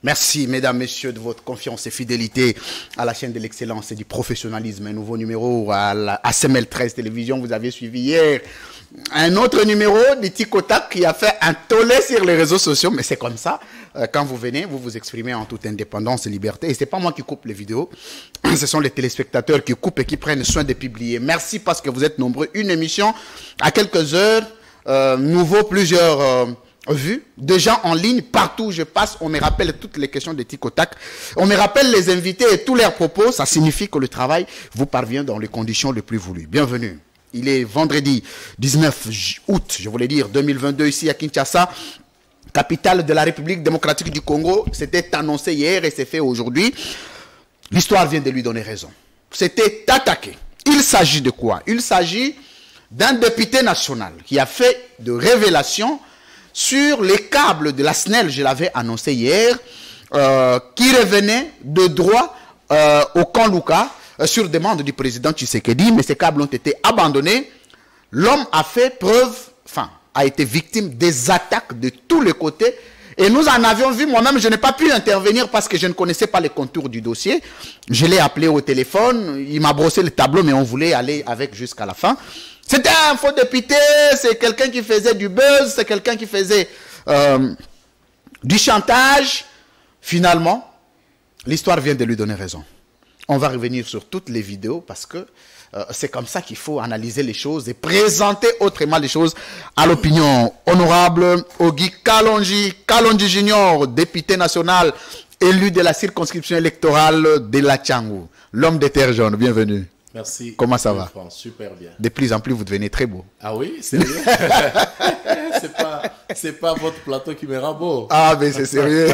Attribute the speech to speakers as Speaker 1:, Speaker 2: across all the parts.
Speaker 1: Merci, mesdames, messieurs, de votre confiance et fidélité à la chaîne de l'excellence et du professionnalisme. Un nouveau numéro à la ASML 13 Télévision. Vous avez suivi hier un autre numéro de Ticotac qui a fait un tollé sur les réseaux sociaux. Mais c'est comme ça. Quand vous venez, vous vous exprimez en toute indépendance et liberté. Et ce n'est pas moi qui coupe les vidéos. Ce sont les téléspectateurs qui coupent et qui prennent soin de publier. Merci parce que vous êtes nombreux. Une émission à quelques heures. Nouveau, plusieurs... vues, de gens en ligne, partout où je passe, on me rappelle toutes les questions de Ticotac, on me rappelle les invités et tous leurs propos, ça signifie que le travail vous parvient dans les conditions les plus voulues. Bienvenue. Il est vendredi 19 août, je voulais dire 2022, ici à Kinshasa, capitale de la République démocratique du Congo. C'était annoncé hier et c'est fait aujourd'hui. L'histoire vient de lui donner raison. C'était attaqué. Il s'agit de quoi? Il s'agit d'un député national qui a fait de révélations sur les câbles de la SNEL, je l'avais annoncé hier, qui revenaient de droit au camp Luka sur demande du président Tshisekedi, mais ces câbles ont été abandonnés. L'homme a fait preuve, a été victime des attaques de tous les côtés. Et nous en avions vu, moi-même, je n'ai pas pu intervenir parce que je ne connaissais pas les contours du dossier. Je l'ai appelé au téléphone, il m'a brossé le tableau, mais on voulait aller avec jusqu'à la fin. C'était un faux député, c'est quelqu'un qui faisait du buzz, c'est quelqu'un qui faisait du chantage. Finalement, l'histoire vient de lui donner raison. On va revenir sur toutes les vidéos parce que c'est comme ça qu'il faut analyser les choses et présenter autrement les choses à l'opinion. Honorable Ogi Kalonji, Kalonji Junior, député national, élu de la circonscription électorale de la Tchangou. L'homme des terres jaunes, bienvenue.
Speaker 2: Merci.
Speaker 1: Comment ça va?
Speaker 2: Super bien.
Speaker 1: De plus en plus, vous devenez très beau.
Speaker 2: Ah oui, sérieux? C'est pas votre plateau qui me rend beau.
Speaker 1: Ah, mais c'est sérieux.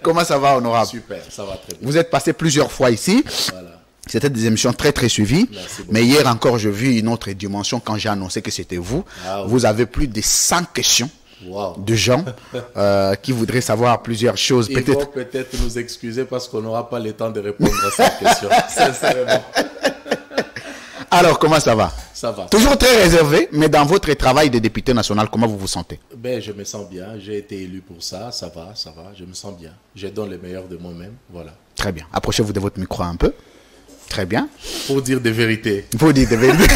Speaker 1: Comment ça va, honorable?
Speaker 2: Super, ça va très bien.
Speaker 1: Vous êtes passé plusieurs fois ici. Voilà. C'était des émissions très très suivies. Mais hier encore, je vis une autre dimension quand j'ai annoncé que c'était vous. Ah, oui. Vous avez plus de 100 questions. Wow. De gens qui voudraient savoir plusieurs choses.
Speaker 2: Ils vont peut-être nous excuser parce qu'on n'aura pas le temps de répondre à cette question. Sincèrement.
Speaker 1: Alors, comment ça va?
Speaker 2: Ça va.
Speaker 1: Toujours très réservé, mais dans votre travail de député national, comment vous vous sentez?
Speaker 2: Ben, je me sens bien. J'ai été élu pour ça. Ça va. Je me sens bien. Je donne le meilleur de moi-même. Voilà.
Speaker 1: Très bien. Approchez-vous de votre micro un peu. Très bien.
Speaker 2: Pour dire des vérités.
Speaker 1: Pour dire des vérités.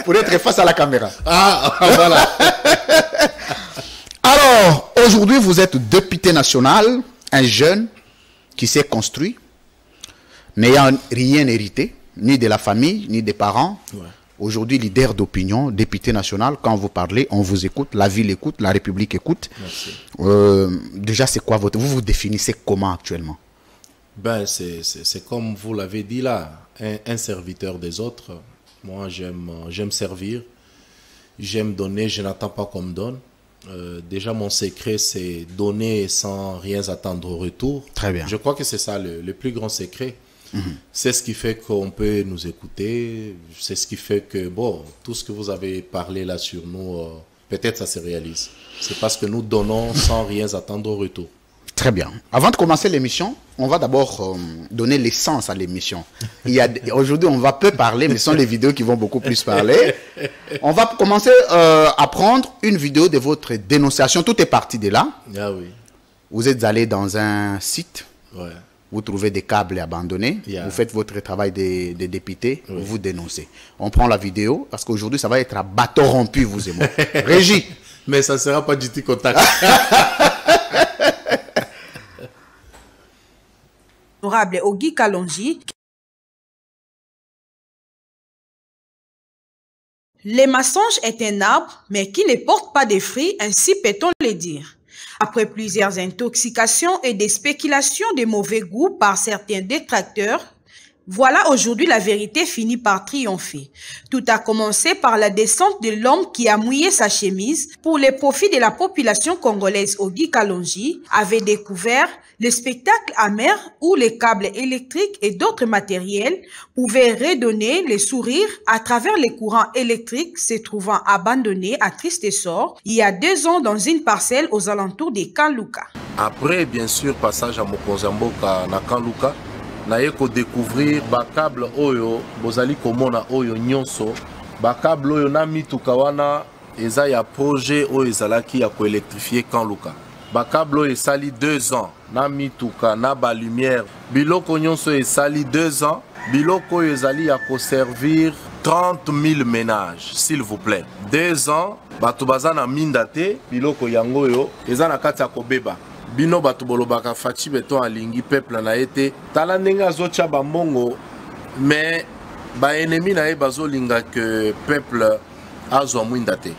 Speaker 1: Pour être face à la caméra.
Speaker 2: Ah, voilà.
Speaker 1: Alors, aujourd'hui, vous êtes député national, un jeune qui s'est construit, n'ayant rien hérité, ni de la famille, ni des parents. Ouais. Aujourd'hui, leader d'opinion, député national, quand vous parlez, on vous écoute, la ville écoute, la République écoute. Merci. Déjà, c'est quoi votre... Vous vous définissez comment actuellement?
Speaker 2: Ben, c'est comme vous l'avez dit là, un serviteur des autres. Moi, j'aime servir, j'aime donner, je n'attends pas qu'on me donne. Déjà, mon secret, c'est donner sans rien attendre au retour.
Speaker 1: Très bien.
Speaker 2: Je crois que c'est ça le plus grand secret. C'est ce qui fait qu'on peut nous écouter. C'est ce qui fait que, bon, tout ce que vous avez parlé là sur nous, peut-être ça se réalise. C'est parce que nous donnons sans rien attendre au retour.
Speaker 1: Très bien. Avant de commencer l'émission, on va d'abord donner l'essence à l'émission. Aujourd'hui, on va peu parler, mais ce sont les vidéos qui vont beaucoup plus parler. On va commencer à prendre une vidéo de votre dénonciation. Tout est parti de là.
Speaker 2: Ah oui.
Speaker 1: Vous êtes allé dans un site.
Speaker 2: Ouais.
Speaker 1: Vous trouvez des câbles abandonnés. Yeah. Vous faites votre travail de député. Oui. Vous dénoncez. On prend la vidéo parce qu'aujourd'hui, ça va être à bateau rompu, vous et moi. Régie.
Speaker 2: Mais ça ne sera pas du Ticotac.
Speaker 3: Honorable Ogi Kalonji. Le mensonge est un arbre, mais qui ne porte pas de fruits, ainsi peut-on le dire. Après plusieurs intoxications et des spéculations de mauvais goût par certains détracteurs, voilà aujourd'hui la vérité finit par triompher. Tout a commencé par la descente de l'homme qui a mouillé sa chemise pour le profit de la population congolaise. Ogi Kalonji avait découvert le spectacle amer où les câbles électriques et d'autres matériels pouvaient redonner le sourire à travers les courants électriques se trouvant abandonnés à triste sort il y a 2 ans dans une parcelle aux alentours de Camp Luka.
Speaker 2: Après, bien sûr, passage à Mokonzamboka na Camp Luka, naye ko découvrir ba câble oyo bozali komona oyo nyonso ba câble oyo na mituka wana eza ya projet oyo ezalaki ya ko électrifier Camp Luka. bakablo esali 2 ans na mituka na ba lumière biloko nyonso esali 2 ans biloko ezali ya servir 30 000 ménages s'il vous plaît 2 ans bato baza na minda te biloko yango yo eza na kati ya kobeba bino bato bolobaka Faci Beton alingi peuple na ete tala ndenge azotia bambongo mais ba ennemi na ye bazolinga que peuple azwa mwinda te.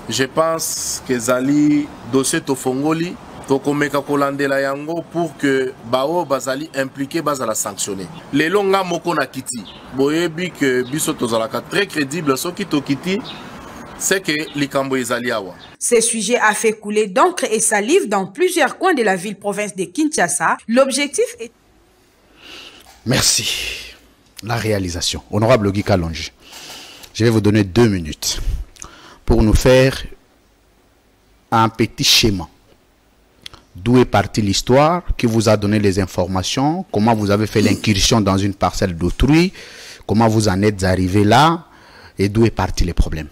Speaker 2: Je pense que zali dossier tofongoli tokomeka kolandela yango pour que bao bazali impliqué bazala sanctionné. Lelo nga moko na kiti boyebi que biso tozalaka très crédible soki tokiti c'est que likambo ezali awa.
Speaker 3: Ce sujet a fait couler d'encre et salive dans plusieurs coins de la ville-province de Kinshasa. L'objectif est...
Speaker 1: Merci. La réalisation. Honorable Guy Kalonji, je vais vous donner 2 minutes pour nous faire un petit schéma. D'où est partie l'histoire, qui vous a donné les informations, comment vous avez fait l'incursion dans une parcelle d'autrui, comment vous en êtes arrivé là, et d'où est parti les problèmes.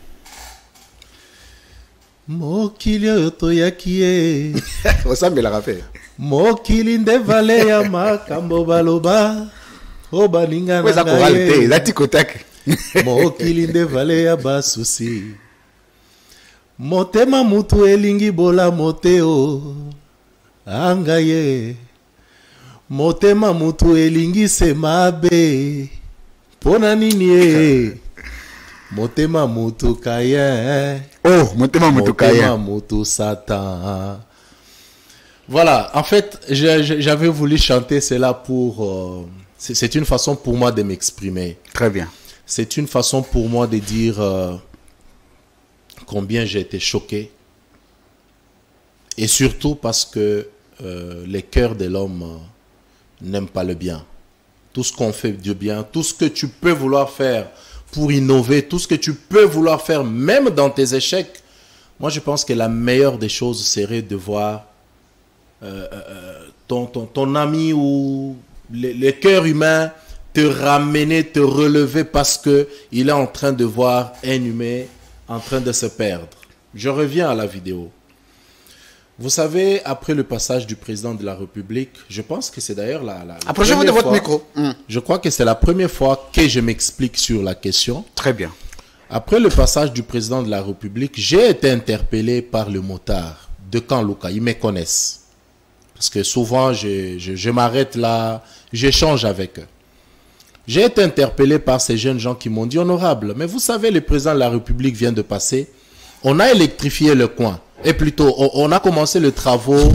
Speaker 2: Mokili toyakie.
Speaker 1: Ressemble la rappel.
Speaker 2: Mokili nde vale ya makambo baloba. Obaninga
Speaker 1: na ngai. Zati kotak.
Speaker 2: Mokili nde vale ya basusi. Motema mutu elingi bola moteo. Angaye. Motema mutu elingi semabe. Pona nini e. Motema mutu kaya.
Speaker 1: Oh, motema mutu kaya.
Speaker 2: Motema mutu satan. Voilà, en fait, j'avais voulu chanter cela pour... c'est une façon pour moi de m'exprimer.
Speaker 1: Très bien.
Speaker 2: C'est une façon pour moi de dire combien j'ai été choqué. Et surtout parce que les cœurs de l'homme n'aiment pas le bien. Tout ce qu'on fait du bien, tout ce que tu peux vouloir faire pour innover, tout ce que tu peux vouloir faire, même dans tes échecs, moi je pense que la meilleure des choses serait de voir ton ami ou le cœur humain te ramener, te relever parce qu'il est en train de voir un humain en train de se perdre. Je reviens à la vidéo. Vous savez, après le passage du président de la République, je pense que c'est d'ailleurs
Speaker 1: approchez-vous de votre micro.
Speaker 2: Je crois que c'est la première fois que je m'explique sur la question.
Speaker 1: Très bien.
Speaker 2: Après le passage du président de la République, j'ai été interpellé par le motard de Kanlouka. Ils me connaissent. Parce que souvent, je m'arrête là, j'échange avec eux. J'ai été interpellé par ces jeunes gens qui m'ont dit, honorable, mais vous savez, le président de la République vient de passer. On a électrifié le coin. Et plutôt, on a commencé les travaux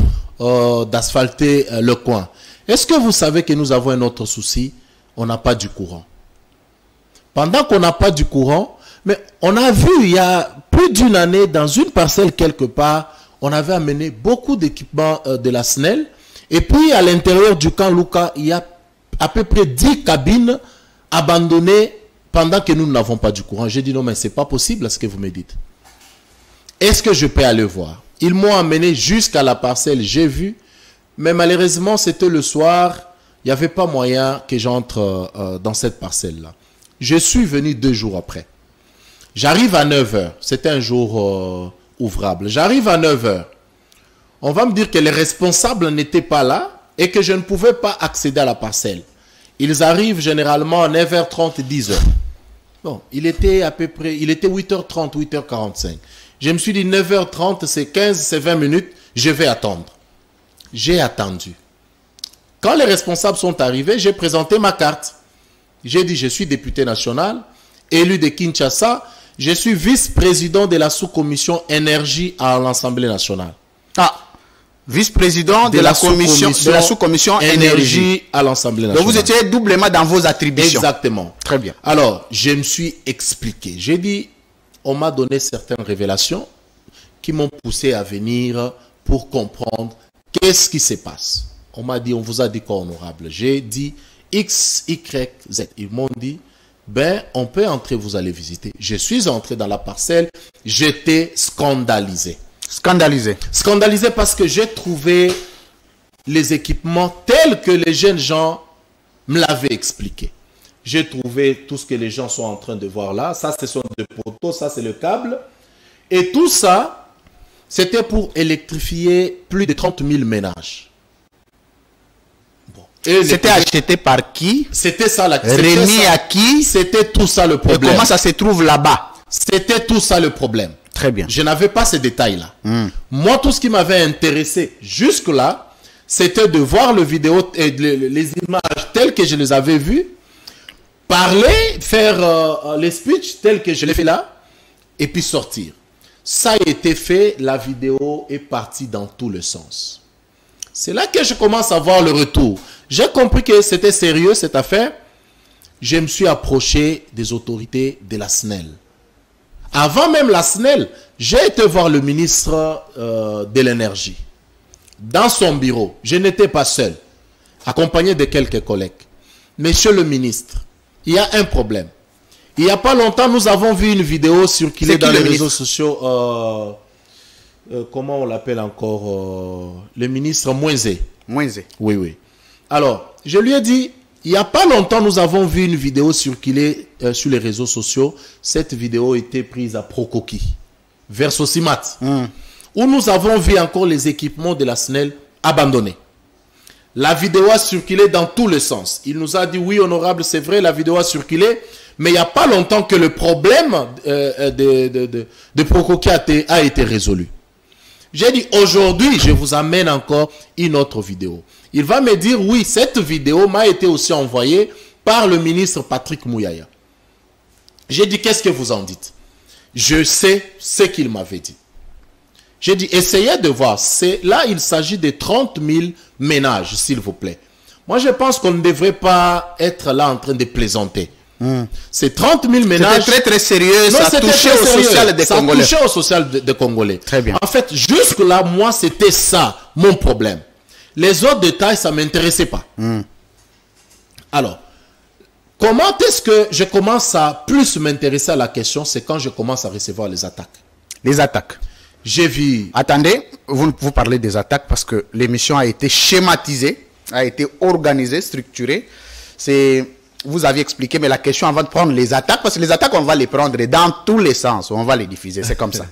Speaker 2: d'asphalter le coin. Est-ce que vous savez que nous avons un autre souci? On n'a pas du courant. Pendant qu'on n'a pas du courant, mais on a vu il y a plus d'une année, dans une parcelle quelque part, on avait amené beaucoup d'équipements de la SNEL. Et puis, à l'intérieur du camp Luka, il y a à peu près 10 cabines abandonnées pendant que nous n'avons pas du courant. J'ai dit non, mais ce n'est pas possible ce que vous me dites. Est-ce que je peux aller voir? Ils m'ont amené jusqu'à la parcelle, j'ai vu. Mais malheureusement, c'était le soir. Il n'y avait pas moyen que j'entre dans cette parcelle-là. Je suis venu 2 jours après. J'arrive à 9 h. C'était un jour ouvrable. J'arrive à 9 h. On va me dire que les responsables n'étaient pas là et que je ne pouvais pas accéder à la parcelle. Ils arrivent généralement à 9h30, 10 h. Bon, il était à peu près, il était 8h30, 8h45. Je me suis dit 9h30, c'est 15, c'est 20 minutes, je vais attendre. J'ai attendu. Quand les responsables sont arrivés, j'ai présenté ma carte. J'ai dit, je suis député national, élu de Kinshasa, je suis vice-président de la sous-commission énergie à l'Assemblée nationale.
Speaker 1: Ah, vice-président de la sous-commission énergie
Speaker 2: à l'Assemblée nationale.
Speaker 1: Donc vous étiez doublement dans vos attributions.
Speaker 2: Exactement.
Speaker 1: Très bien.
Speaker 2: Alors, je me suis expliqué. J'ai dit, on m'a donné certaines révélations qui m'ont poussé à venir pour comprendre qu'est-ce qui se passe. On m'a dit, on vous a dit quoi, honorable? J'ai dit X, Y, Z. Ils m'ont dit, ben, on peut entrer, vous allez visiter. Je suis entré dans la parcelle, j'étais scandalisé.
Speaker 1: Scandalisé.
Speaker 2: Scandalisé parce que j'ai trouvé les équipements tels que les jeunes gens me l'avaient expliqué. J'ai trouvé tout ce que les gens sont en train de voir là. Ça, ce sont des poteaux, ça, c'est le câble. Et tout ça, C'était pour électrifier plus de 30 000 ménages. Bon.
Speaker 1: C'était acheté par qui?
Speaker 2: C'était ça la
Speaker 1: Remis à qui?
Speaker 2: C'était tout ça le
Speaker 1: Et
Speaker 2: problème.
Speaker 1: comment ça se trouve là-bas?
Speaker 2: C'était tout ça le problème.
Speaker 1: Très bien.
Speaker 2: Je n'avais pas ces détails-là. Moi, tout ce qui m'avait intéressé jusque-là, c'était de voir le vidéo et les images telles que je les avais vues, parler, faire les speeches tels que je l'ai fait là, et puis sortir. Ça a été fait, la vidéo est partie dans tous les sens. C'est là que je commence à voir le retour. J'ai compris que c'était sérieux cette affaire. Je me suis approché des autorités de la SNEL. Avant même la SNEL, j'ai été voir le ministre de l'énergie. Dans son bureau, je n'étais pas seul, accompagné de quelques collègues. Monsieur le ministre, il y a un problème. Il n'y a pas longtemps, nous avons vu une vidéo circuler dans les réseaux sociaux. Comment on l'appelle encore le ministre Moïse.
Speaker 1: Moïse.
Speaker 2: Oui, oui. Alors, je lui ai dit, il n'y a pas longtemps, nous avons vu une vidéo circuler sur les réseaux sociaux. Cette vidéo était prise à Procoki, vers Sosimat, où nous avons vu encore les équipements de la SNEL abandonnés. La vidéo a circulé dans tous les sens. Il nous a dit, oui, honorable, c'est vrai, la vidéo a circulé, mais il n'y a pas longtemps que le problème de Procoki a été résolu. J'ai dit, aujourd'hui, je vous amène encore une autre vidéo. Il va me dire, oui, cette vidéo m'a été aussi envoyée par le ministre Patrick Mouyaya. J'ai dit, qu'est-ce que vous en dites? Je sais ce qu'il m'avait dit. J'ai dit, essayez de voir. Là, il s'agit de 30 000 ménages, s'il vous plaît. Moi, je pense qu'on ne devrait pas être là en train de plaisanter. C'est 30 000 ménages.
Speaker 1: C'était très, très sérieux. Non, ça touchait au social des Congolais.
Speaker 2: Ça touchait au social des Congolais.
Speaker 1: Très bien.
Speaker 2: En fait, jusque-là, moi, c'était ça, mon problème. Les autres détails, ça ne m'intéressait pas. Alors, comment est-ce que je commence à plus m'intéresser à la question? C'est quand je commence à recevoir les attaques. Les attaques. J'ai vu...
Speaker 1: Attendez, vous parlez des attaques parce que l'émission a été schématisée, a été organisée, structurée. Vous avez expliqué, mais la question avant de prendre les attaques, parce que les attaques, on va les prendre dans tous les sens, on va les diffuser, c'est comme ça.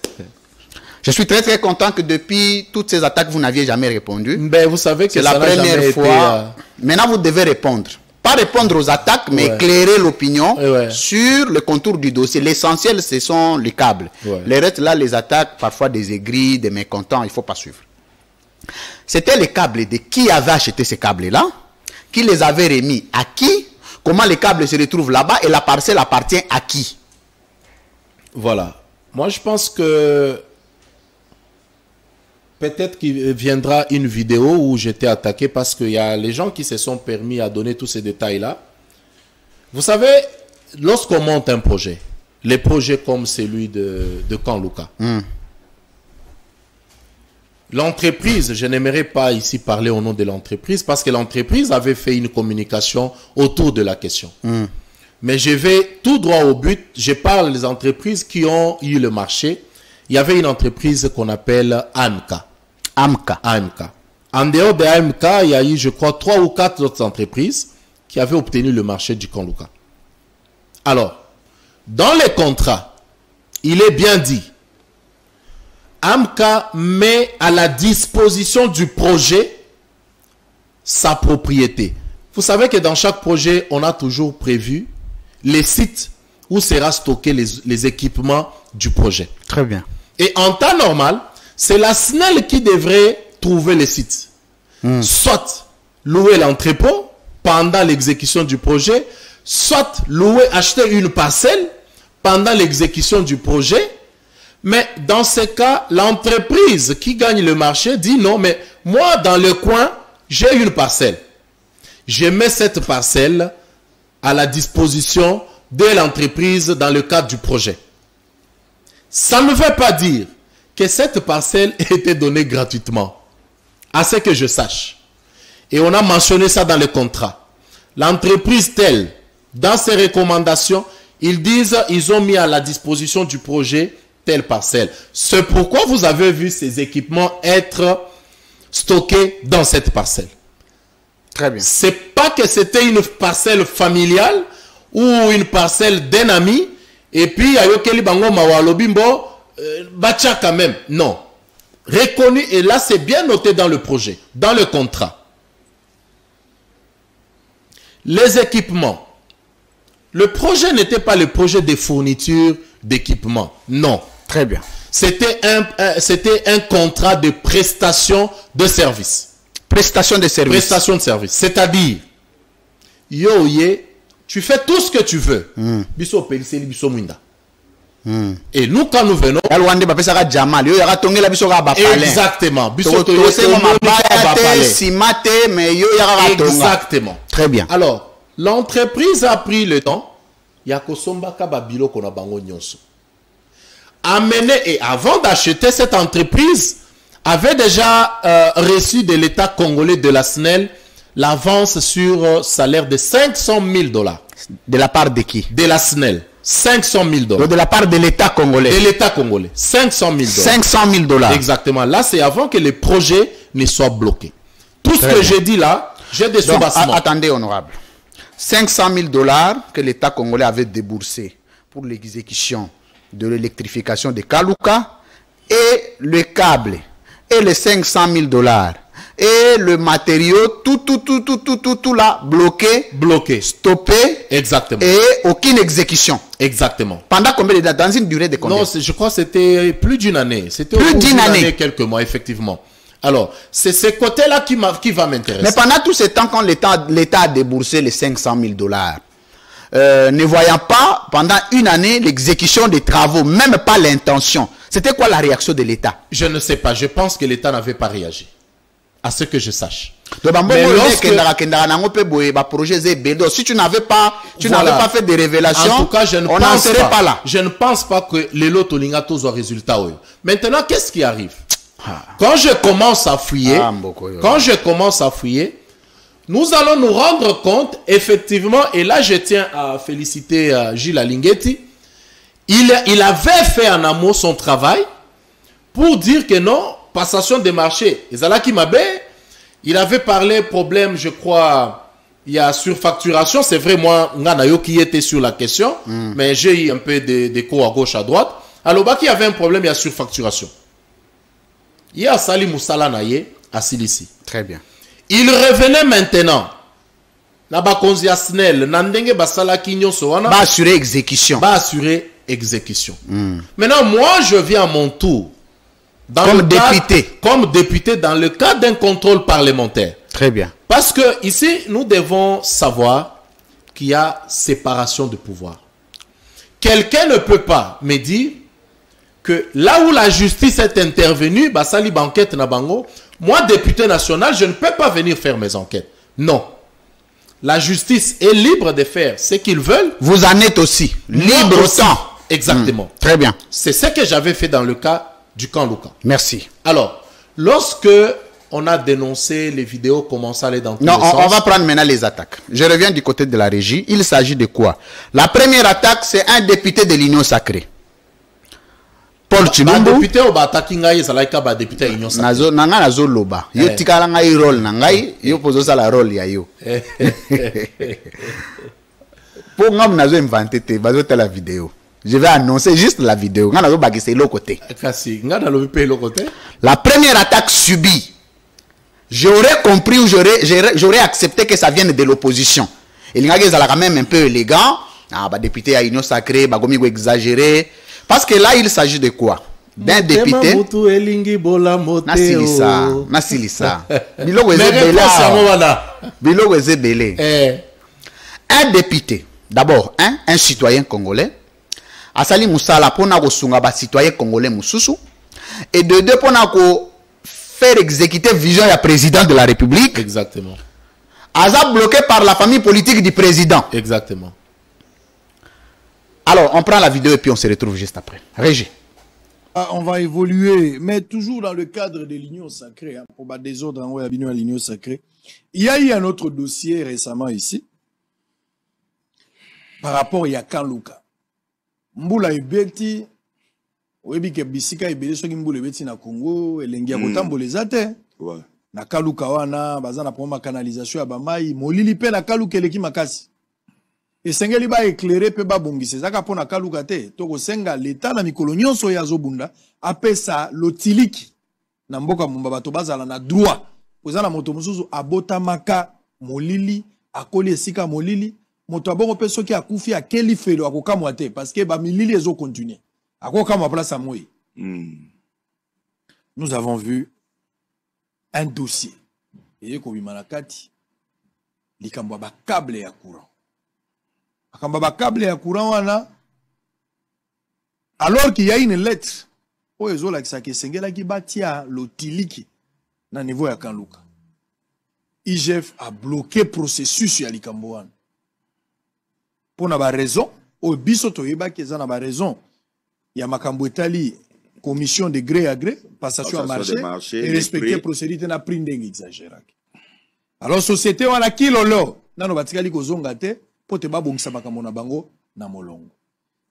Speaker 1: Je suis très très content que depuis toutes ces attaques, vous n'aviez jamais répondu.
Speaker 2: Ben, vous savez que
Speaker 1: c'est la première fois. Maintenant, vous devez répondre. Pas répondre aux attaques, mais éclairer l'opinion sur le contour du dossier. L'essentiel, ce sont les câbles. Les restes, là, les attaques, parfois des aigris, des mécontents, il ne faut pas suivre. C'était les câbles de qui avait acheté ces câbles-là, qui les avait remis à qui, comment les câbles se retrouvent là-bas et la parcelle appartient à qui.
Speaker 2: Voilà. Moi, je pense que peut-être qu'il viendra une vidéo où j'étais attaqué parce qu'il y a les gens qui se sont permis à donner tous ces détails-là. Vous savez, lorsqu'on monte un projet, les projets comme celui de Kanluka, l'entreprise, je n'aimerais pas ici parler au nom de l'entreprise parce que l'entreprise avait fait une communication autour de la question. Mais je vais tout droit au but. Je parle des entreprises qui ont eu le marché. Il y avait une entreprise qu'on appelle AMK. AMK. En dehors de AMK, il y a eu, je crois, 3 ou 4 autres entreprises qui avaient obtenu le marché du Kanluka. Alors, dans les contrats, il est bien dit, AMK met à la disposition du projet sa propriété. Vous savez que dans chaque projet, on a toujours prévu les sites où sera stocké les équipements du projet.
Speaker 1: Très bien.
Speaker 2: Et en temps normal, c'est la SNEL qui devrait trouver les sites. Soit louer l'entrepôt pendant l'exécution du projet, soit acheter une parcelle pendant l'exécution du projet. Mais dans ce cas, l'entreprise qui gagne le marché dit non, mais moi, dans le coin, j'ai une parcelle. Je mets cette parcelle à la disposition de l'entreprise dans le cadre du projet. Ça ne veut pas dire que cette parcelle ait été donnée gratuitement, à ce que je sache. Et on a mentionné ça dans le contrat. L'entreprise telle, dans ses recommandations, ils disent ils ont mis à la disposition du projet telle parcelle. C'est pourquoi vous avez vu ces équipements être stockés dans cette parcelle.
Speaker 1: Très bien.
Speaker 2: C'est pas que c'était une parcelle familiale ou une parcelle d'un ami et puis ayokeli bango mawalobimbo bacha quand même. Non. reconnu, et là c'est bien noté dans le projet, dans le contrat. Les équipements. Le projet n'était pas le projet de fourniture d'équipements. Non.
Speaker 1: Très bien.
Speaker 2: C'était un contrat de prestation de service.
Speaker 1: Prestation de service.
Speaker 2: Prestation de service. C'est-à-dire, tu fais tout ce que tu veux. Biso peliseli, biso mwinda. Et nous, quand nous venons... Exactement. Exactement.
Speaker 1: Très bien.
Speaker 2: Alors, l'entreprise a pris le temps. Yakosombaka babilo kona bango nyonso. Amené, et avant d'acheter cette entreprise, avait déjà reçu de l'État congolais de la SNEL l'avance sur salaire de 500 000 $.
Speaker 1: De la part de qui?
Speaker 2: De la SNEL. 500 000 $.
Speaker 1: Donc de la part de l'État congolais.
Speaker 2: De l'État congolais. 500 000 $.
Speaker 1: 500 000 $.
Speaker 2: Exactement. Là, c'est avant que le projet ne soit bloqué. Tout ce que j'ai dit là, j'ai des soubassements.
Speaker 1: Attendez, honorable. 500 000 $ que l'État congolais avait déboursé pour l'exécution de l'électrification de Kaluka et le câble et les 500 000 $ et le matériau, tout là, bloqué, stoppé.
Speaker 2: Exactement.
Speaker 1: Et aucune exécution.
Speaker 2: Exactement.
Speaker 1: Pendant combien de temps? Dans une durée de combien?
Speaker 2: Non, je crois que c'était plus d'une année. C'était
Speaker 1: plus d'une année.
Speaker 2: Quelques mois, effectivement. Alors, c'est ce côté-là qui va m'intéresser.
Speaker 1: Mais pendant tout ce temps, quand l'État a déboursé les 500 000 $, ne voyant pas pendant une année l'exécution des travaux, même pas l'intention, c'était quoi la réaction de l'État?
Speaker 2: Je ne sais pas. Je pense que l'État n'avait pas réagi. À ce que je sache.
Speaker 1: Mais si tu n'avais pas, pas fait des révélations,
Speaker 2: en tout cas,
Speaker 1: on n'en serait pas là.
Speaker 2: Je ne pense pas que les lots Tolingato soient résultat. Maintenant, qu'est-ce qui arrive? Quand je commence à fouiller, nous allons nous rendre compte, effectivement, et là je tiens à féliciter Gilles Alinguetti, il avait fait en amont son travail pour dire que non, passation des marchés. Ezalaki Mabe, il avait parlé problème, je crois, il y a surfacturation. C'est vrai, moi, Nganayo qui était sur la question, mais j'ai eu un peu d'écho à gauche, à droite. Alors, il y avait un problème, il y a surfacturation. Il y a Sali Moussala Naye à Silici.
Speaker 1: Très bien.
Speaker 2: Il revenait maintenant. Nabakonzi Asnel, Nandenge Basala Kinyo Soana.
Speaker 1: Ba assurer exécution.
Speaker 2: Ba assurer exécution. Maintenant, moi, je viens à mon tour. Comme député dans le cadre d'un contrôle parlementaire.
Speaker 1: Très bien.
Speaker 2: Parce que ici, nous devons savoir qu'il y a séparation de pouvoir. Quelqu'un ne peut pas me dire que là où la justice est intervenue, Basali Banquette Nabango, moi, député national, je ne peux pas venir faire mes enquêtes. Non. La justice est libre de faire ce qu'ils veulent.
Speaker 1: Vous en êtes aussi libre autant.
Speaker 2: Exactement.
Speaker 1: Très bien.
Speaker 2: C'est ce que j'avais fait dans le cas du camp Luka.
Speaker 1: Merci.
Speaker 2: Alors, lorsque on a dénoncé les vidéos commençaient à aller dans tous les sens.
Speaker 1: Non, on va prendre maintenant les attaques. Je reviens du côté de la régie. Il s'agit de quoi? La première attaque, c'est un député de l'Union Sacrée. Paul Chilumbu.
Speaker 2: Député au bataki ngai ezalaka ba député à l'Union Sacrée.
Speaker 1: Nanga nazo loba. Yo tikala ngai rôle na ngai, yo pozo ça la rôle ya yo. Pour ngam nazo inventer te bazo la vidéo. Je vais annoncer juste la vidéo. Nga nazo bagise l'autre côté.
Speaker 2: Kasi nga na lobi pe l'autre côté.
Speaker 1: La première attaque subie. J'aurais compris ou j'aurais accepté que ça vienne de l'opposition. Et l'ingage est quand même un peu élégant. Ah, bah député à l'Union Sacrée, bah gomi exagéré. Parce que là, il s'agit de quoi? D'un député. Nasilisa. Un député. D'abord, un citoyen congolais. Asali Moussala pona ko sunga ba citoyen congolais mususu. Et de deux pona ko faire exécuter vision du président de la République.
Speaker 2: Exactement.
Speaker 1: Asa bloqué par la famille politique du président.
Speaker 2: Exactement.
Speaker 1: Alors, on prend la vidéo et puis on se retrouve juste après. Régie.
Speaker 4: On va évoluer, mais toujours dans le cadre de l'Union Sacrée, hein, pour battre des ordres à l'Union Sacrée. Il y a eu un autre dossier récemment ici, par rapport à Yakan Luka. Mbula Ebeti, Webi Kebisika Ebele, ceux qui Mbula Ebeti na Congo, Elengia Kotambo les ate. Na Kaluka wana, bazana pour ma canalisation à Bamaï, Molili pe na Kaluka eleki makasi. Et sengeli ba éclairer pe ba bongise zaka pona Kaluka te toko senga l'état na mikolo nyonso ya zobunda apesa lotiliki na mboka mumba bato bazala na droit oza na moto mosusu abotamaka molili akoli esika molili moto abongo pe soki akufi akeli felo akokamwa te parce que ba milili ezo continuer akokamwa place à moi. Nous avons vu un dossier et ko bimana kati likambo ba câble ya courant akamba ba câble ya courant wana alors qu'il y a une lettre o ezola kisake sengela ki batia lotiliki na niveau ya Kanluka. IGF a bloqué processus ya likambo wana pour na ba raison o biso to yeba ki za na ba raison ya makambo etali commission de gré à gré passation à marché et respecter procédure na prix ndenge exagéré. Alors société wana kilolo nano batikali kozonga te pote babongisa makambo na bango na molongo.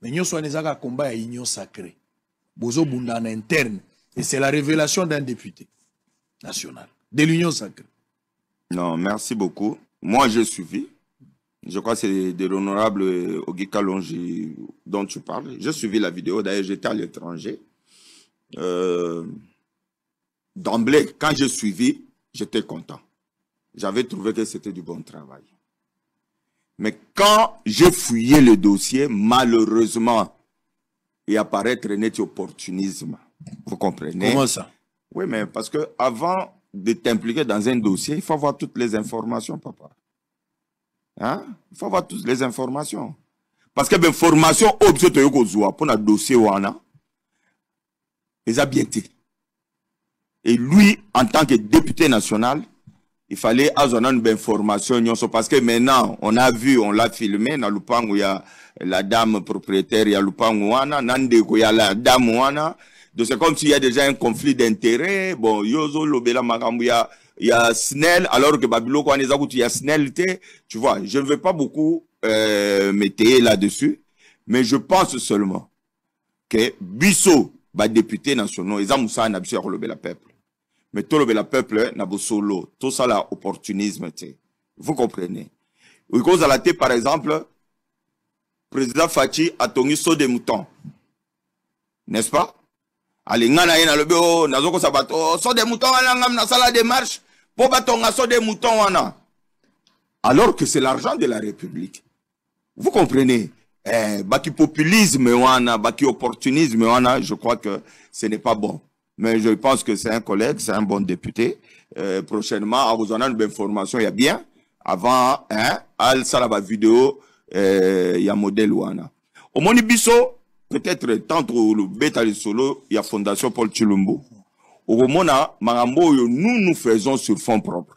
Speaker 4: Mais nyonso wana ezaka combat ya union sacrée. Bozo bunda na interne et c'est la révélation d'un député national de l'union sacrée.
Speaker 5: Non, merci beaucoup. Moi j'ai suivi. Je crois que c'est de l'honorable Ogi Kalonji dont tu parles. J'ai suivi la vidéo, d'ailleurs j'étais à l'étranger. D'emblée, quand j'ai suivi, j'étais content. J'avais trouvé que c'était du bon travail. Mais quand j'ai fouillé le dossier, malheureusement, il apparaît traîner du opportunisme. Vous comprenez?
Speaker 4: Comment ça?
Speaker 5: Oui, mais parce que avant de t'impliquer dans un dossier, il faut avoir toutes les informations, papa. Hein? Il faut avoir toutes les informations. Parce que l'information pour un dossier, ils ont bien été. Et lui, en tant que député national, il fallait avoir une information. Parce que maintenant, on a vu, on l'a filmé, dans le pan où il y a la dame propriétaire, il y a le pan où il y a la dame où donc c'est comme s'il y a déjà un conflit d'intérêts. Bon, Yozo, Lobela, Magambo, il y a Snell, alors que Babilo, quand il y a Snell, tu vois, je ne vais pas beaucoup m'étayer là-dessus, mais je pense seulement que Bissot, député national, ils ont moussa n'a pas le peuple. Mais tout le peuple n'a pas solo, tout ça là, opportunisme, vous comprenez. Au cause à la tête, par exemple, président Fachi a tenu saut des moutons. N'est-ce pas? Allez, ngana yena le bureau, nazoko sabato, saut des moutons, ngam na sala démarche, pour batonga saut des moutons, wana. Alors que c'est l'argent de la République. Vous comprenez? Baki populisme, wana, baki opportunisme, wana, je crois que ce n'est pas bon. Mais je pense que c'est un collègue, c'est un bon député. Prochainement, à vous en une information, il y a bien. Avant, al salaba vidéo, il y a modèle wana. Au Monibiso, peut-être tant le bêta le solo, il y a Fondation Paul Chilumbo. Au Mona, Marambo, nous faisons sur fonds propres.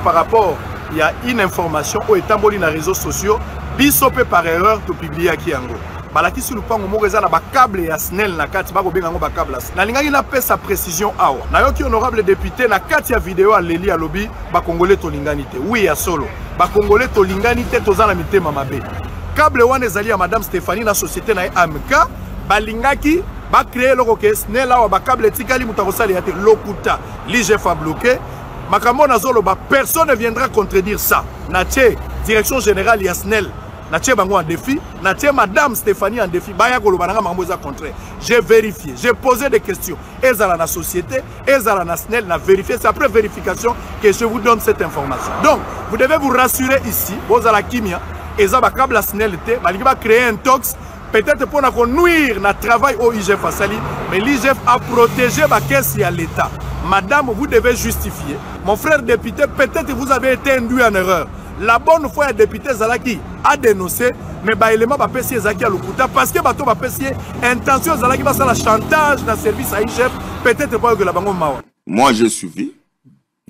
Speaker 4: Par rapport, il y a une information au étamboli dans les réseaux sociaux, biso pe par erreur to publier qui yango. Balaki sur le pan mo reza na ba câble ya Snell na kati ba ko benga ngo ba câble. Na lingaki na pesa précision awa. Na yoki honorable député na kati ya vidéo à Leli alobi ba congolais to linganité. Oui ya solo. Ba congolais to linganité to zana mitema mabe. Câble wana ezali ya madame Stéphanie na société na AMK balingaki ba créer loko ke Snell awa ba câble tikali mutakosali ya te lokuta. L'IGF a bloqué. Makambo na zolo ba personne ne viendra contredire ça. Na tché direction générale ya Snell. Natie bango en défi, natie madame Stéphanie en défi, baya kolobananga mambo za contraire. J'ai vérifié, j'ai posé des questions. Ezala na société, ezala na Snell, na vérifié. C'est après vérification que je vous donne cette information. Donc, vous devez vous rassurer ici, vous à la kimia, ezaba câble la Snell te, baliki va créer un tox, peut-être pour na nuire na travail au IGF à Sali, mais l'IGF a protégé ma caisse à l'État. Madame, vous devez justifier. Mon frère député, peut-être vous avez été induit en erreur. La bonne foi, le député Zalaki a dénoncé, mais bah élément va passer Zaki à l'Okuta parce que bateau va passer intention Zalaki va faire la chantage dans le service à IGF, peut-être pas que la banque mawa.
Speaker 5: Moi j'ai suivi,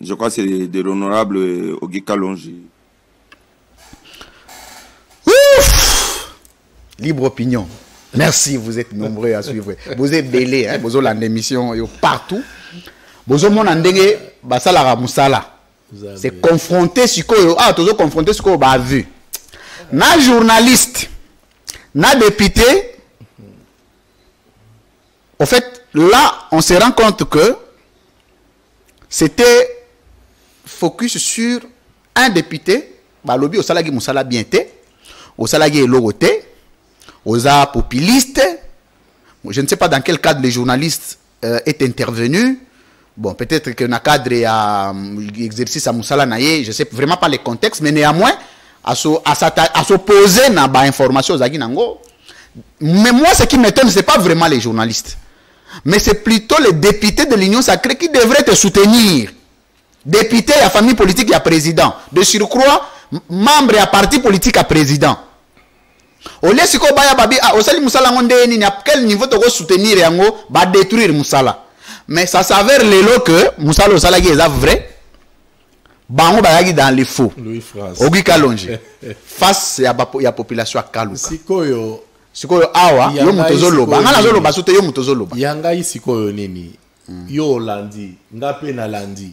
Speaker 5: je crois que c'est de l'honorable Ogi Kalonji.
Speaker 1: Libre opinion. Merci, vous êtes nombreux à suivre. Vous êtes belé, hein, vous avez l'émission partout. Vous avez mon andenge, basala musala. C'est confronté sur quoi toujours confronté sur quoi on a vu. Na journaliste, na député. En fait, là, on se rend compte que c'était focus sur un député. Balobi au salagi musala bienté, au salagi loroté, aux arts populistes. Je ne sais pas dans quel cadre les journalistes est intervenu. bon, peut-être que dans le cadre à l'exercice à Moussala Naye, je ne sais vraiment pas le contexte, mais néanmoins, à s'opposer à l'information aux Aguinango. Mais moi, ce qui m'étonne, ce n'est pas vraiment les journalistes. Mais c'est plutôt les députés de l'Union sacrée qui devraient te soutenir. Député à famille politique et à président. De surcroît, membre à parti politique à président. Au lieu de baya babi, au sali Moussala Ngonde, à quel niveau tu vas soutenir yango, va détruire Moussala. Mais ça s'avère l'élo que Moussala Osala est vrai. Bango bayagi dans les faux.
Speaker 2: Louis France.
Speaker 1: Ogi Kalonge. Face à la population à Kaluka.
Speaker 2: Sikoyo.
Speaker 1: Sikoyo awa, yo mutozoloba. Ngana zoloba sote yo mutozoloba.
Speaker 2: Yanga isikoyo nini. Yo landi, ngape na landi.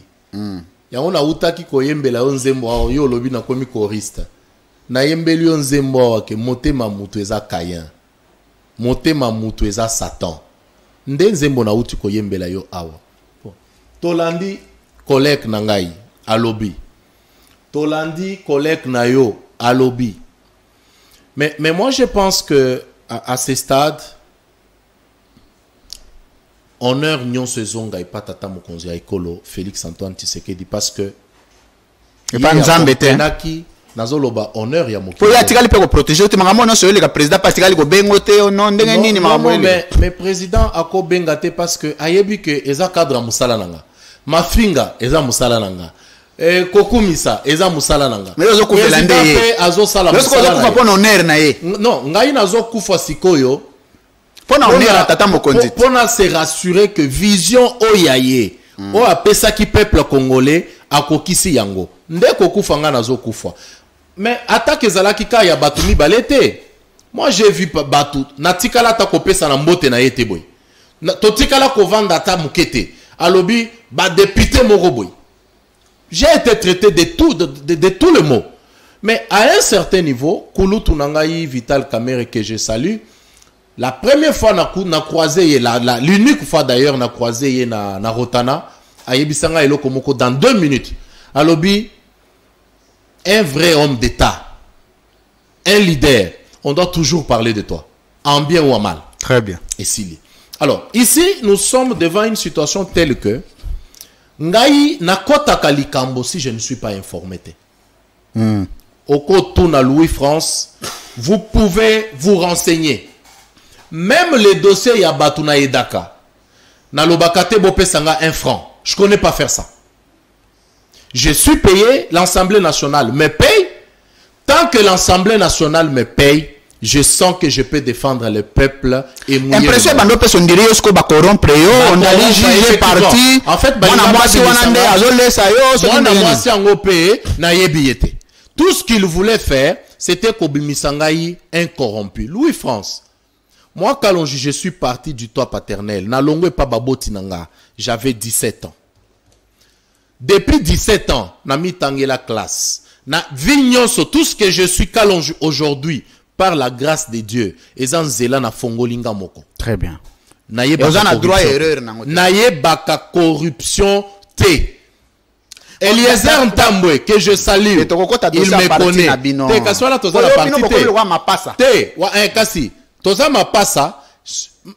Speaker 2: Yango na utaki koyembela yo nzembo awo yo lobi na komi choriste. Na yembeli yo nzembo awo ke motema mutu eza Caïn. Motema mutu eza Satan. Nde nzembo na uti koyembela yo awa. Tolandi collègue na ngai alobi. Tolandi collègue na yo alobi. Mais moi je pense que à ce stade honneur nyon se zonga et pas tata mokonzi ekolo Félix Antoine Tshisekedi parce que
Speaker 1: et pas nzambe te
Speaker 2: naki nazoloba honneur ya mokonzi.
Speaker 1: Pour ya tikali pe ko protéger te mangamo non so le président pas tikali ko bengo te non ndenge nini mangamo
Speaker 2: mais président ako benga te parce que ayebi que eza cadre musala nanga. Mafinga eza musala nanga. Kokumisa eza musala nanga.
Speaker 1: Mais ozo kufela ndeye
Speaker 2: azo sala musala.
Speaker 1: Est-ce que ozo kufa pona honneur na ye?
Speaker 2: Non, ngai nazo kufa sikoyo.
Speaker 1: Pona honneur tata mokonzi.
Speaker 2: Pona se rassurer que vision oyaye o apesa ki peuple congolais akokisi yango. Nde kokufa nga nazo kufa. Mais attaque ezalaki ka ya batu mibalete. Moi j'ai vu batu natikala ta kopesa na mbote na yete boy. Totikala ko vanda ta mukete. Alobi ba député moko boy. J'ai été traité de tout le mot. Mais à un certain niveau, Kouloutou Nangaï, Vital Kamere que je salue, la première fois na croisé, l'unique fois d'ailleurs na croisé na Rotana, à Yebisanga et Lokomoko dans 2 minutes. Alobi, un vrai homme d'État, un leader, on doit toujours parler de toi, en bien ou en mal.
Speaker 1: Très bien.
Speaker 2: Et si. Alors, ici, nous sommes devant une situation telle que Ngai nakotaka likambo si je ne suis pas informé. Oko tuna Louis France, vous pouvez vous renseigner. Même les dossiers ya batuna edaka. Na lobakate bope sanga 1 franc. Je connais pas faire ça. Je suis payé, l'Assemblée nationale me paye. Tant que l'Assemblée nationale me paye, je sens que je peux défendre le peuple et mouiller. Impression
Speaker 1: bando person dire yosko ba corrompre yo, on a jugé parti.
Speaker 2: En fait, tout ce qu'il voulait faire, c'était Kobimisangaï incorrompu. Louis France. Moi, quand je suis parti du toit paternel, na longue pas baboti nanga, j'avais 17 ans. Depuis 17 ans, na mi tangela classe. Na vignonso, tout ce que je suis Kalonji aujourd'hui, par la grâce de Dieu, ezan zela na fongolinga moko.
Speaker 1: Très bien.
Speaker 2: Naye baka corruption te. Eliezer Ntambwe que je salue. Il me connaît. Te kaswala toza la partie te. Te wa kasi. Toza ma passa.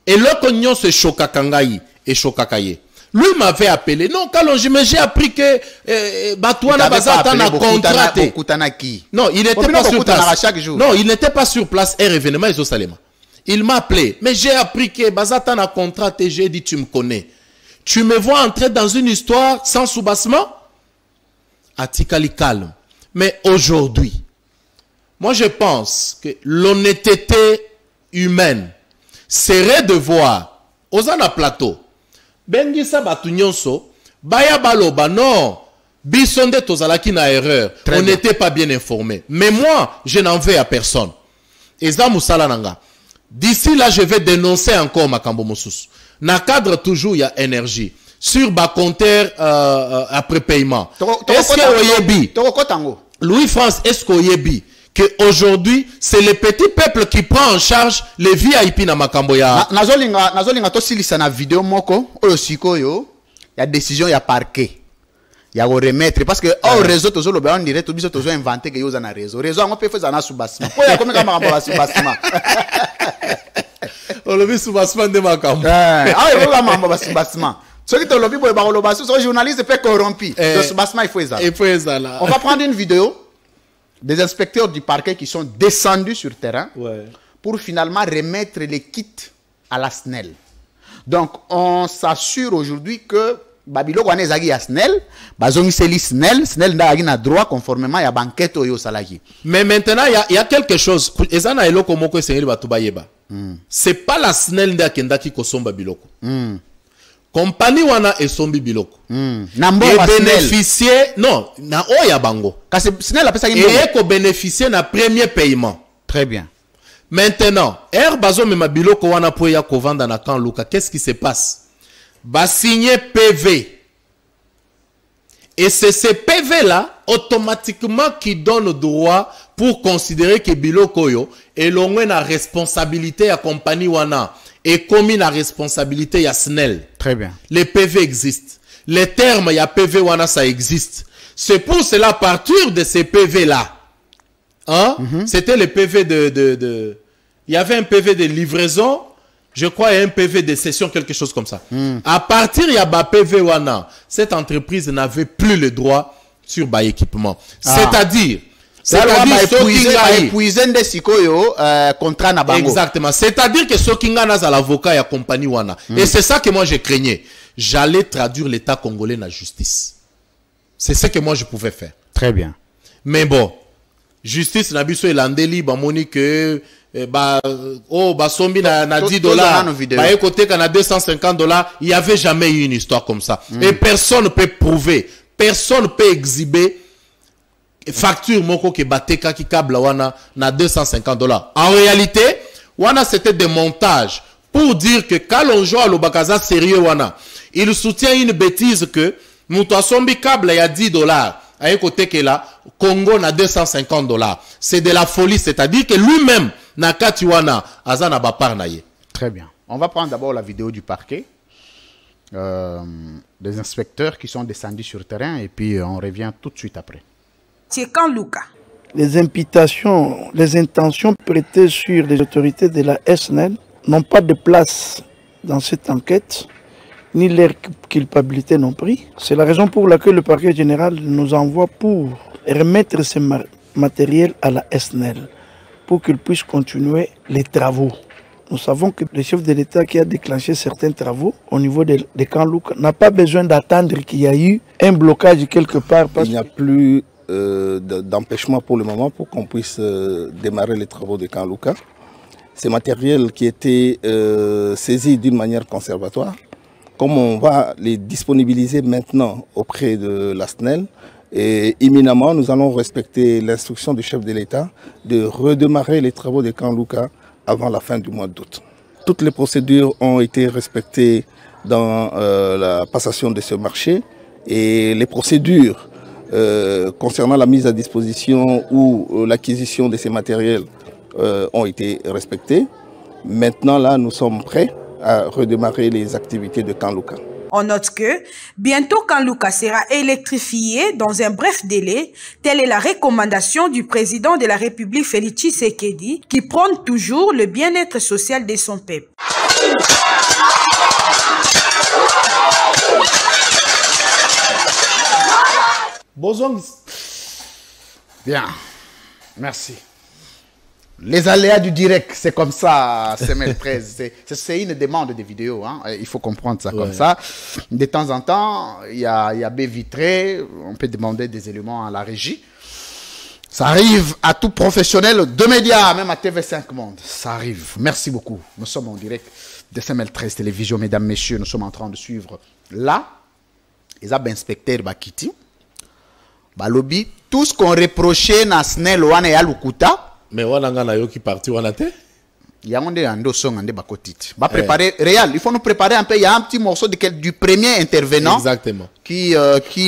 Speaker 2: Et le cognon se choka kangai et choka kaye. Lui m'avait appelé. Non, Kalonji, mais j'ai appris que Batouana Bazata n'a contraté. Non, il n'était pas sur place. Non, il n'était pas sur place. Un événement, il m'a appelé. Mais j'ai appris que Bazata n'a contraté. J'ai dit, tu me connais. Tu me vois entrer dans une histoire sans soubassement? Atikali calme. Mais aujourd'hui, moi je pense que l'honnêteté humaine serait de voir Ozana Plateau. Bengisa batunyonso, baya baloba, non, bisonde tozalaki na erreur, on n'était pas bien informé. Mais moi, je n'en veux à personne. Eza musala nanga. D'ici là, je vais dénoncer encore Makambo Mosus. Na cadre toujours, il y a énergie. Sur bas compteur après paiement. Est-ce que Oyebi, Louis France, est-ce qu'Oyebi, qu'aujourd'hui, c'est le petit peuple qui prend en charge les VIP na Makamboya.
Speaker 1: Nazolinga to silisa na vidéo moko oyo sikoyo ya décision ya parquet. Ya go remettre parce que au réseau tozo loba on dirait to biso tozo inventer que yoza na réseau. Réseau ngo pe feza na subasima. Ko ya komeka Makambo subasima.
Speaker 2: On le vit subasima de Makambo.
Speaker 1: Ah, yo Makambo subasima. Ceux qui te lobby pour les sont journalistes et corrompus. Il faut ça. On va prendre une vidéo des inspecteurs du parquet qui sont descendus sur le terrain pour finalement remettre les kits à la SNEL. Donc, on s'assure aujourd'hui que Babilo wana ezagi ya SNEL, bazongi seli SNEL n'a droit conformément à la banquette au salagi.
Speaker 2: Mais maintenant, il y a quelque chose. C'est pas la SNEL qui kosomba biloko. Compagnie wana esombi biloko. Et bénéficier, non, na oya bango.
Speaker 1: SNEL a
Speaker 2: et ko bénéficier na premier paiement.
Speaker 1: Très bien.
Speaker 2: Maintenant, bazo mema biloko wana po ya kovanda na kan luka, qu'est-ce qui se passe? Va signer PV. Et c'est ce PV-là, automatiquement, qui donne le droit pour considérer que biloko yo est l'ongwe na responsabilité à compagnie wana et commis la responsabilité à SNEL.
Speaker 1: Très bien.
Speaker 2: Les PV existent. Les termes, il y a PV wana, ça existe. C'est pour cela, à partir de ces PV-là, hein, c'était le PV il y avait un PV de livraison, je crois, et un PV de cession, quelque chose comme ça. À partir il y a un PV wana, cette entreprise n'avait plus le droit sur bas équipement. C'est-à-dire, exactement. C'est-à-dire que Sokinga n'a l'avocat et la compagnie wana. Et c'est ça que moi je craignais. J'allais traduire l'État congolais dans la justice. C'est ce que moi je pouvais faire.
Speaker 1: Très bien.
Speaker 2: Mais bon, justice n'a biso elandeli ba moni que sombi na 10 dollars, ba côté kana 250 dollars, il y avait jamais eu une histoire comme ça. Et personne ne peut prouver, personne ne peut exhiber facture moko ke bateka ki câble wana na 250 dollars. En réalité, wana c'était des montages pour dire que quand on joue à l'obakaza sérieux wana, il soutient une bêtise que muto sombi câble il y a 10 dollars. À un côté que là, Congo n'a 250 dollars. C'est de la folie, c'est-à-dire que lui-même, Nakatiwana, Azana Baparnaye.
Speaker 1: Très bien. On va prendre d'abord la vidéo du parquet, des inspecteurs qui sont descendus sur le terrain, et puis on revient tout de suite après.
Speaker 3: C'est quand Lucas?
Speaker 6: Les imputations, les intentions prêtées sur les autorités de la SNEL n'ont pas de place dans cette enquête, ni leur culpabilité non plus. C'est la raison pour laquelle le parquet général nous envoie pour remettre ce matériel à la SNEL pour qu'il puisse continuer les travaux. Nous savons que le chef de l'État qui a déclenché certains travaux au niveau de Kanlouka n'a pas besoin d'attendre qu'il y ait eu un blocage quelque part.
Speaker 7: Il n'y a plus d'empêchement pour le moment pour qu'on puisse démarrer les travaux de Kanlouka. Ces matériels qui étaient saisis d'une manière conservatoire, comme on va les disponibiliser maintenant auprès de la SNEL, et imminemment nous allons respecter l'instruction du chef de l'État de redémarrer les travaux de Kanlouka avant la fin du mois d'août. Toutes les procédures ont été respectées dans la passation de ce marché et les procédures concernant la mise à disposition ou l'acquisition de ces matériels ont été respectées. Maintenant là nous sommes prêts à redémarrer les activités de Kanlouka.
Speaker 3: On note que bientôt Kanlouka sera électrifié dans un bref délai. Telle est la recommandation du président de la République Félix Tshisekedi qui prône toujours le bien-être social de son peuple.
Speaker 1: Bien, merci. Les aléas du direct, c'est comme ça, CML 13. C'est une demande de vidéos, hein. Il faut comprendre ça comme ça. De temps en temps, il y a baie vitrée, on peut demander des éléments à la régie. Ça arrive à tout professionnel de médias, même à TV5 Monde. Ça arrive. Merci beaucoup. Nous sommes en direct de CML 13 Télévision, mesdames, messieurs. Nous sommes en train de suivre là, les inspecteurs Bakiti, Balobi, tout ce qu'on reprochait à SNEL ou à Lukuta.
Speaker 2: Mais wana na yo qui parti wana te.
Speaker 1: Yangonde ando song ande bakotite. Va préparer réel, il faut nous préparer un peu, il y a un petit morceau du premier intervenant.
Speaker 2: Exactement.
Speaker 1: Qui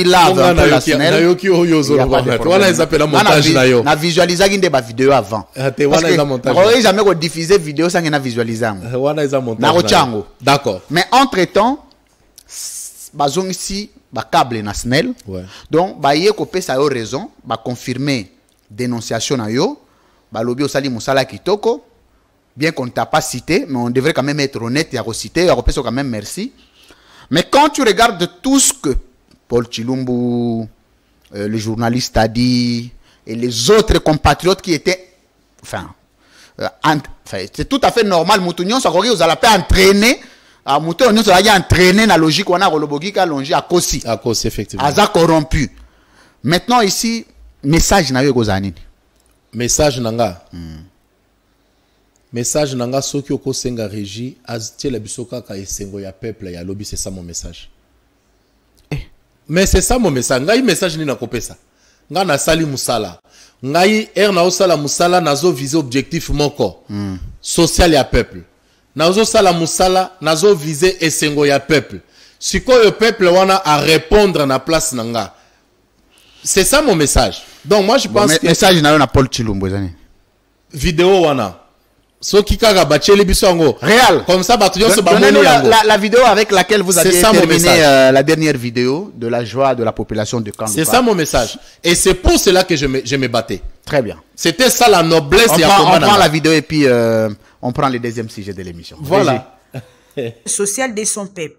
Speaker 1: lave un peu la SNEL.
Speaker 2: Na yo ki oyozo wana ils appellent montage na yo.
Speaker 1: Na visualiser ginde ba vidéo avant.
Speaker 2: Te wana ils montage.
Speaker 1: On jamais ko diffuser vidéo sans na visualiser.
Speaker 2: Wana ils montage.
Speaker 1: Na ochango.
Speaker 2: D'accord.
Speaker 1: Mais entre-temps bazong ici ba câble na SNEL. Donc ba yé ko pesa yo raison, ba confirmer dénonciation na yo. Balobi osali musala kitoko, bien qu'on ne t'a pas cité, mais on devrait quand même être honnête et à reciter, à repasser quand même merci. Mais quand tu regardes tout ce que Paul Chilumbu, le journaliste a dit, et les autres compatriotes qui étaient... Enfin, c'est tout à fait normal. Moutounion, ça vous allez pas entraîner. Moutounion, ça va entraîner la logique. On a Rolobogi qui a longé à Kossi.
Speaker 2: À Kossi, effectivement.
Speaker 1: Aza corrompu. Maintenant, ici, message n'a eu Gozanini.
Speaker 2: Message nanga. Message nanga soki oko senga régie aztie la bisoka ka esengo ya peuple ya lobby, c'est ça mon message. Mais c'est ça mon message. Ngai message ni na kopesa. Nga na sali musala. Ngai na osala musala nazo viser objectif moko. Social ya peuple. Nazo sala musala nazo viser esengo ya peuple. Sikoyo peuple wana à répondre na place nanga. C'est ça mon message. Donc moi je pense que
Speaker 1: message na Paul Chilumbu
Speaker 2: vidéo wana soki kaka bacheli bisongo
Speaker 1: réel
Speaker 2: comme ça batu se bamoni
Speaker 1: yango la vidéo avec laquelle vous avez terminé la dernière vidéo de la joie de la population de Kanlouka.
Speaker 2: C'est ça mon message et c'est pour cela que je me battais.
Speaker 1: Très bien.
Speaker 2: C'était ça la noblesse.
Speaker 1: On prend la vidéo et puis on prend le deuxième sujet de l'émission.
Speaker 2: Voilà.
Speaker 3: Social de son peuple.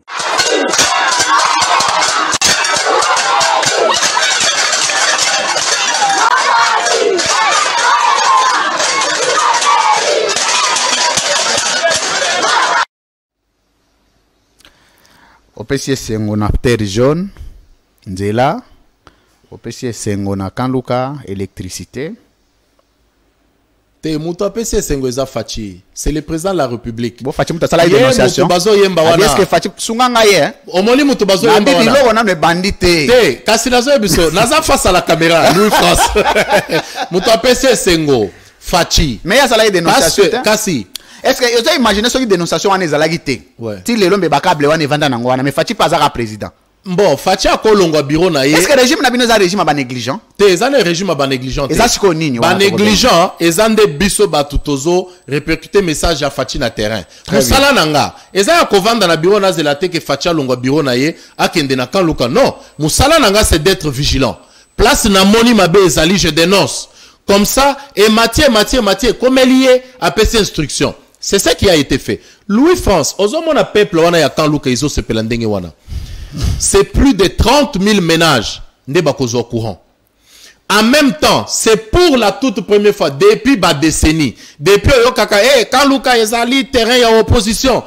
Speaker 1: Au PCS Sengona terre jaune, Nzela, au PCS Sengona Kanlouka, électricité.
Speaker 2: C'est le président de la République.
Speaker 1: Bon, Fachi Mouta Sala dénonciation. Est-ce que Fachi Sunganga yé?
Speaker 2: Omoli Mouta Bazo Yemba wana.
Speaker 1: Nabidi on a des bandits.
Speaker 2: Te, kasi nazo ebiso, naza face à la caméra, Louis France. Mouta PCS Sengo, Fachi.
Speaker 1: Mais il y a Sala dénonciation.
Speaker 2: Kasi.
Speaker 1: Est-ce que vous avez imaginé ce qui dénonciation en ezalagité?
Speaker 2: Ouais.
Speaker 1: Si les lombe bakable wane vanda nangwana, mais Fachi pas à président.
Speaker 2: Bon, Fachi a kolongwa bureau na ye.
Speaker 1: Est-ce que le régime n'a pas un régime à négligent?
Speaker 2: Te, zane régime à négligent.
Speaker 1: Et ça c'est quoi nini?
Speaker 2: Ba négligent, ezande biso batutozo répercuter message à Fachi na terrain. Musala nanga. Ezaya kovanda na bureau na zelate que Fachi a longwa bureau na ye, akende na Kanlouka. Non, musala nanga c'est d'être vigilant. Place na moni mabe ezali, je dénonce. Comme ça, et Mathieu, comme lié à PC instruction. C'est ça qui a été fait. Louis France, ozomona peuple wana ya Kanlouka izo se pelandenge wana. C'est plus de 30 000 ménages au courant. En même temps, c'est pour la toute première fois depuis ma décennie. Depuis Kanlouka ezali terrain ya opposition.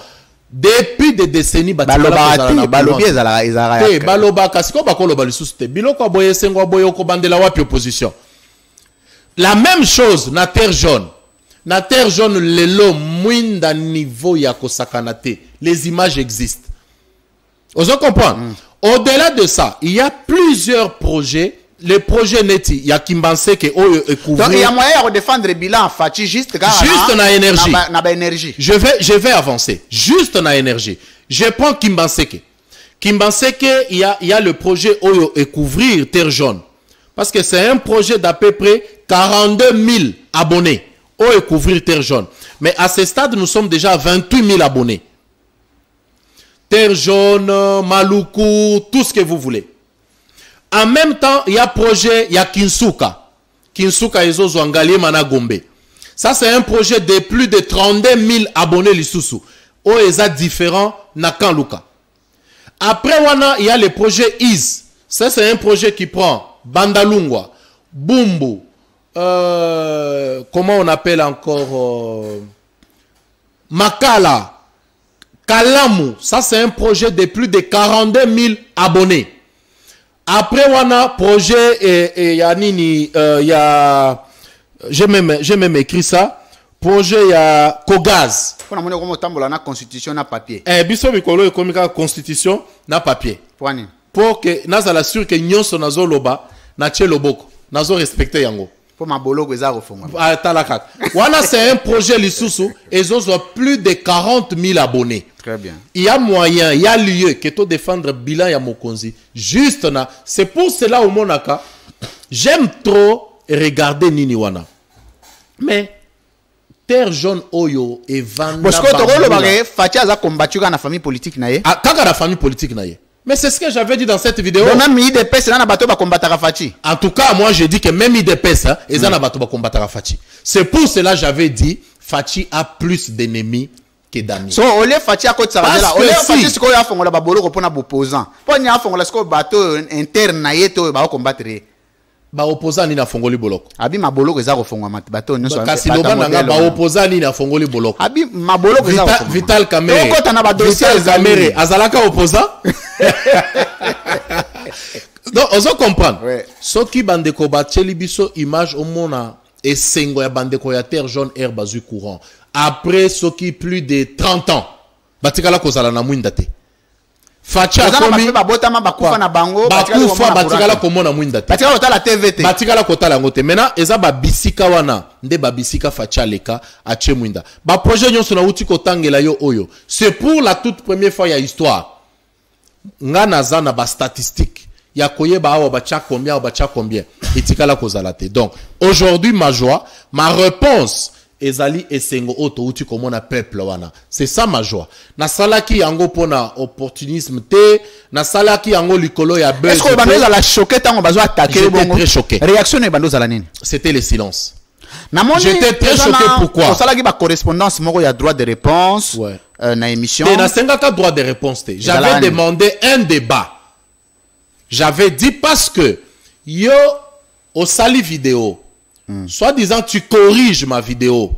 Speaker 2: Depuis des décennies la même chose na terre jaune. Na terre jaune, lelo mwinda niveau ya kosakanate. Les images existent. Vous comprenez? Au-delà de ça, il y a plusieurs projets. Les projets neti, il y a Kimbanse qui est couvert.
Speaker 1: Donc il y a moyen de défendre le bilan Fachi juste
Speaker 2: na énergie.
Speaker 1: Na énergie.
Speaker 2: Je vais avancer. Juste na énergie. Je prends Kimbanseke. Kimbanseke, il y a le projet Oyo et couvrir terre jaune. Parce que c'est un projet d'à peu près 42 000 abonnés. Oyo et couvrir terre jaune. Mais à ce stade, nous sommes déjà à 28 000 abonnés. Terre jaune, Maluku, tout ce que vous voulez. En même temps, il y a projet, il y a Kinsuka. Kinsuka Ezo Zwangali Managombe. Ça, c'est un projet de plus de 32 000 abonnés l'Issoussou. Oeza différent na Kanlouka. Après, il y a le projet IS. Ça, c'est un projet qui prend Bandalungwa, Bumbu, comment on appelle encore Makala, Kalamu. Ça, c'est un projet de plus de 42 000 abonnés. Après, on a projet et Yanini, il y a, j'ai même écrit ça. Projet il y a Kogaz.
Speaker 1: Pour la constitution na papier.
Speaker 2: Biso mikolo ekomika constitution na papier. Pour que naza la sûr que nyonso nazo loba na che loboko nazo respecter yango.
Speaker 1: Pour ma bologo eza refonga.
Speaker 2: Voilà, c'est un projet lisusu et ils ont plus de 40 000 abonnés.
Speaker 1: Très bien.
Speaker 2: Il y a moyen, il y a lieu que tu défendre bilan ya Mokonzi. Juste na, c'est pour cela au Monaka, j'aime trop regarder Niniwana. Mais terre jaune oyo et vanda.
Speaker 1: Parce que tu vois Fachi a combattu dans la famille politique naie.
Speaker 2: Ah, quand la famille politique naie. Mais c'est ce que j'avais dit dans cette vidéo.
Speaker 1: Même IDPS là na bato ba combattre Fachi.
Speaker 2: En tout cas, moi j'ai dit que même IDPS ils na bato ba combattre Fachi. C'est pour cela que j'avais dit Fachi a plus d'ennemis que d'amis.
Speaker 1: So ole fatia ko tsarajela ole fatia siko ya fongola ba boloko pona opposant. Po nya fongola siko bateau interne na yeto ba combattre.
Speaker 2: Ba opposant ni na fongoli boloko.
Speaker 1: Abi maboloko eza ko fongwa mat bateau nyonso.
Speaker 2: Kasi loba nanga ba opposant ni na fongoli boloko.
Speaker 1: Abi maboloko eza ko.
Speaker 2: Vital Kamerhe.
Speaker 1: Ko tana ba dossier
Speaker 2: Kamerhe azalaka opposant. Donc on comprendre. Ce qui bandeko ba biso image au mona et sengo ya bandeko ya terre jaune air bazu courant. Après ce qui plus de 30 ans. Batikala kozala na mwinda te. Facha komi
Speaker 1: babotama bakufa na bango
Speaker 2: bakufa batikala komona mwinda te.
Speaker 1: Batikala kotala TV te.
Speaker 2: Batikala kotala ngote. Maintenant eza ba bisika wana nde ba bisika facha leka ache mwinda. Ba projet nyonso na uti kotangela yo oyo. C'est pour la toute première fois ya histoire. Ngana zana ba statistique. Ya koyeba awa bacha combien etikala kozala te. Donc aujourd'hui ma joie, ma réponse ezali esengo oto uti komona peuple wana. C'est ça ma joie. Na salaki yango pona opportunisme te, na salaki yango likolo ya buzz.
Speaker 1: Est-ce que bando za la choqué tango bazo attaquer bongo?
Speaker 2: J'étais très choqué.
Speaker 1: Réaction ne bando za la nini?
Speaker 2: C'était le silence.
Speaker 1: J'étais
Speaker 2: très choqué pourquoi?
Speaker 1: Au salaki ba correspondance moko ya droit de réponse na émission.
Speaker 2: Te na sengaka droit de réponse te. J'avais demandé un débat. J'avais dit parce que yo au sali vidéo, soit disant tu corriges ma vidéo,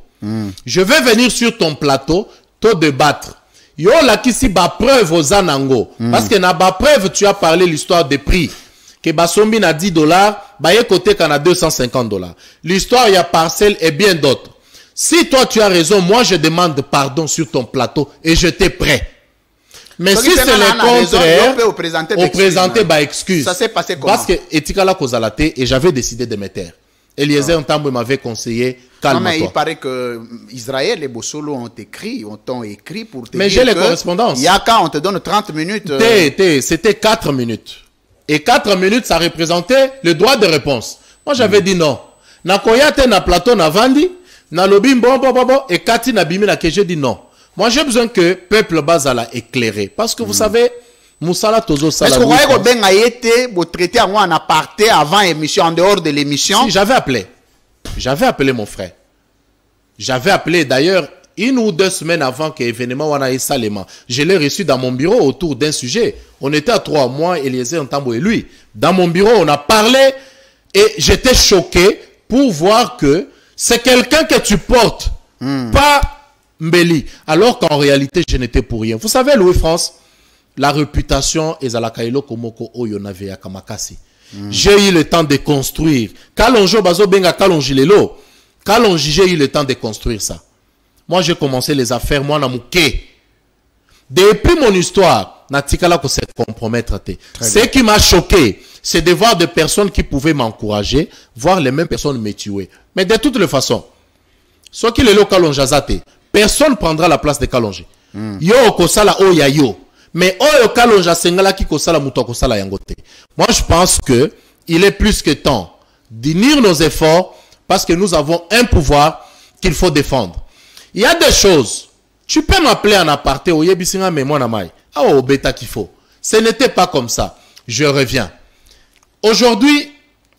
Speaker 2: je vais venir sur ton plateau, te débattre. Yo la kisi ba preuve aux anango, parce que na ba preuve tu as parlé l'histoire des prix. Que basombi na $10, ba ye côté kana $250. L'histoire y a parcelle et bien d'autres. Si toi tu as raison, moi je demande pardon sur ton plateau et je t'ai prêt. Mais si c'est le contraire,
Speaker 1: on peut
Speaker 2: présenter bah excuse.
Speaker 1: Ça s'est passé comment?
Speaker 2: Parce que etikala kozalate et j'avais décidé de me taire. Eliezer Ntambo m'avait conseillé calme-toi.
Speaker 1: Non mais il paraît que Israël et Bossolo ont écrit pour te
Speaker 2: mais
Speaker 1: dire
Speaker 2: j'ai les correspondances.
Speaker 1: Yaka, on te donne 30 minutes.
Speaker 2: C'était 4 minutes. Et 4 minutes, ça représentait le droit de réponse. Moi j'avais dit non. Na koyate na plateau na vandi, na lobi bon et kati na bimi na que j'ai dit non. Moi, j'ai besoin que le peuple bazala éclairé. Parce que vous savez, Moussala Tozo Sala.
Speaker 1: Est-ce que vous voyez que Ben a été traité en aparté avant l'émission, en dehors de l'émission?
Speaker 2: Si, j'avais appelé. J'avais appelé mon frère. J'avais appelé d'ailleurs 1 ou 2 semaines avant que l'événement Wana et Salema. Je l'ai reçu dans mon bureau autour d'un sujet. On était à 3 mois, Eliezer Ntambo et lui. Dans mon bureau, on a parlé et j'étais choqué pour voir que c'est quelqu'un que tu portes. Pas Mbeli, alors qu'en réalité, je n'étais pour rien. Vous savez, Louis-France, la réputation est à la Kailo Komoko Oyonave à Kamakasi. J'ai eu le temps de construire. Kalonjo Bazo Benga Kalonji Lelo. Kalonji, j'ai eu le temps de construire ça. Moi, j'ai commencé les affaires, moi, Namouké. Depuis mon histoire, Natikala ko se compromettre. Ce qui m'a choqué, c'est de voir des personnes qui pouvaient m'encourager, voir les mêmes personnes me tuer. Mais de toutes les façons, ce qui est le Kalonjazate, personne prendra la place de Kalonji. Yo kosala oya yo. Mais oyo Kalonja sengala ki kosala muto kosala yangote. Moi je pense que il est plus que temps d'unir nos efforts parce que nous avons un pouvoir qu'il faut défendre. Il y a des choses. Tu peux m'appeler en aparté au yebisinga mais moi na mai. Ah au bêta qu'il faut. Ce n'était pas comme ça. Je reviens. Aujourd'hui,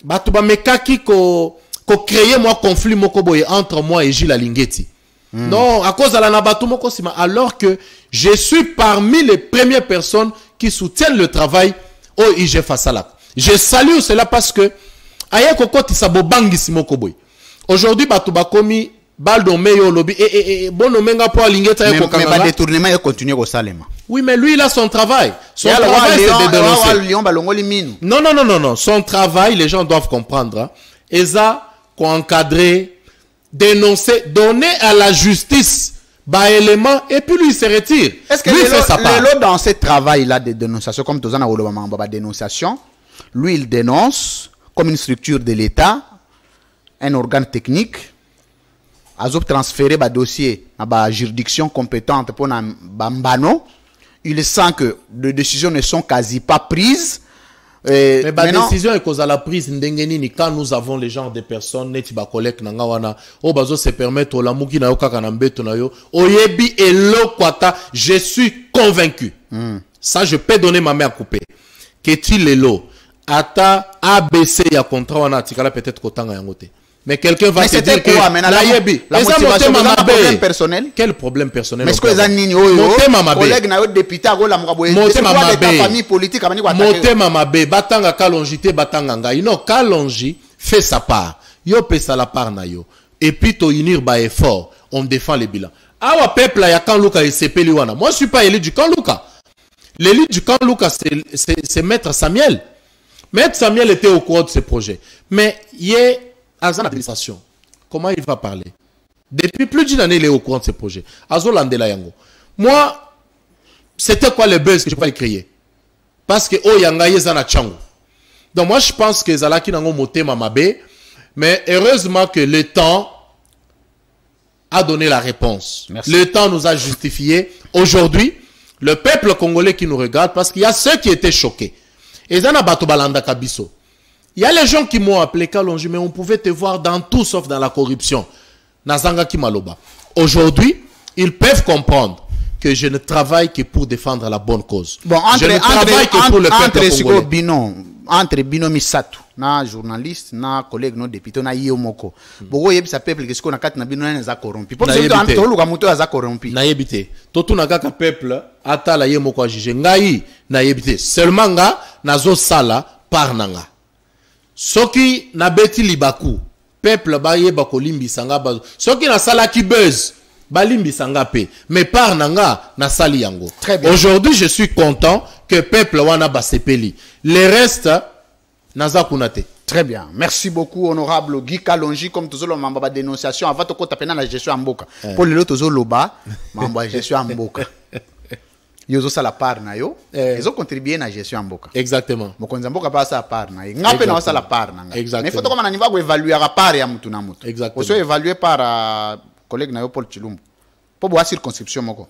Speaker 2: batuba mekaki ko créer moi conflit mokoboye entre moi et Gilles Alingeti. Non, à cause de la Nabatumoko Sima, alors que je suis parmi les premières personnes qui soutiennent le travail au IG Fasala. Je salue cela parce que Aya Koko Tisabo Bangi Simokoboy. Aujourd'hui, Batubakomi, Baldo Meyo Lobby, et Bono Menga po Alingeta et Kokanga.
Speaker 1: Mais détournement, il continue au Salema.
Speaker 2: Oui, mais lui, il a son travail. Son travail, c'est de dénoncer. Non. Son travail, les gens doivent comprendre. Eza, encadrer, dénoncer, donner à la justice bah élément et puis lui il se retire.
Speaker 1: Est-ce que lui dans ce travail là de dénonciation comme Tozana Olobama dénonciation, lui il dénonce comme une structure de l'État, un organe technique, azop transférer ba dossier à ba juridiction compétente pour na bambano, il sent que les décisions ne sont quasi pas prises.
Speaker 2: Mais la décision est cause à la prise quand nous avons les genres de personnes neti ba collègue nanga wana o bazo se permettre la muki na yo kaka na mbeto na yo oyebi elokwata je suis convaincu ça je peux donner ma main à couper que tu lelo ata ABC ya contrat wana tikala peut-être kotanga yangote Mais quelqu'un va te dire que
Speaker 1: la motivation, c'est un problème personnel.
Speaker 2: Quel problème personnel?
Speaker 1: Mais est-ce que les amis, collègues, députés, famille politique,
Speaker 2: Motema mabe, batanga kalonjité, batanga ngai. Non, kalonji fait sa part. Yo pesa la part na yo. Et puis to unir ba effort, on défend les bilans. Awa peuple ya Kanluka et sepeli wana. Moi je suis pas élu du Kanluka. L'élu du Kanluka c'est Maître Samuel. Maître Samuel était au courant de ce projet. Mais il est Azan administration. Comment il va parler? Depuis plus d'une année, il est au courant de ce projet. Azo Landela Yango. Moi, c'était quoi le buzz que je peux créer? Parce que oh yanga yezana chango. Donc moi je pense que Zalaki nango motema mabe, mais heureusement que le temps a donné la réponse. Merci. Le temps nous a justifié. Aujourd'hui, le peuple congolais qui nous regarde, parce qu'il y a ceux qui étaient choqués. Et Zana Bato Balanda Kabiso. Il y a les gens qui m'ont appelé Kalonji, mais on pouvait te voir dans tout sauf dans la corruption. Nazanga Kimaloba. Aujourd'hui, ils peuvent comprendre que je ne travaille que pour défendre la bonne cause.
Speaker 1: Bon,
Speaker 2: je ne travaille que pour le peuple congolais.
Speaker 1: Entre Bino Misato, na journaliste, na collègue, na député, na Yomoko. Bogo yebisa peuple que ce qu'on a kat na Bino na corrompu. Pour ce temps, tout le monde a corrompu.
Speaker 2: Na yebite. Tout na kaka peuple ata la Yomoko jige ngai na yebite. Seulement nga nazo sala par nanga. Soki na beti libaku peuple ba yeba ko limbisanga ba. Soki na sala ki buzz ba limbisanga pe. Mais par nanga na sali yango. Aujourd'hui, je suis content que peuple wana ba sepeli. Les restes naza kunate.
Speaker 1: Très bien. Merci beaucoup, honorable Guy Kalonji. Comme toujours, on m'a dénonciation avant de taper dans la gestion en boca. Pour les autres, loba, m'a gestion en boca. Ils ont ça la part na yo. Ils ont contribué à la gestion en boca.
Speaker 2: Exactement.
Speaker 1: Mon konzamboka pas ça part na. Ngape na ça la part na.
Speaker 2: Exactement.
Speaker 1: Mais faut comme on va évaluer la part ya mutu na mutu.
Speaker 2: Exactement.
Speaker 1: Faut évaluer par collègue na yo Paul Chilumbu. Pour voir circonscription moko.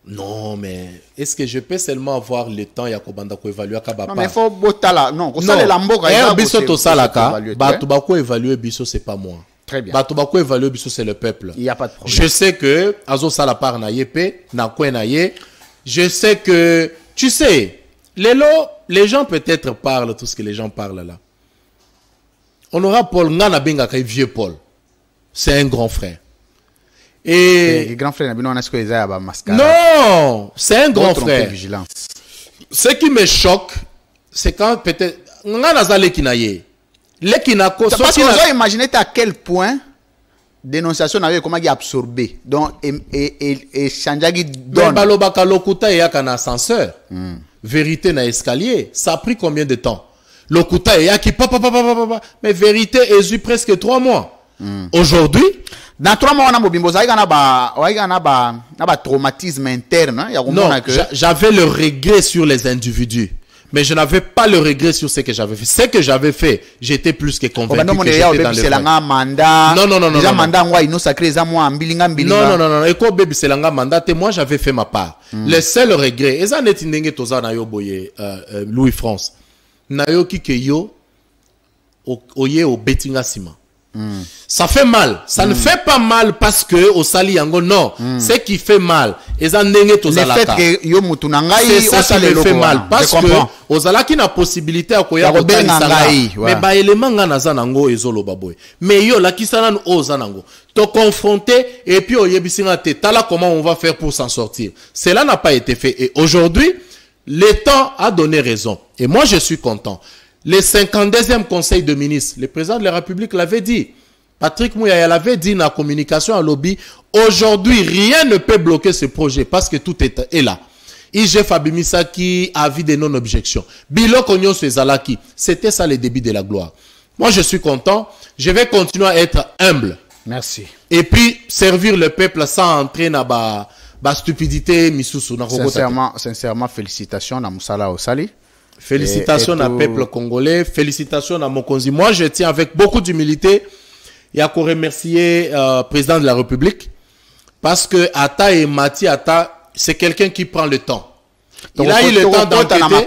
Speaker 2: Non, mais est-ce que je peux seulement avoir le temps ya kobanda ko évaluer kababa?
Speaker 1: Non, mais faut botala. Non, ko sala la mboka
Speaker 2: ya biso to salaka. Batu bako évaluer biso c'est pas moi.
Speaker 1: Très bien.
Speaker 2: Batu bako évaluer biso c'est le peuple.
Speaker 1: Il y a pas de problème.
Speaker 2: Je sais que azo sala par na yepé, na ko na ye. Je sais que tu sais, les gens peut-être parlent tout ce que les gens parlent là. On aura Paul ngana benga kay vieux Paul. C'est un grand frère. Et
Speaker 1: grand frère, non,
Speaker 2: c'est un grand frère. Ce qui me choque, c'est quand peut-être parce
Speaker 1: que vous imaginez à quel point dénonciation avait comment il absorbé. Donc et Shandjagi donne.
Speaker 2: Balobaka lokuta et un ascenseur. Vérité na escalier. Ça a pris combien de temps? Lokuta et qui mais vérité est eu presque 3 mois. Aujourd'hui,
Speaker 1: dans 3 mois, on a traumatisme interne.
Speaker 2: Non, j'avais le regret sur les individus. Mais je n'avais pas le regret sur ce que j'avais fait. Ce que j'avais fait, j'étais plus que convaincu que j'étais dans le
Speaker 1: mandat.
Speaker 2: Non.
Speaker 1: Non.
Speaker 2: Eko baby c'est l'anga mandat. Moi, j'avais fait ma part. Le seul regret, et ça n'est toza na yo boye Louis France. Na yo ki ke yo oye o bettinga sima. Ça fait mal. Ça ne fait pas mal parce que au sali yango non. Ce qui fait mal. Le fait
Speaker 1: que yo mutunangai
Speaker 2: c'est ça qui me fait mal parce que aux alaki na possibilité à koya mais ba élément nga nazanango ezolo baboy. Mais yo la kisana ozanango. Te confronter et puis oyebisinga te tala comment on va faire pour s'en sortir. Cela n'a pas été fait et aujourd'hui le temps a donné raison et moi je suis content. Le 52e conseil de ministres, le président de la République l'avait dit. Patrick Mouyaya l'avait dit dans la communication à lobby. Aujourd'hui, rien ne peut bloquer ce projet parce que tout est là. IG Fabimisaki, avis de non-objection. Biloko Nyonso Ezalaki. C'était ça le début de la gloire. Moi, je suis content. Je vais continuer à être humble.
Speaker 1: Merci.
Speaker 2: Et puis, servir le peuple sans entrer dans la stupidité.
Speaker 1: Sincèrement, félicitations à Moussala Osali.
Speaker 2: Félicitations au peuple congolais, félicitations à Mokonzi. Moi, je tiens avec beaucoup d'humilité et à remercier le président de la République parce que Ata et Mati Ata, c'est quelqu'un qui prend le temps. Il a eu le temps d'enquêter.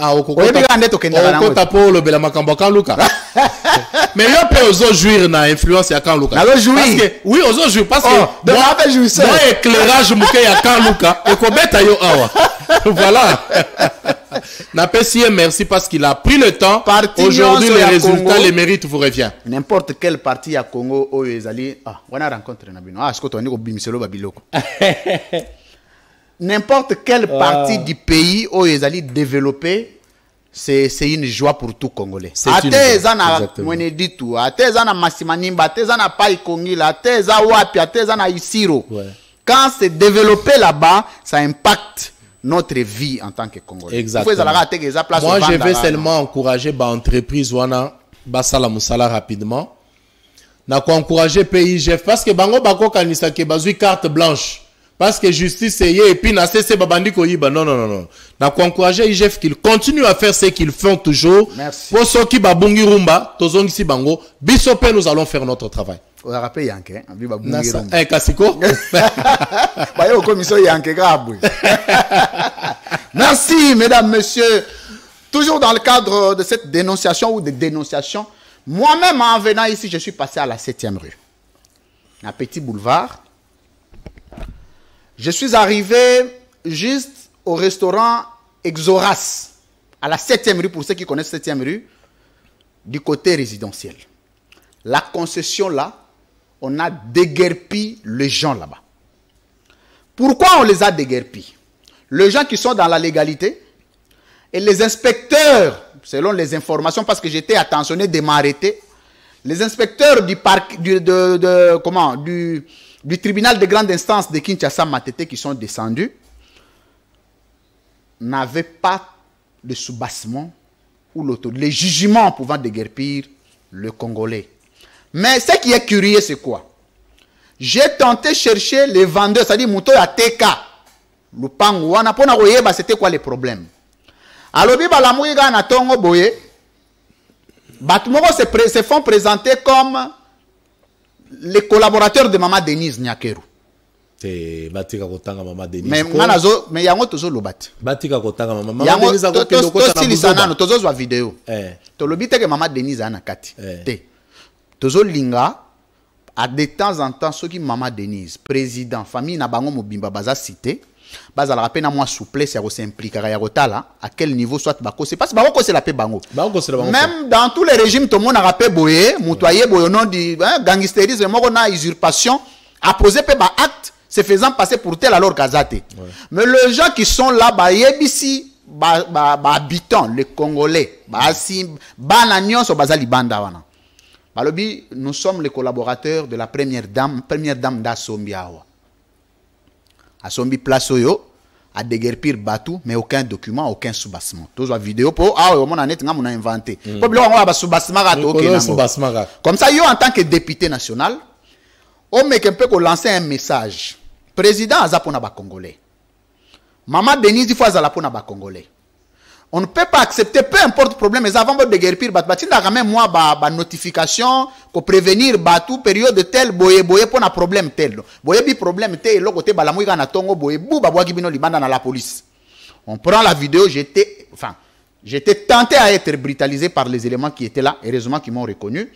Speaker 2: Ah, mais il peut aussi jouir dans l'influence à Kanluka. Oui, aussi jouir parce que moi, éclairage mouké à Kanluka et qu'on met à yo awa. Voilà. Napesi merci parce qu'il a pris le temps.
Speaker 1: Parti
Speaker 2: Aujourd'hui,
Speaker 1: nyonso
Speaker 2: les
Speaker 1: ya
Speaker 2: résultats,
Speaker 1: Congo,
Speaker 2: les mérites vous reviennent.
Speaker 1: N'importe quel parti à Congo, où ils allaient. Ah, on a rencontré Nabino. Ah, ce qu'on dit au Bimiselo Babiloko. N'importe quel parti du pays où ils allaient développer. C'est une joie pour tout Congolais. Atezana Mweneditu, Atezana Massimanimba, Atezana Paikongila, Ateza Wapi, Atezana Isiro. Quand c'est développé là-bas, ça impacte notre vie en tant que Congolais.
Speaker 2: Exactement. Moi, je vais seulement encourager l'entreprise Wana Basala Moussala rapidement. N'a pas encourager PIGF parce que Bango Bako Kanisa ke bazui carte blanche. Parce que justice est et puis na cessé babandi koyiba non. Na ko encourager IGF qu'il continue à faire ce qu'ils font toujours.
Speaker 1: Merci.
Speaker 2: Pour ceux qui babungi rumba, tozongi si bango, bisope nous allons faire notre travail.
Speaker 1: On a rappelé Yanké,
Speaker 2: Kasiko.
Speaker 1: Bayo commission Yanké grave. Merci mesdames, messieurs. Toujours dans le cadre de cette dénonciation ou de dénonciation, moi-même en venant ici, je suis passé à la 7e rue. Un petit boulevard. Je suis arrivé juste au restaurant Exoras, à la 7e rue, pour ceux qui connaissent 7e rue, du côté résidentiel. La concession là, on a déguerpi les gens là-bas. Pourquoi on les a déguerpis? Les gens qui sont dans la légalité et les inspecteurs, selon les informations, parce que j'étais attentionné de m'arrêter, les inspecteurs du parc, du tribunal de grande instance de Kinshasa Matete qui sont descendus n'avaient pas de soubassement ou les jugements pouvant déguerpir le Congolais. Mais ce qui est curieux, c'est quoi? J'ai tenté de chercher les vendeurs, c'est-à-dire Mouto ya Teka, Lupango, c'était quoi les problèmes? Alors, na Tongo Boye, Batmoro se font présenter comme les collaborateurs de Maman Denise Nyakeru.
Speaker 2: C'est Batika Kotanga Maman Denise.
Speaker 1: Mais yango tozo lobat.
Speaker 2: Batika Kotanga Maman Denise a
Speaker 1: to tozo zwa vidéo. To lobite que Maman Denise ana kati. Te. Tozo linga à de temps en temps ceux qui Maman Denise, président, famille na bango mobimba baza cité. Baza la rapena moi souplesse ya s'impliquera ya rotala à quel niveau soit bako c'est parce que bako c'est la paix bango. Même dans tous les régimes tout le monde a rappelé boye, mutoyer boye non di gangsterisme moko na usurpation a posé pe ba acte se faisant passer pour tel alors Kazate. Mais les gens qui sont là ba yebisi ba habitants les Congolais ba si bananion so bazali banda wana. Balobi nous sommes les collaborateurs de la première dame d'Asombiawa. Asombi place oyo à déguerpir Batou mais aucun document, aucun soubassement. Tous la vidéo pour on a net on a inventé. Comme ça yo en tant que député national, on met un peu qu'on lancer un message. Président azapona ba Congolais. Maman Denise il faut azapona ba Congolais. On ne peut pas accepter, peu importe le problème, mais avant de déguerpir Batou, quand même moi ba notification pour prévenir Batou période tel boye pour un problème tel. Boye bi problème tel le côté balamoui kana tongo boye bou ba boaki bino libanda dans la police. On prend la vidéo, j'étais tenté à être brutalisé par les éléments qui étaient là, heureusement qu'ils m'ont reconnu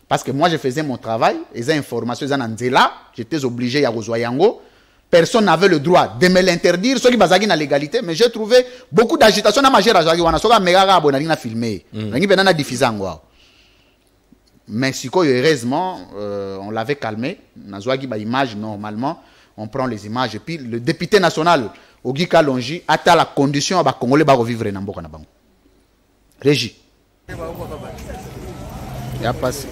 Speaker 1: parce que moi je faisais mon travail, les informations ils en là, j'étais obligé à Rozoyango. Personne n'avait le droit de me l'interdire, ceux qui basagin la légalité, mais j'ai trouvé beaucoup d'agitation dans ma gère à Jagi Wana, soka mega bonalina filmé, rangi benana diffusangwa. Mais si quoi heureusement, on l'avait calmé, nazwagi ba image normalement, on prend les images et puis le député national Ogi Kalonji atteint la condition à ba Congolais ba revivre na mboka na bango. Régie. Ya passe.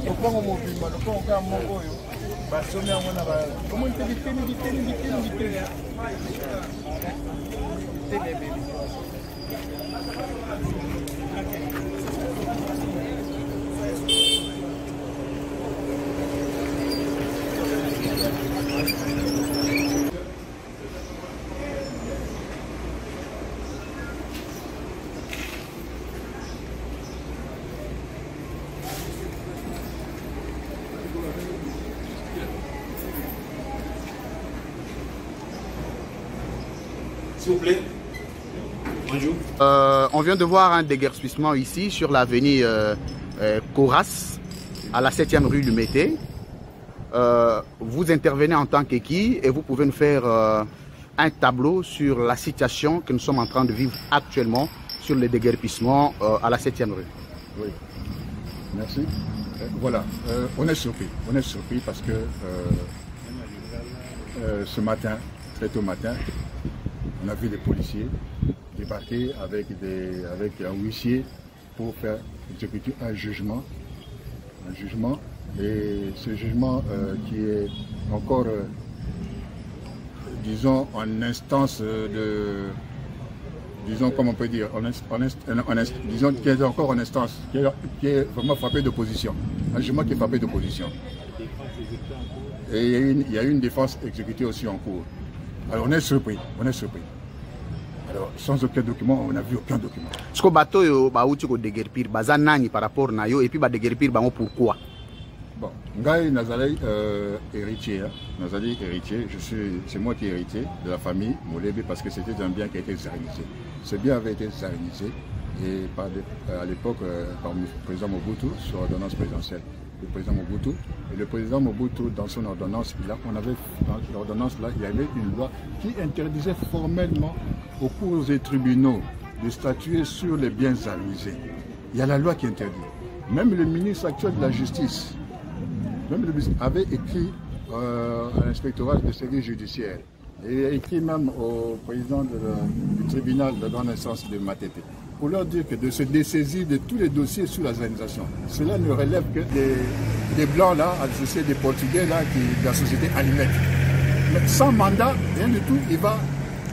Speaker 4: Opongo mobimba opongo ka moko oyo basomi yango na ba komo biteni
Speaker 8: S'il vous plaît. Bonjour.
Speaker 1: On vient de voir un déguerpissement ici sur l'avenue Coras, à la 7e rue Lumété. vous intervenez en tant qu'équipe et vous pouvez nous faire un tableau sur la situation que nous sommes en train de vivre actuellement sur le déguerpissement à la 7e rue.
Speaker 9: Oui, merci. Voilà, on est surpris parce que ce matin, très tôt matin, on a vu des policiers débarquer avec un huissier pour faire exécuter un jugement. Et ce jugement qui est encore, disons, en instance de, disons, comment on peut dire, disons qui est encore en instance, qui est vraiment frappé d'opposition. Un jugement qui est frappé d'opposition. Et il y a eu une défense exécutée aussi en cours. Alors on est surpris. Alors sans aucun document, on n'a vu aucun document.
Speaker 1: Est-ce que bateau est déguerpir, par rapport à et puis déguerpir, pourquoi?
Speaker 9: Bon, Ngai Nazalei héritier, c'est moi qui ai hérité de la famille Molébé parce que c'était un bien qui a été zarénisé. Ce bien avait été zarénisé et à l'époque par le président Mobutu sur ordonnance présidentielle. Le président Mobutu, dans son ordonnance, dans l'ordonnance là, il y avait une loi qui interdisait formellement aux cours et tribunaux de statuer sur les biens zarénisés. Il y a la loi qui interdit. Même le ministre actuel de la Justice avait écrit à l'inspectorat de services judiciaires et écrit même au président du tribunal de grande instance de Matete pour leur dire que de se dessaisir de tous les dossiers sur la zarénisation. Cela ne relève que des blancs là, associés des Portugais là, de la société Alimette. Mais sans mandat, rien du tout, il va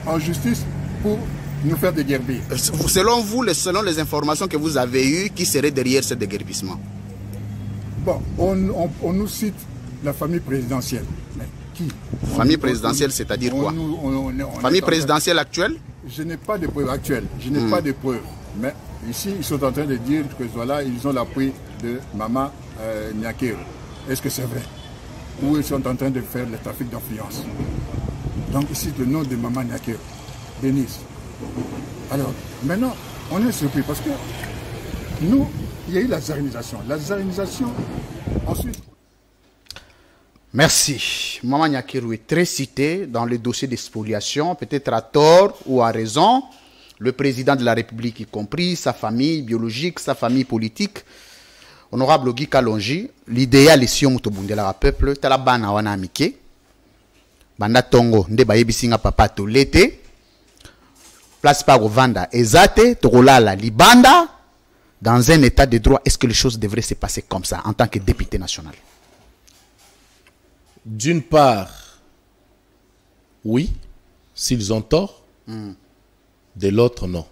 Speaker 9: en justice pour nous faire déguerpir.
Speaker 1: Selon vous, selon les informations que vous avez eues, qui serait derrière ce déguerpissement?
Speaker 9: Bon, on nous cite la famille présidentielle. Mais qui?
Speaker 1: Famille présidentielle, c'est-à-dire quoi? Famille présidentielle actuelle?
Speaker 9: Je n'ai pas de preuves actuelles. Pas de preuves. Mais ici, ils sont en train de dire que voilà, ils ont l'appui de Mama Nyakero. Est-ce que c'est vrai? Ou ils sont en train de faire le trafic d'influence? Donc ici, le nom de Mama Nyakero, Denise. Alors, maintenant, on est surpris parce que nous, il y a eu la zarénisation. La zarénisation, ensuite...
Speaker 1: Merci. Mama Nyakero est très cité dans le dossier d'expoliation, peut-être à tort ou à raison. Le président de la République y compris, sa famille biologique, sa famille politique. Honorable Guy Kalonji, l'idéal est si on la peuple, talabana wana amike. Banda tongo, nde bayebisinga papa to l'été. Place par Vanda, ezate, torolala, libanda. Dans un état de droit, est-ce que les choses devraient se passer comme ça en tant que député national?
Speaker 2: D'une part, oui, s'ils ont tort. De l'autre, non.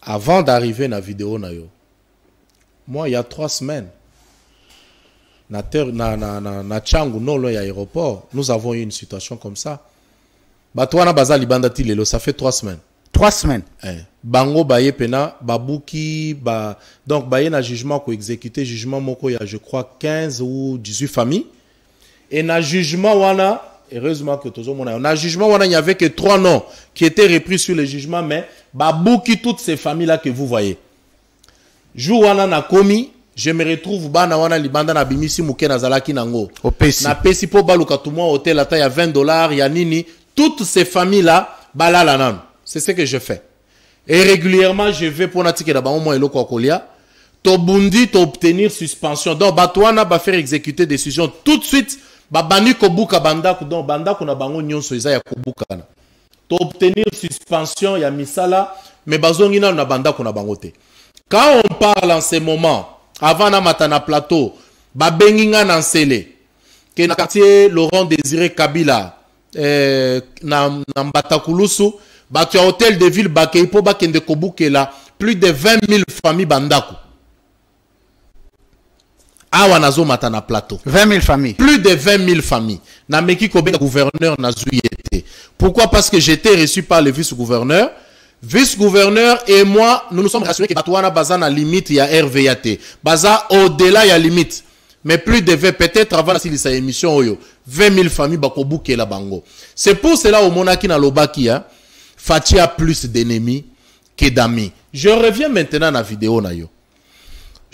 Speaker 2: Avant d'arriver à la vidéo, moi, il y a 3 semaines, na Tchangu, non, là, aéroport, nous avons eu une situation comme ça. Batouana Baza Libanda Tilelo, ça fait 3 semaines.
Speaker 1: 3 semaines.
Speaker 2: Bango baye pena babuki donc baye na jugement ko exécuté jugement moko ya je crois 15 ou 18 familles et na jugement wana heureusement que tous on a jugement wana il n'y avait que 3 noms qui étaient repris sur le jugement mais babuki toutes ces familles là que vous voyez jour wana na komi je me retrouve bana wana libanda na bimisi muke na zalaki nango na pesi po baluka tout moi hôtel ata ya $20 ya nini toutes ces familles là balala nan. C'est ce que je fais. Et régulièrement, je vais pour natike da bango mo eloko akolia. To bundi to obtenir suspension. Donc batouana ba faire exécuter décision tout de suite. Ba bani ko buka bandaku donc bandaku na bango nyonso eza ya ko buka na. To obtenir suspension ya misala mais bazongi na bandaku na bango te. Quand on parle en ce moment avant na matana plateau ba benginga na nsele que na quartier Laurent Désiré Kabila na Mbatakulusu Batua hôtel de ville Bakeipo Bakende Kobukela plus de 20 000 familles bandaku. Awa nazo matana plateau.
Speaker 1: 20 000 familles.
Speaker 2: Plus de 20 000 familles. Na meki Kobeka gouverneur na zuyete. Pourquoi? Parce que j'étais reçu par le vice-gouverneur. Vice-gouverneur et moi, nous nous sommes rassurés que Batouana Baza na limite ya RVAT. Baza au-delà ya limite. Mais plus de 20, peut-être avant sa émission, 20 000 familles Bakobukela bango. C'est pour cela au Monaki na Lobaki, hein. Fatia a plus d'ennemis que d'amis. Je reviens maintenant à la vidéo.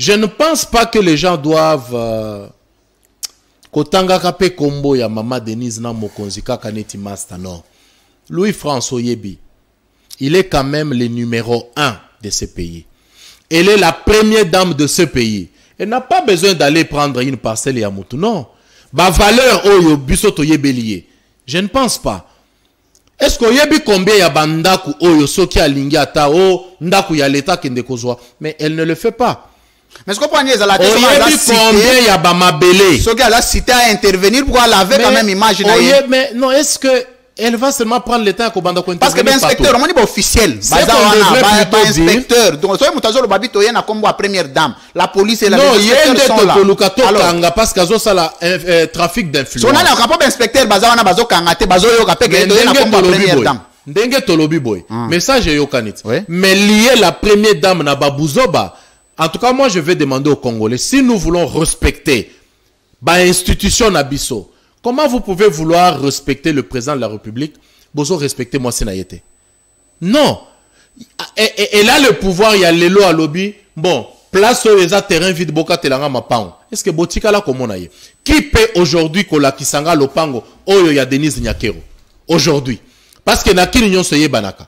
Speaker 2: Je ne pense pas que les gens doivent kotanga kape kombo ya Mama Denise na mokonzi kaka neti master non. Louis-François Yebi, il est quand même le numéro 1 de ce pays. Elle est la première dame de ce pays. Elle n'a pas besoin d'aller prendre une parcelle ya mutu non. Ba valeur oyo bisoto yebelié. Je ne pense pas. Est-ce qu'on y a combien ya bandaku oyo soki alingi ata o ndaku ya l'état kende kozwa, mais elle ne le fait pas.
Speaker 1: Mais ce qu'on prend la
Speaker 2: tête, combien il y a Bamabélé.
Speaker 1: Ce qu'elle a cité à intervenir pour laver quand même image.
Speaker 2: Mais non, est-ce que elle va seulement prendre le temps à Kobanda Kointe?
Speaker 1: Parce que l'inspecteur, on est officiel. Inspecteur. Donc, soyez moutazo le babito yena comme la première dame. La police et la
Speaker 2: inspecteur sont là. Alors, parce que ça la trafic d'influence.
Speaker 1: On a un rapport d'inspecteur bazawana bazo kangate bazo yo kapeke yena comme la première dame.
Speaker 2: Ndenge tolobi boy. Message yo kanit. Mais lier la première dame na babuzoba. En tout cas, moi, je vais demander aux Congolais, si nous voulons respecter l'institution Nabiso, comment vous pouvez vouloir respecter le président de la République? Bozo, respectez-moi, Sénayete. Non. Elle a le pouvoir, il y a l'élo à lobby. Bon, place où les terrain vide, boka telanga mapango. Est-ce que Botika là, comment on a eu? Qui peut aujourd'hui kola kisanga lopango, oyo ya Denise Nyakero? Aujourd'hui. Parce que Nakini nyon soye banaka.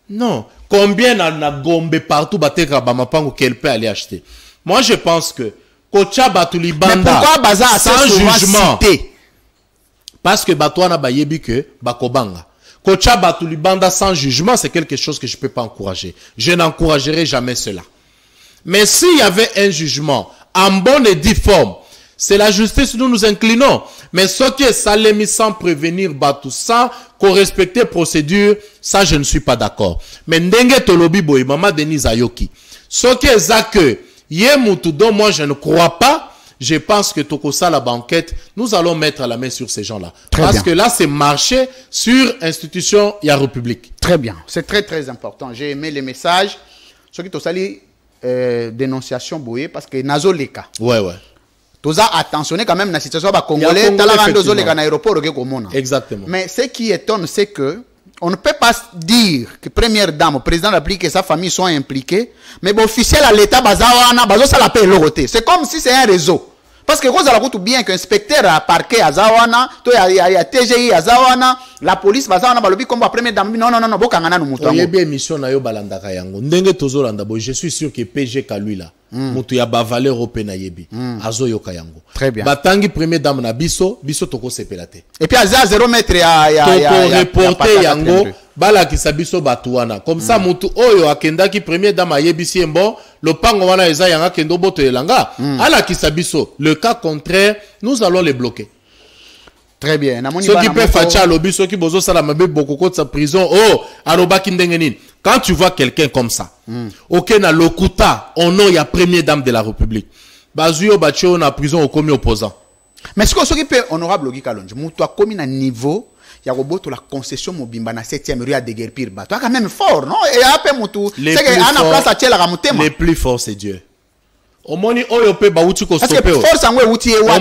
Speaker 2: Non. Combien na gombe partout bateka bamapango qu'elle peut aller acheter? Moi je pense que Kocha Batuli Banda.
Speaker 1: Mais pourquoi Baza
Speaker 2: sans jugement cité? Parce que Batouana bayebi que bakobanga. Kocha Batuli Banda sans jugement, c'est quelque chose que je peux pas encourager. Je n'encouragerai jamais cela. Mais s'il y avait un jugement en bonne et due forme, c'est la justice, nous nous inclinons. Mais ce qui est salémi sans prévenir Batou, sans respecter procédure, ça je ne suis pas d'accord. Mais ndenge tolobi boy, Mama Denise Ayoki. Ce qui est ça que, yemutu dont moi je ne crois pas, je pense que Tokosa la banquette, nous allons mettre la main sur ces gens-là. Parce que là, c'est marché sur institution et la République.
Speaker 1: Très bien. C'est très très important. J'ai aimé les messages. Ce qui tosali dénonciation boy, parce que nazo leka.
Speaker 2: Ouais, ouais.
Speaker 1: Toza attentionné quand même la situation ba congolais
Speaker 2: exactement.
Speaker 1: Mais ce qui étonne, c'est que on ne peut pas dire que première dame, président de la République et sa famille sont impliqués, mais officiel à l'état bazawana bazo ça la paix l'oroté. C'est comme si c'est un réseau. Parce que vous avez bien qu'inspecteur à parquet à Zawana, il y a TGI à Zawana, la police bazawana balobi comme la première dame. Non, bokangana no mutu.
Speaker 2: Oyebe émission na yo balanda kayango. Ndenge tozolanda bo, je suis sûr que PG Kalui là. Mutu ya ba valeur open na yebi. Azo yo kayango.
Speaker 1: Très bien.
Speaker 2: Batangi première dame na biso toko sepelate.
Speaker 1: Et puis à 0 mètre ya
Speaker 2: reporter yango bala ki sabiso batuana. Comme ça mutu oyo akendaki première dame a yebisi embo, le pango wana eza yanga kendo boto elanga. Ala ki sabiso. Le cas contraire, nous allons les bloquer.
Speaker 1: Très bien.
Speaker 2: Ceux qui peuvent faire lobby, ceux qui bozo salamabe beaucoup de sa prison, oh, aroba kindengenin. Quand tu vois quelqu'un comme ça, ok, na lokuta, on nom y a première dame de la République. Bazuyo Bacho na prison au commis opposant.
Speaker 1: Mais ce qui peut honorable Logi Kalonji, moutou a commis na niveau, y a roboto la concession mobimba na 7e rue à déguerpir ba. Toi quand même fort, non? Et après moutou, c'est que ana place à tiela ramutema.
Speaker 2: Les plus forts c'est Dieu. Omoni oyo pe ba uti ko stopper.
Speaker 1: Parce que force angwe uti e wa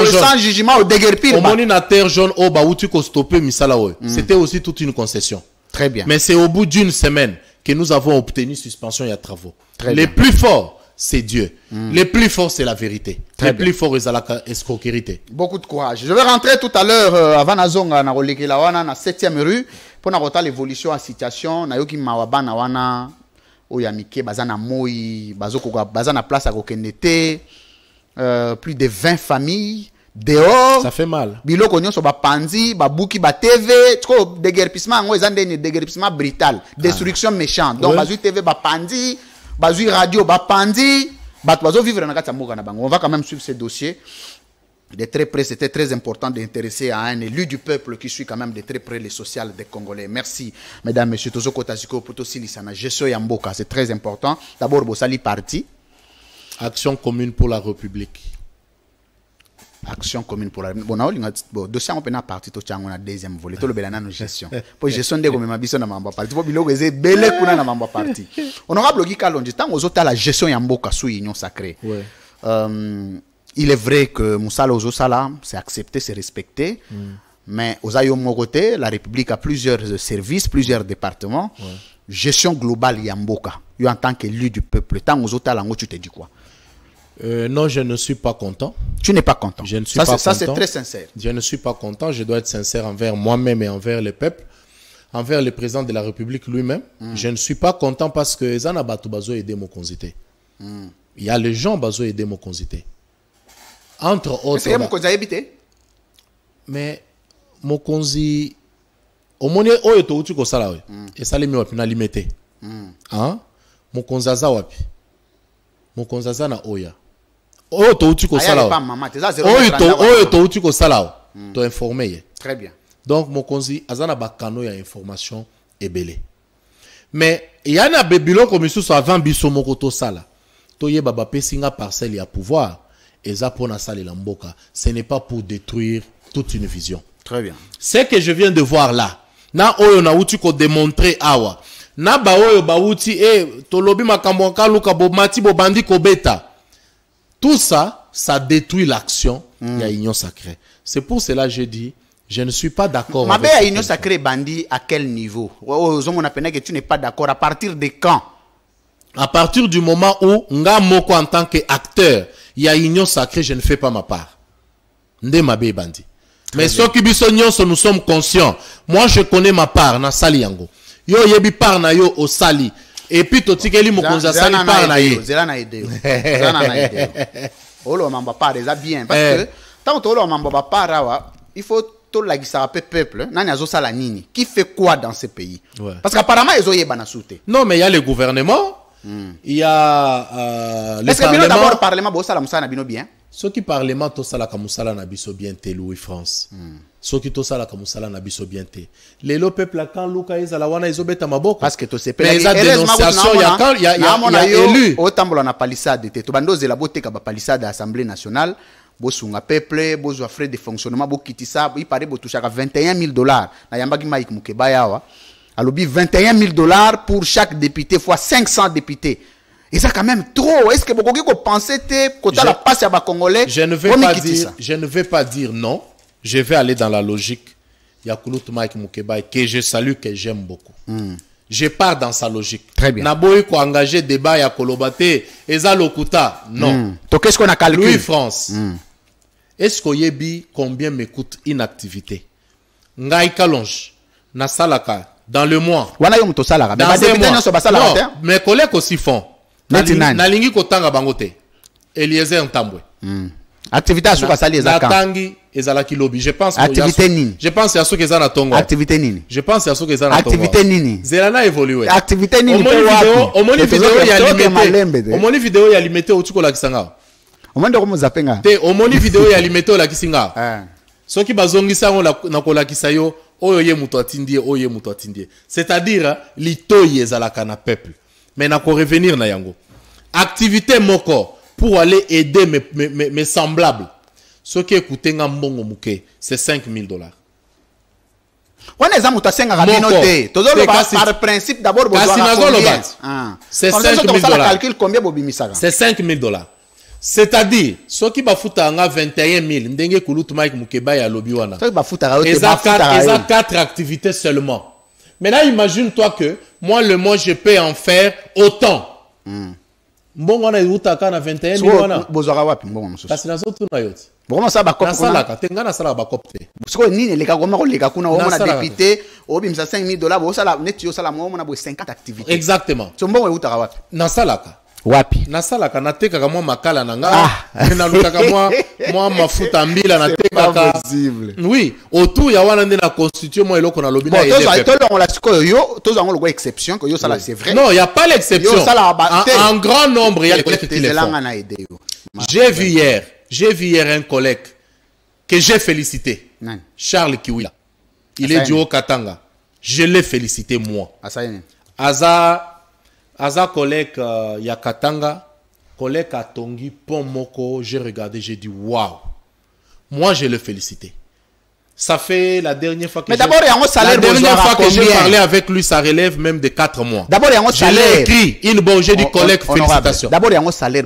Speaker 1: sans jugement au déguerpir ba.
Speaker 2: Omoni na terre jaune o ba uti ko stopper misala oyo. C'était aussi toute une concession.
Speaker 1: Très bien.
Speaker 2: Mais c'est au bout d'une semaine que nous avons obtenu suspension et travaux. Les plus forts, c'est Dieu. Les plus forts, c'est la vérité. Les plus forts, c'est la escroquerie.
Speaker 1: Beaucoup de courage. Je vais rentrer tout à l'heure avant Nazonga na rolekela wana na 7e rue pour na l'évolution de la situation na yoki mawabana wana oyamike bazana moi bazoko bazana place à kokendete plus de 20 familles dehors.
Speaker 2: Ça fait mal.
Speaker 1: Biloko nyonso ba panzi ba buki ba TV tko déguerpissement ngo ezande ni déguerpissement brutal, destruction méchante. Donc bazui TV ba panzi, bazui radio ba panzi, bazo vivre na kati mboka na bango. On va quand même suivre ce dossier de très près. C'était très important d'intéresser à un élu du peuple qui suit quand même de très près les sociales des Congolais. Merci mesdames, messieurs Tozo Kotaziko pour aussi lisana gestion ya mboka, c'est très important. D'abord Bosali parti
Speaker 2: Action commune pour la République.
Speaker 1: Action commune pour la bon dossier on peut na parti to chango na deuxième volet to le belana no gestion pour gestion de comme mabiso na mamba parti pour biloko eze belé kuna na mamba parti honorable Logi Kalonji tant ozota la gestion ya mboka sous union sacrée. Il est vrai que Moussala Ozosala c'est accepté, c'est respecté, mais aux ayo côté la République a plusieurs services, plusieurs départements. Gestion globale ya mboka en tant qu'élu du peuple, tant aux autres langues, tu te dis quoi?
Speaker 2: Non, je ne suis pas content.
Speaker 1: Tu n'es pas content.
Speaker 2: Je ne suis pas content.
Speaker 1: Ça, c'est très sincère.
Speaker 2: Je ne suis pas content. Je dois être sincère envers moi-même et envers le peuple, envers le président de la République lui-même. Je ne suis pas content parce que Zana Batou Bazo aidé mon consité. Il y a les gens Bazo aidé mon consité. Entre autres.
Speaker 1: Est-ce que mon consité a habité?
Speaker 2: Mais mon consité, au moins, oyo to uti ko sala we. Et ça les mi wapi na limité. Hein? Mon consité wapi. Mon consité na oya. Oyo to uti ko sala we. Oyo to uti ko sala we. To informer.
Speaker 1: Très bien.
Speaker 2: Donc mon consité azana bakano ya information ebele. Mais il y a un bébé comme ça avant biso moko to sala. To ye baba pesinga parcelle ya pouvoir. Et ça pour na sala la mboka. Ce n'est pas pour détruire toute une vision.
Speaker 1: Très bien.
Speaker 2: Ce que je viens de voir là, na oyo na uti ko démontrer awa. Na ba oyo ba uti tolobi makambo kaluka bo mati bo bandi ko beta. Tout ça, ça détruit l'action de la Union sacrée. C'est pour cela que je dis, je ne suis pas d'accord.
Speaker 1: Ma belle Union sacrée bandi à quel niveau? On appelle que tu n'es pas d'accord. À partir de quand?
Speaker 2: À partir du moment où nga moko en tant qu'acteur, il y a Union sacrée, je ne fais pas ma part. Nde ma belle bandi. Mais ceux qui nous sommes conscients. Moi, je connais ma part na sali yango. Yo yebi part na yo au sali. Et puis totikeli mo konza sali part na ye.
Speaker 1: Zela na idée. Zela na idée. Olo mamba part déjà bien parce que tant que olo mamba part awa, il faut tout la gisa peuple. Nani azo sala nini? Qui fait quoi dans ce pays? Parce qu'apparemment ils ont yeba na soute.
Speaker 2: Non, mais il y a le gouvernement. Il y a
Speaker 1: le parlement. D'abord le parlement bo sala musala bino bien.
Speaker 2: Ceux qui parlement to sala kamusala na biso bien te Louis France. Ceux qui to sala kamusala na biso bien te. Le peuple quand Luka ezala wana ezobeta maboko.
Speaker 1: Parce que to se
Speaker 2: mais la dénonciation il y a élu.
Speaker 1: Autambola na palissade te. To bandoze la bote ka ba palissade à Assemblée nationale. Bosunga peuple, bozo frais de fonctionnement bo kitisa, il paraît bo touchaka $21,000. Na yambaki Mike Mukeba yawa. Alobi $21,000 pour chaque député fois 500 députés. Et ça quand même trop. Est-ce que vous pouvez penser que la passe à Congolais?
Speaker 2: Je ne vais pas dire non. Je vais aller dans la logique. Il y a Koulout Mike Mukeba que je salue, que j'aime beaucoup. Je pars dans sa logique.
Speaker 1: Très bien.
Speaker 2: Naboy ko engagé débat ya Kolobate, Eza Lokuta. Non.
Speaker 1: Donc qu'est-ce qu'on a calculé?
Speaker 2: Louis France. Est-ce qu'on yebi combien me coûte une activité? Ngai Kalonge, na salaka dans le mois.
Speaker 1: Wana yo muto salaka.
Speaker 2: Non, mes collègues aussi font. Nalingi kotanga bangote. Eliezer Ntambwe.
Speaker 1: Activité à souka sali ezaka.
Speaker 2: Natangi ezalaki lobby. Je pense
Speaker 1: activité nini.
Speaker 2: Je pense à ceux qui sont na Tongo.
Speaker 1: Activité nini.
Speaker 2: Je pense à ceux qui sont na Tongo.
Speaker 1: Activité nini.
Speaker 2: Zelana évolué.
Speaker 1: Activité nini.
Speaker 2: Au moni vidéo ya limité. Au moni vidéo ya limité au tuko la kisanga.
Speaker 1: Au moni ko zapenga.
Speaker 2: Te au moni vidéo ya limité la kisinga. Ceux qui bazongisa na ko la kisayo oyo ye muto atindie oyo ye muto atindie. C'est-à-dire litoye ezalaka na peuple. Mais na ko revenir na yango. Activité moko pour aller aider mes semblables. Ceux qui écoutent Ngambongo Mouké, c'est $5,000.
Speaker 1: On est à Moutasenga Rabinote. Par principe, d'abord,
Speaker 2: c'est $5,000. C'est $5,000. C'est-à-dire, ceux qui bafoutent en 21 000, ndenge kulutu Mike Mukeba ya lobiwana. Ils ont 4 activités seulement. Maintenant, imagine-toi que moi, le mois, je peux en faire autant. Bon, on a eu à 21 000. Parce que nous autres, on a eu.
Speaker 1: Bon, ça va comme ça.
Speaker 2: Tengana ça va copter.
Speaker 1: Parce que ni les gars, on a député, on a $5,000, on a netio ça la on a 50 activités.
Speaker 2: Exactement.
Speaker 1: C'est bon, on a
Speaker 2: Nasalaka.
Speaker 1: Wapi.
Speaker 2: Nasalaka na teka kama makala nanga. Na lukaka moi mafuta mbila na teka ka. Oui, autour ya wana ndena constitution moi eloko na lobi na
Speaker 1: aider. Bon, on la siko yo, tous on le exception que yo ça là c'est vrai.
Speaker 2: Non, il y a pas l'exception. En grand nombre, il y a des collègues qui le font. J'ai vu hier un collègue que j'ai félicité. Charles Kiwila. Il est du Haut-Katanga. Je l'ai félicité moi. Aza collègue Yakatanga, collègue Atongi, Pomoko, j'ai regardé, j'ai dit waouh. Moi, je l'ai félicité. Ça fait la dernière fois que j'ai parlé avec lui, ça relève même de 4 mois.
Speaker 1: D'abord, il y a un salaire.
Speaker 2: Je l'ai écrit, une bonne, j'ai dit collègue, félicitations.
Speaker 1: D'abord, il y a un salaire,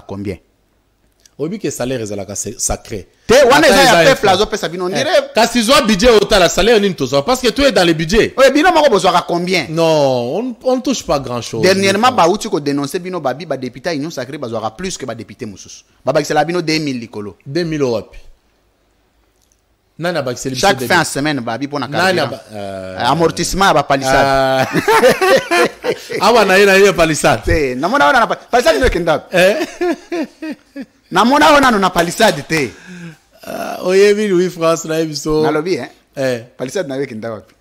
Speaker 1: combien?
Speaker 2: obi que salaire ezalaka sacré.
Speaker 1: Te wana eza ya peuple azopesa bino ndire.
Speaker 2: Kasi zwa budget otala salaire nini tozo parce que tu es dans le budget.
Speaker 1: Oui, bino moko bozwaka combien?
Speaker 2: Non, on ne touche pas grand chose.
Speaker 1: Dernièrement ba uti ko dénoncer bino babi ba député union sacrée bazwaka plus que ba député mususu. Ba bakisela bino 2000 likolo.
Speaker 2: 2000 wapi? Nana bakisela biso
Speaker 1: chaque fin de semaine babi pona carburant. Amortissement ba palissade.
Speaker 2: Awa na ye palissade.
Speaker 1: Te, namona wana na palissade no kenda. Namona wana no na palissade te.
Speaker 2: Oyebi Louis France na biso.
Speaker 1: Nalobi palissade na kenda wapi?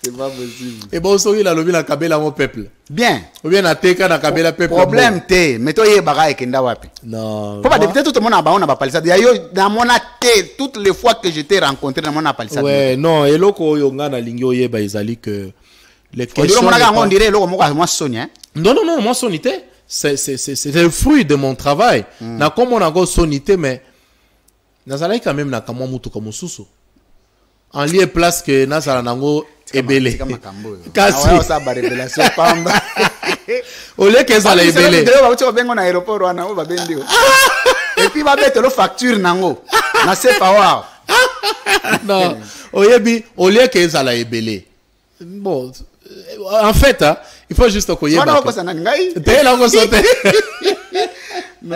Speaker 1: C'est pas possible.
Speaker 2: Et bon, soki la lobi la kabela mon peuple.
Speaker 1: Bien.
Speaker 2: Ou bien na teka na kabela peuple.
Speaker 1: Problème te, mais toi ye baga kenda wapi?
Speaker 2: Non.
Speaker 1: Faut pas député tout le monde a na palissade. Yo na mona te toutes les fois que je t'ai rencontré na mona palissade.
Speaker 2: Ouais, non, eloko yo nga na lingi oyeba ezali que les questions. Non, moi sonité, c'est le fruit de mon travail. Na comme on a go sonité, mais nazalai quand même na kamwa mutu comme susu. En lieu place que nazala nango ebele. Kasi. Au lieu que ça la ebele.
Speaker 1: Et puis va mettre le facture nango. Na c'est pas
Speaker 2: non, oyebi au lieu que ça la ebele. Bon, en fait, hein, il faut juste que
Speaker 1: non,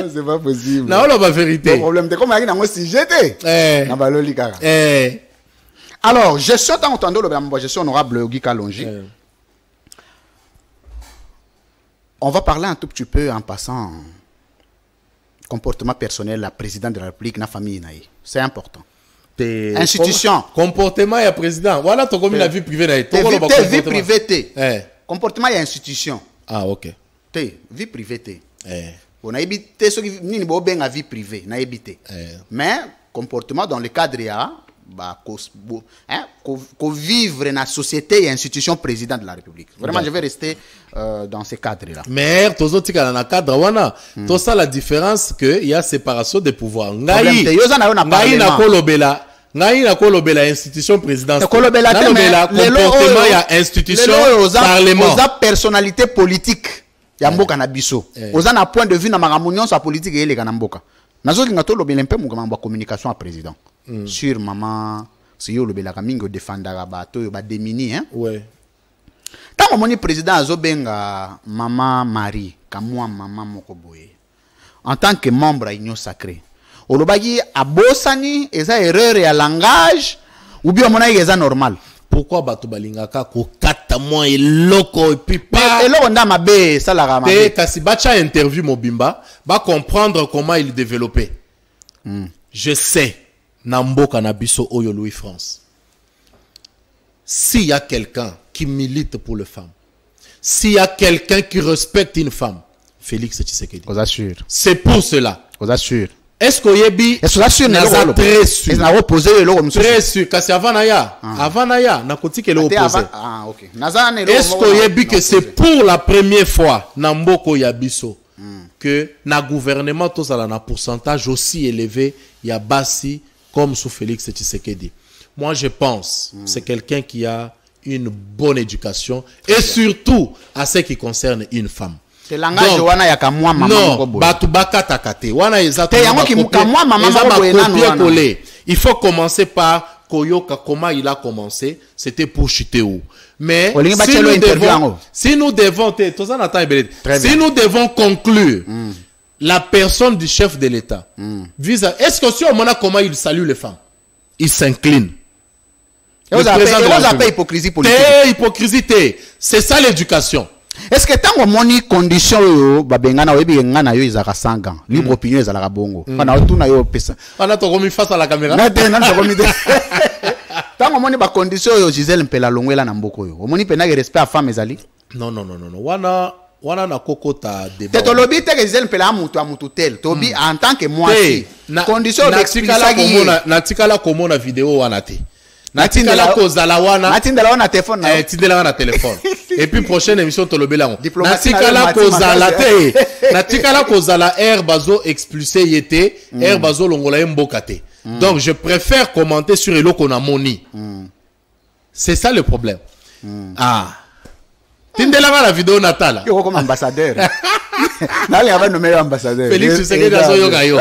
Speaker 1: c'est pas possible.
Speaker 2: Non, la vérité.
Speaker 1: Le problème, c'est comme il si j'étais. Alors, je suis entendu le je suis honorable Guy Kalonji. On va parler un tout petit peu en passant comportement personnel, la présidente de la République, la famille. C'est important. Institution.
Speaker 2: Comportement et président. Voilà ton comme la vie privée.
Speaker 1: Vie privée. Comportement et institution.
Speaker 2: Ah, ok.
Speaker 1: Vie privée. On a évité ce qui n'est pas vie privée. Mais comportement dans le cadre vivre dans la société et institution président de la République. Vraiment, je vais rester dans ce cadre-là.
Speaker 2: Mais tous autres dans le cadre, wana, tout ça la différence que il y a séparation des pouvoirs. Ngai na kolobela institution présidentielle.
Speaker 1: Kolobela
Speaker 2: comportement ya institution parlement.
Speaker 1: Oza personnalité politique ya mboka na biso. Oza na point de vue na mamunyon sa politique ele kana mboka. Nazo linga to lobela mpe mukama communication à président. Sur maman si yo lobela ka mingo défendara bato yo ba démini hein.
Speaker 2: Ouais.
Speaker 1: Tant moni président azobenga maman Marie kamwa maman moko boye. En tant que membre à Union Sacrée. Olobaki abosani eza erreur ya langage ou bien mona eza normal.
Speaker 2: Pourquoi bato balingaka ko 4 mois eloko et puis pas
Speaker 1: eloko ndama be sala ga mabe.
Speaker 2: Kasi bacha interview Mobimba ba comprendre comment il développait. Je sais Namboka Nabiso Oyo Louis France. S'il y a quelqu'un qui milite pour les femmes, s'il y a quelqu'un qui respecte une femme, Félix Tshisekedi.
Speaker 1: Vous assure.
Speaker 2: C'est pour cela.
Speaker 1: Vous assure.
Speaker 2: Est-ce que Yebi
Speaker 1: très sûr.
Speaker 2: Très sûr. Kasi Avanaya. Avanaya. Nakoti ke le opposé.
Speaker 1: Ah, ok.
Speaker 2: Est-ce que Yebi que c'est pour la première fois Namboko Yabiso que na gouvernement tout ça na pourcentage aussi élevé ya Bassi comme sous Félix Tshisekedi. Moi je pense c'est quelqu'un qui a une bonne éducation et surtout à ce qui concerne une femme.
Speaker 1: C'est langage wana ya kamwa mama
Speaker 2: moko boye. Non, batu bakata kate. Wana ezato. Te yango ki kamwa mama moko boye nanu. Il faut commencer par Koyoka comment il a commencé, c'était pour chuter où. Mais si nous devons conclure la personne du chef de l'État, est-ce que si on a comment il salue les femmes, il s'incline.
Speaker 1: Vous avez hypocrisie politique.
Speaker 2: Hypocrisie, c'est ça l'éducation.
Speaker 1: Est-ce que tant que condition yo babengana webi ngana yo izaka sanga libre opinion ezala bongo kana otuna yo pesa
Speaker 2: ana to komi face à la caméra
Speaker 1: na te na to komi te tant que ba condition yo Gisèle Mpela longwela na mboko yo omoni pena que respect à femme ezali
Speaker 2: non wana na kokota débat
Speaker 1: te to lobi te que Gisèle Mpela amutu tel to bi en tant que moi si condition
Speaker 2: na tikala komona vidéo wana te Natindela kozala wana
Speaker 1: téléphone
Speaker 2: tindela wana téléphone et puis prochaine émission tolobela natikala kozala te natikala kozala air bazo expulsé yete air bazo longola mboka te donc je préfère commenter sur eloko na moni c'est ça le problème ah tindela la vidéo natala
Speaker 1: yo comme ambassadeur Là, il y avait nommé ambassadeur.
Speaker 2: Félix Tshisekedi Azoyogayo.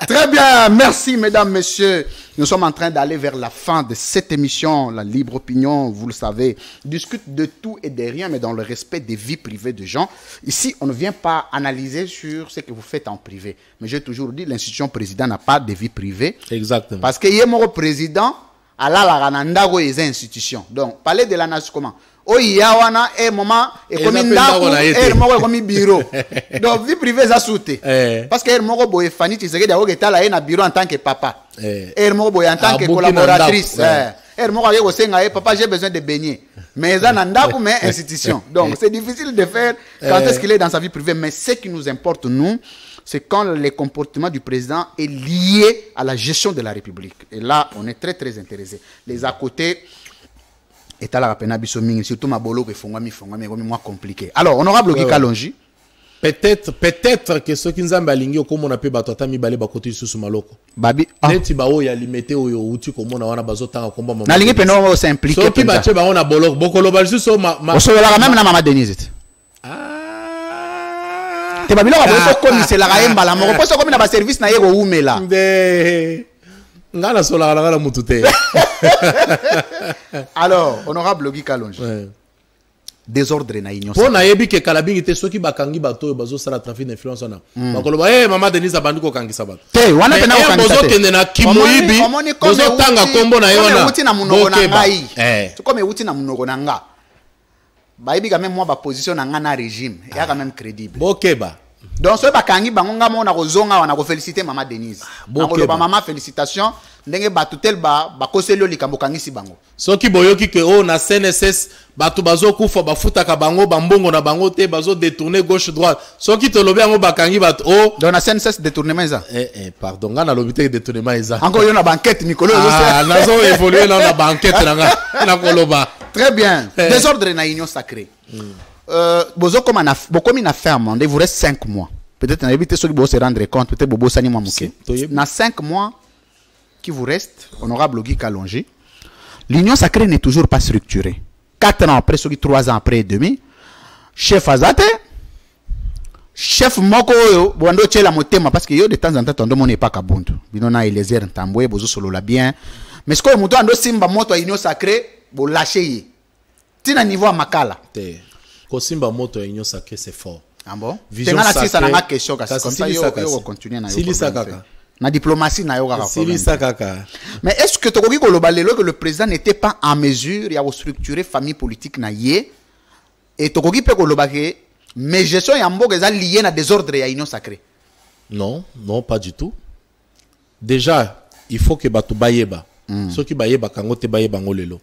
Speaker 1: Très bien, merci mesdames, messieurs. Nous sommes en train d'aller vers la fin de cette émission. La libre opinion, vous le savez, discute de tout et de rien, mais dans le respect des vies privées des gens. Ici, on ne vient pas analyser sur ce que vous faites en privé. Mais j'ai toujours dit, l'institution président n'a pas de vie privée.
Speaker 2: Exactement.
Speaker 1: Parce qu'il y a mon président, à la institution. Donc, parler de la nation comment? Oh, il y a un moment, et comme un bureau. Donc, vie privée, ça sauté. Parce que mon boy Fanny, tu sais que d'abord, il est là, bureau en tant que papa. Et mon boy en tant que collaboratrice. Et mon boy, papa, j'ai besoin de baigner. Mais ça n'a pas mais institution. Donc, c'est difficile de faire quand est-ce qu'il est dans sa vie privée. Mais ce qui nous importe, nous, c'est quand le comportement du président est lié à la gestion de la République. Et là, on est très, très intéressé. Les à côté, et surtout ma bolo qui font moins compliqué. Alors, honorable Guy Kalonji.
Speaker 2: Peut-être que ceux qui nous ont balingué comme on a pu battre mi balé bakoto sous maloko.
Speaker 1: Babi.
Speaker 2: Neti ba o ya limité o yo uti comme on a wana bazota combat maman.
Speaker 1: Na lingi peno o s'impliquer.
Speaker 2: Ceux qui battent ba on a bolok bokolo balju so ma.
Speaker 1: O so la même na mama Denise. Te babilo ka boso commissaire la kaemba la mo ko so comme na ba service na yego umela.
Speaker 2: Ngana so la mutute.
Speaker 1: Alors, honorable Guy Kalonji. Désordre na union.
Speaker 2: Pour na yebi ke kalabingi te soki bakangi bato bazo sala trafic d'influence na. Bakolo ba mama Denise abandi ko kangi sabato.
Speaker 1: Te wana pe na ko kangi.
Speaker 2: Bozo kende na kimoyibi. Bozo tanga kombo na yona.
Speaker 1: Uti na munoko na ngai. Tu comme uti na munoko na nga. Ba yebi quand même moi ba position na nga na régime. Ya quand même crédible.
Speaker 2: Bokeba.
Speaker 1: Donc ce bakangi bangonga mona ko zonga wana ko féliciter mama Denise. Bakolo ba mama félicitations. Ndenge batu tel ba koselo likambo kangisi bango.
Speaker 2: Soki boyoki ke o na CNSS batu bazo kufa bafuta ka bango bambongo na bango te bazo détourner gauche droite. Soki to lobi yango bakangi bat o
Speaker 1: donc na CNSS détournement ça.
Speaker 2: Pardon nga na lobité détournement ça.
Speaker 1: Encore yo na banquette Nicolo.
Speaker 2: Nazo évoluer na banquette na koloba.
Speaker 1: Très bien. Désordre na union sacrée. Bozo comme na ferme, il vous reste 5 mois. Peut-être na éviter ceux qui vont se rendre compte, peut-être bobo sani mwa muke. Na 5 mois qui vous reste, honorable Guy Kalonji, l'union sacrée n'est toujours pas structurée. 4 ans après, 3 ans après et demi, chef Azate, chef Moko, Bondo Tchela Motema, parce que de temps en temps, on n'est pas Kabuntu. Binona Eliezer Ntambwe, Bozo Solo la bien. Mais ce que vous avez Simba Moto à l'union sacrée, vous lâchez. Tina niveau à Makala.
Speaker 2: Ko Simba Moto à l'union sacrée, c'est fort.
Speaker 1: Ah bon?
Speaker 2: Vision sacrée.
Speaker 1: Ça n'a question, comme ça, on continue. La diplomatie n'a pas mais est-ce que le président n'était pas en mesure de structurer famille politique et Tokogi peut que mais gestion est liée à désordre et à l'union sacrée?
Speaker 2: Non, pas du tout. Déjà, il faut que Batu Bayeba, ceux qui Bayeba Kangote Bayeba Ngolelo.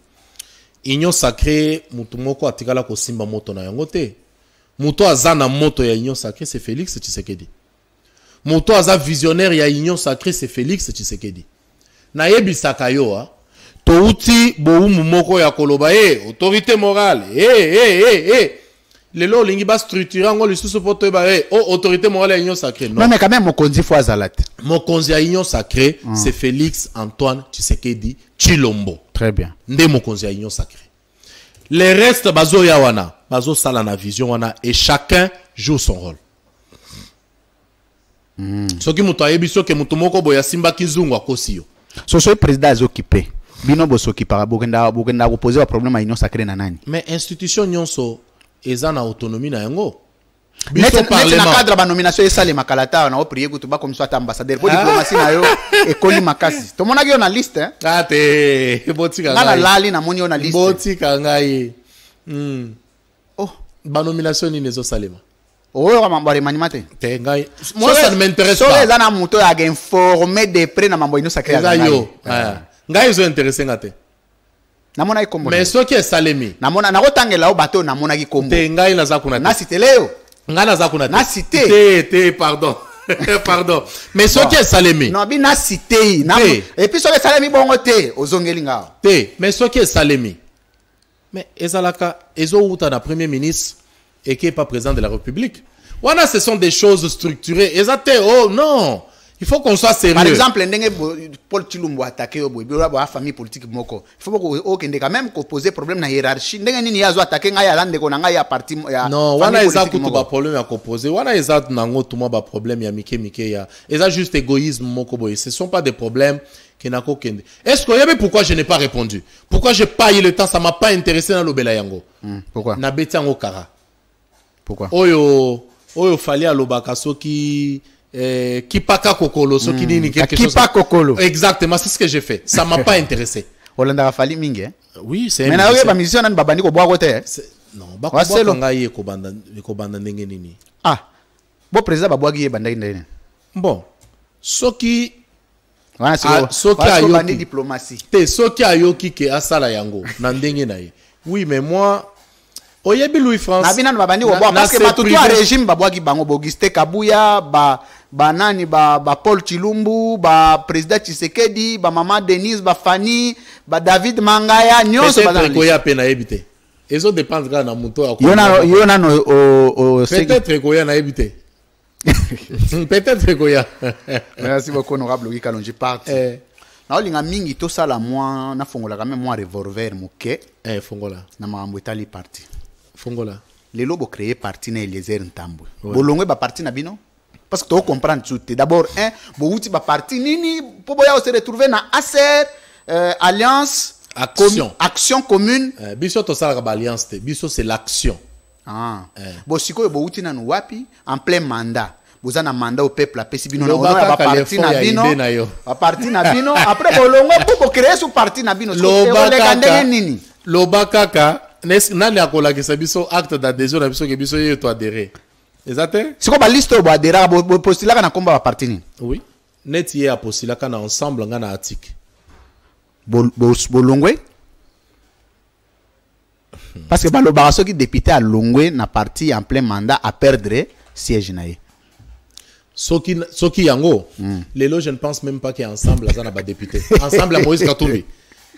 Speaker 2: Union sacrée, Mutumoko Atikala Kosimba Moto na Yangote. Muto Azana Moto ya Union sacrée, c'est Félix Tshisekedi. Moto aza visionnaire ya union sacrée, c'est Félix Tshisekedi. Na yebi sakayo ha. To uti bo moko ya koloba autorité morale. Lelo lingi ba structurer ngo lisusu poto ba autorité morale ya union sacrée. Non
Speaker 1: mais quand même mokonzi fo azalat.
Speaker 2: Mokonzi ya union sacrée, c'est Félix Antoine Tshisekedi Tshilombo.
Speaker 1: Très bien.
Speaker 2: Nde mokonzi ya union sacrée. Les restes bazo ya wana, bazo sala na vision wana et chacun joue son rôle. Soki muto ayebiso ke muto moko boya simba kizungu akosiyo.
Speaker 1: So le président est occupé. Bino boso ki para bokenda poser un problème à union sacrée na nani.
Speaker 2: Mais institution nyonso eza na autonomie na yango.
Speaker 1: Biso parlement na cadre ba nomination esale makalata na o prier kutu ba comme soit ambassadeur pour diplomatie na yo e koli makasi. To mona ki na liste hein.
Speaker 2: Ate botika ngai.
Speaker 1: Na lali na moni na liste.
Speaker 2: Botika ngai. Oh, ba nomination ni nezo salema.
Speaker 1: Oh,
Speaker 2: moi ça ne m'intéresse pas.
Speaker 1: Ça na muto ya informer de près na mambo ino sacré.
Speaker 2: Ngai zo intéressé ngate.
Speaker 1: Na mona ikombo.
Speaker 2: Mais ce qui est salemi.
Speaker 1: Na mona na kotangela o bateau na mona ki kombo.
Speaker 2: Te ngai na zakuna.
Speaker 1: Na cité leo.
Speaker 2: Ngai na zakuna.
Speaker 1: Na cité.
Speaker 2: Te pardon. Pardon. Mais ce qui est salemi.
Speaker 1: Non, bi na cité. Et puis ce qui est salemi bongo te ozongeli nga.
Speaker 2: Te, mais ce qui est salemi. Mais ezalaka ezo uta na premier ministre et qui n'est pas président de la République. Voilà, ce sont des choses structurées. Oh non, Il faut qu'on soit sérieux.
Speaker 1: Par exemple, Paul Chilumbo attaqué la famille politique moko. Il faut quand même poser problème na hiérarchie. Ni yazo attaquer ngaya lande ko ngaya parti ya.
Speaker 2: Non, wana eza kutu ba problème ya poser. Wana eza nango tuma ba problème ya mike ya. Eza juste égoïsme moko boy. Ce sont pas des problèmes qui n'a qu'aucun. Est-ce que vous savez pourquoi je n'ai pas répondu? Pourquoi j'ai pas eu le temps? Ça m'a pas intéressé dans l'obela yango.
Speaker 1: Pourquoi?
Speaker 2: Na beti yango kara.
Speaker 1: Pourquoi?
Speaker 2: Oyo fali alobaka soki Kipaka Kokolo, ce qui dit quelque chose.
Speaker 1: Kipaka Kokolo.
Speaker 2: Exactement, c'est ce que j'ai fait. Ça m'a pas intéressé.
Speaker 1: Olanda Fali Mingue.
Speaker 2: Oui, c'est.
Speaker 1: Mais na ba mission nan babandi ko boa kote.
Speaker 2: Non, ba ko boa ngai ko banda ndenge nini.
Speaker 1: Ah. Bo président ba boa gi banda ndenge.
Speaker 2: Bon. Soki
Speaker 1: soki ayoki diplomatie.
Speaker 2: Te soki ayoki ke asala yango na ndenge na ye. Oui, mais moi Oyebi Louis France.
Speaker 1: Nabina babandi ko boa parce que batutu a régime ba boa gi bango Auguste Kabuya banani ba Paul Chilumbu ba président Tshisekedi ba Maman Denise ba Fanny ba David Mangaya nyonso
Speaker 2: bazana ko ya pena ebité ezo dépendre ga na muto akoko
Speaker 1: yona no
Speaker 2: peut-être ko ya na ebité peut-être ko ya.
Speaker 1: Merci beaucoup honorable Louis Kalonji part na olinga mingi to sala moi na fongola quand même moi revolver muke
Speaker 2: fongola
Speaker 1: na mambo etali parti
Speaker 2: fongola
Speaker 1: lelo bo créer parti na Eliezer Ntambwe bolongwe ba parti na bino. Parce que tu comprends tout. D'abord, vous avez parti nini pour se retrouver dans ACR, Alliance, Action commune.
Speaker 2: Biso to sala alliance te. Biso c'est l'action.
Speaker 1: Ah. Bon si ko vous êtes dans wapi en plein mandat. Vous avez un mandat au peuple à pesi bino
Speaker 2: na parti na bino.
Speaker 1: A parti na bino. Après bolongo pour créer ce parti na bino.
Speaker 2: Lobakaka nani akola ke biso acte d'adhésion na biso ke biso ye to adhérer. Exact.
Speaker 1: C'est quoi la liste au Badera, postulaka na combat parti.
Speaker 2: Oui. Net hier a postulaka na ensemble ngana atik.
Speaker 1: Bolongwe. Parce que le barasso qui député à Longwe na parti en plein mandat à perdre siège naïe.
Speaker 2: Soki yango. Lelo je ne pense même pas qu'il y a ensemble là ba député. Ensemble à Moïse Katumbi.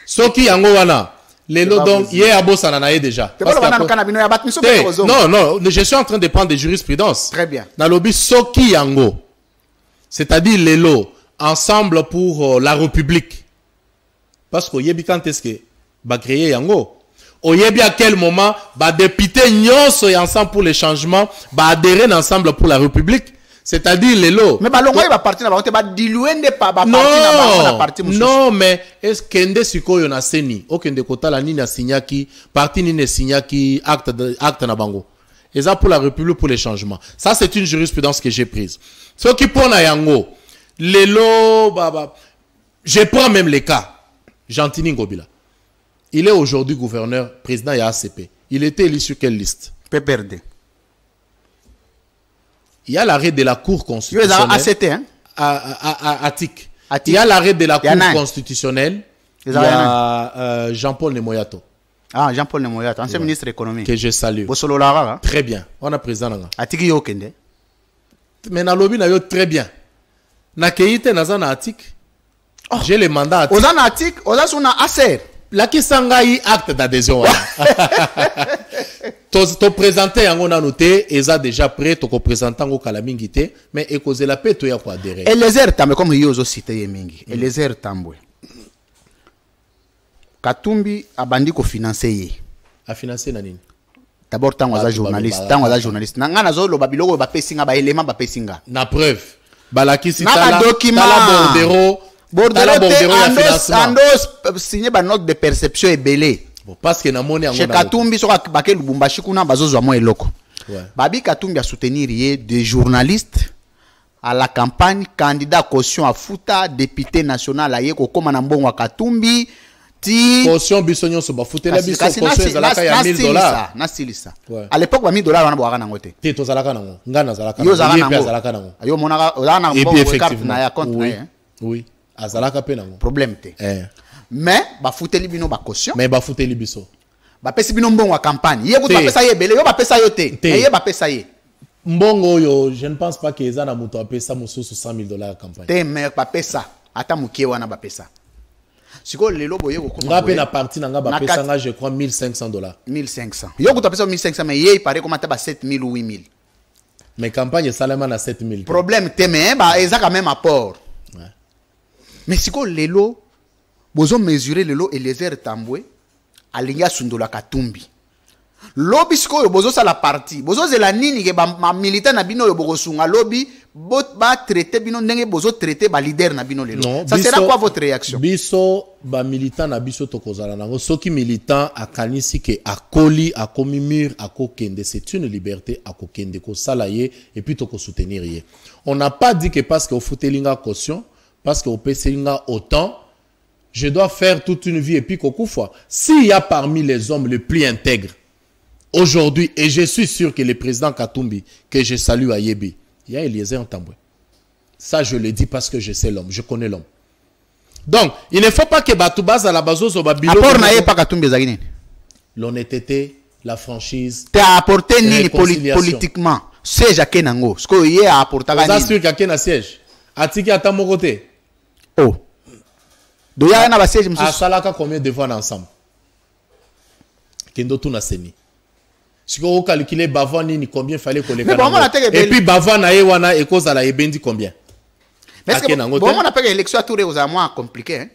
Speaker 2: Soki yango wana. Lelo donc hier à Bossana naïe déjà. Non, je suis en train de prendre des jurisprudences.
Speaker 1: Très bien.
Speaker 2: Na lobby Soki yango. C'est-à-dire Lelo ensemble pour la République. Parce que yebi quand est-ce que ba créer yango. Oyebi à quel moment ba député nyonso et ensemble pour les changements ba adhérer ensemble pour la République. C'est-à-dire Lelo.
Speaker 1: Mais balongo va partir là, va diluer ne pas ba parti na
Speaker 2: non, mais est-ce kende sikoyo na seni okende kota la nini na signaki parti ni ne signaki acte na bango. Et ça pour la République pour les changements. Ça c'est une jurisprudence que j'ai prise. Ce qui pour na yango Lelo baba. Je prends même les cas. Gentini Ngobila. Il est aujourd'hui gouverneur, président de ACP. Il était élu sur quelle liste?
Speaker 1: PPRD.
Speaker 2: Il y a l'arrêt de la Cour constitutionnelle.
Speaker 1: ACT, hein?
Speaker 2: Atik. Il y a l'arrêt de la Cour constitutionnelle. Il y a Jean-Paul Nemoyato.
Speaker 1: Ah, Jean-Paul Nemoyato, ancien ministre économique.
Speaker 2: Que je salue. Très bien. On a président.
Speaker 1: Atik Yokende.
Speaker 2: Mais dans le lobby, très bien. Na Keite, Nazana Atik. J'ai le mandat Atik.
Speaker 1: Ozana Atik, Ozana Acer.
Speaker 2: La qui s'engaille acte d'adhésion. Tu présenter en noté, ils ont déjà prêt, tu présenter en Kalamingité, mais et cause la paix, tu as quoi adhérer.
Speaker 1: Et les airs tamboué, comme ils ont cité Yemingi, et les airs tamboué. Katumbi a bandi ko financer.
Speaker 2: A financer nanine.
Speaker 1: D'abord, tant que journaliste, Nanga zo lo babilo ba pesinga ba élément ba pesinga.
Speaker 2: Na preuve. Balaki si
Speaker 1: tala document. Bordero ando signé ba note de perception et belé.
Speaker 2: Parce que na moni
Speaker 1: chez Katumbi so baké Lubumbashi kuna bazozwa mo eloko. Babi Katumbi a soutenir des journalistes à la campagne candidat caution à Futa député national aye ko koma na mbongo Katumbi ti
Speaker 2: caution bisonyo so ba futa la biso caution zalaka ya $1000
Speaker 1: na silisa. À l'époque ba $1000 wana boaka nango te.
Speaker 2: Te to zalaka nango ngana zalaka.
Speaker 1: Yo zalaka nango. Ayo monaka ozana mbongo carte na ya compte na.
Speaker 2: Oui. Azalaka pe nango.
Speaker 1: Problème te. Mais ba futeli bino ba caution.
Speaker 2: Mais ba futeli biso.
Speaker 1: Ba pesi bino mbongo wa campagne. Ye ko ba pesa ye belé, yo ba pesa yo te. Mais ye ba pesa ye.
Speaker 2: Mbongo yo, je ne pense pas que ezana muto a pesa mususu $100,000 à campagne.
Speaker 1: Te mais ba pesa. Ata mukie wana ba pesa. Siko lelo boye ko
Speaker 2: nga pe na parti na nga ba pesa nga je crois $1,500.
Speaker 1: 1500. Yo ko ta pesa 1500 mais ye il paraît comme ata ba 7000 ou 8000.
Speaker 2: Mais campagne Salama na 7000.
Speaker 1: Problème mais ils ont quand même apport. Ouais. Mais si quoi les lots, vous avez mesuré le lot et les airs tamboué, alinga sundola katumbi. Lobby siko bozo sa la partie bozo ze la nini ke ba militant na bino yo bogo sunga lobby ba traiter bino ndenge bozo traiter ba leader na bino lelo. Ça sera quoi votre réaction?
Speaker 2: Biso ba militant na biso to kozala nango soki militant akanisi ke akoli akomi mur akokende, c'est une liberté akokende ko salaye et puis to ko soutenir ye. On n'a pas dit que parce que au foutelinga caution, parce que au peselinga autant, je dois faire toute une vie et puis kokufa. S'il y a parmi les hommes les plus intègres aujourd'hui, et je suis sûr que le président Katumbi, que je salue à Yebi, il y a Eliezer Ntambwe. Ça, je le dis parce que je sais l'homme, je connais l'homme. Donc, il ne faut pas que Batoubaz à la base au Babylone.
Speaker 1: Apport n'a pas Katumbi Zagine.
Speaker 2: L'honnêteté, la franchise.
Speaker 1: Tu as apporté ni politiquement. Siège à Kenango. Ce que y a apporté à
Speaker 2: Kenango. Vous assure qu'il y a Kenango siège. Atiki à Tamogote.
Speaker 1: Oh. Donc, il y a un siège.
Speaker 2: À Salaka, combien de fois ensemble? Kendo Tuna Seni. Si vous calculez Bavani, ni combien fallait qu'on les calcule. Et puis Bavana et Wana et cause à la Ebendi combien?
Speaker 1: Mais est-ce que on appelle l'élection à Touré aux moins compliqué, hein?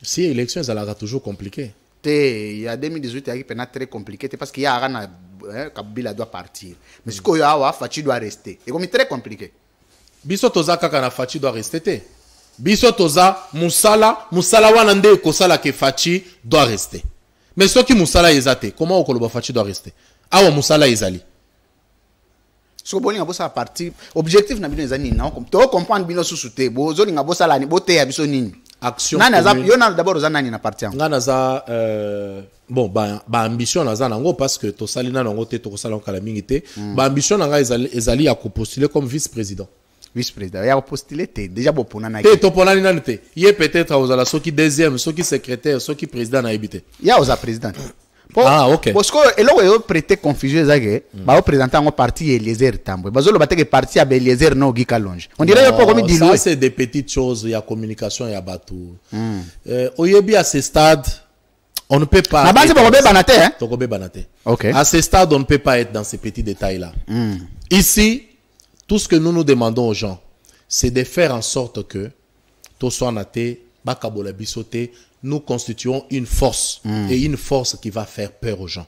Speaker 2: Si l'élection est toujours compliquée.
Speaker 1: Il y a 2018 qui est très compliqué parce qu'il y a un Kabila doit partir. Mais ce qu'il y a Fachi doit rester. Et comme très compliqué.
Speaker 2: Biso toza kaka Fachi doit rester. Biso toza Musala Wanande Kosala ke Fachi doit rester. Mais ce qui Musala ezate, comment Okoloba Fachi doit rester? Awa Musala ezali.
Speaker 1: So boni ngabosa parti objectif na bino ezani na to comprendre bino susute bozo ngabosa la ni bote ya biso nini
Speaker 2: action
Speaker 1: nani za yona d'abord za nani na parti yango
Speaker 2: ngana za bon ba ambition na za nango parce que to salina nango te to kosala kala mingi te ba ambition nga ezali ya ko postuler comme vice-président
Speaker 1: ya postuler te déjà bo pona na
Speaker 2: te to pona ni nani te ye peut-être aux soki deuxième soki secrétaire soki président na ebité
Speaker 1: ya aux président.
Speaker 2: Ah, ok.
Speaker 1: Parce que là où prêté confusion zage ba représenter un parti Eliezer Tambwe bazo lo bateke parti ya Eliezer no Guy Kalonge on dirait pas comme dit
Speaker 2: ça c'est des petites choses, il y a communication, il y a bateau oyebi à ce stade on ne peut pas
Speaker 1: na base ba banate hein
Speaker 2: tokobe banate.
Speaker 1: OK,
Speaker 2: à ce stade on ne peut pas être dans ces petits détails là. Ici tout ce que nous demandons aux gens c'est de faire en sorte que to soit naté bakabola bisoté nous constituons une force et une force qui va faire peur aux gens.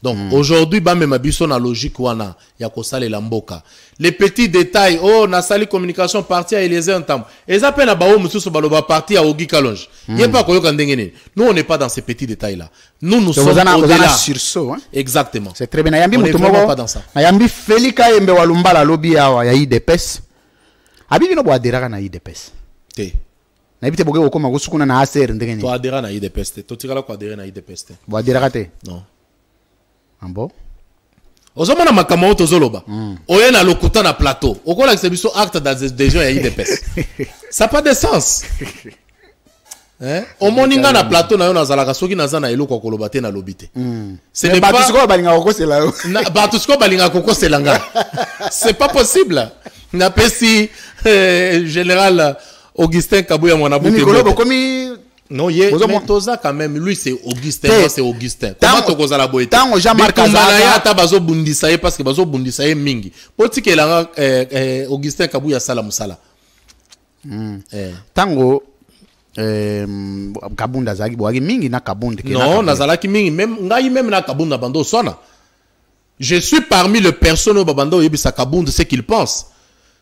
Speaker 2: Donc aujourd'hui, même biso na logique wana ya kosala la mboka. Les petits détails, oh na sali communication parti à Eliezer Ntambwe. Et appellent à bao mususu baloba parti à Ogi Kalonge. Yé pas koyoka ndengene. Nous on n'est pas dans ces petits détails là. Nous sommes au-delà.
Speaker 1: Sursaut, hein?
Speaker 2: Exactement.
Speaker 1: C'est très bien. Nayambi mutumo
Speaker 2: pas dans ça.
Speaker 1: Nayambi Felika Embe walumba la lobby ya IDPS. Abi no bo aderaka na IDPS.
Speaker 2: Te.
Speaker 1: Na bité boke okoma kusukuna na ACR ndengene.
Speaker 2: To adera na IDPS. To tikala ko adera na IDPS.
Speaker 1: Bo aderaka te.
Speaker 2: Non.
Speaker 1: Ambo.
Speaker 2: Ozomona makamao tozoloba. Oye na lokuta na plateau. Okola que biso acte des gens ya IDPS. Ça pas de sens. Hein? Omoninga na plateau na yo na zalaka soki na zana eloko koloba te na lobité. Ce n'est pas
Speaker 1: Batusko balinga kokosela.
Speaker 2: Batusko balinga kokosela nga. C'est pas possible. Na pesi général Augustin Kabouya mon abouté. Non, Toza quand même, lui c'est Augustin, moi c'est Augustin. Comment tu causes la boîte?
Speaker 1: Tant Jean-Marc
Speaker 2: Azaga, ta bazo bundisaye parce que bazo bundisaye mingi. Politique là, Augustin Kabouya sala musala.
Speaker 1: Tango Kabunda zagi boagi mingi na Kabunda.
Speaker 2: Non, nazalaki mingi même ngai même na Kabunda bando sona. Je suis parmi les personnes au Babando yebisa Kabunda ce qu'il pense.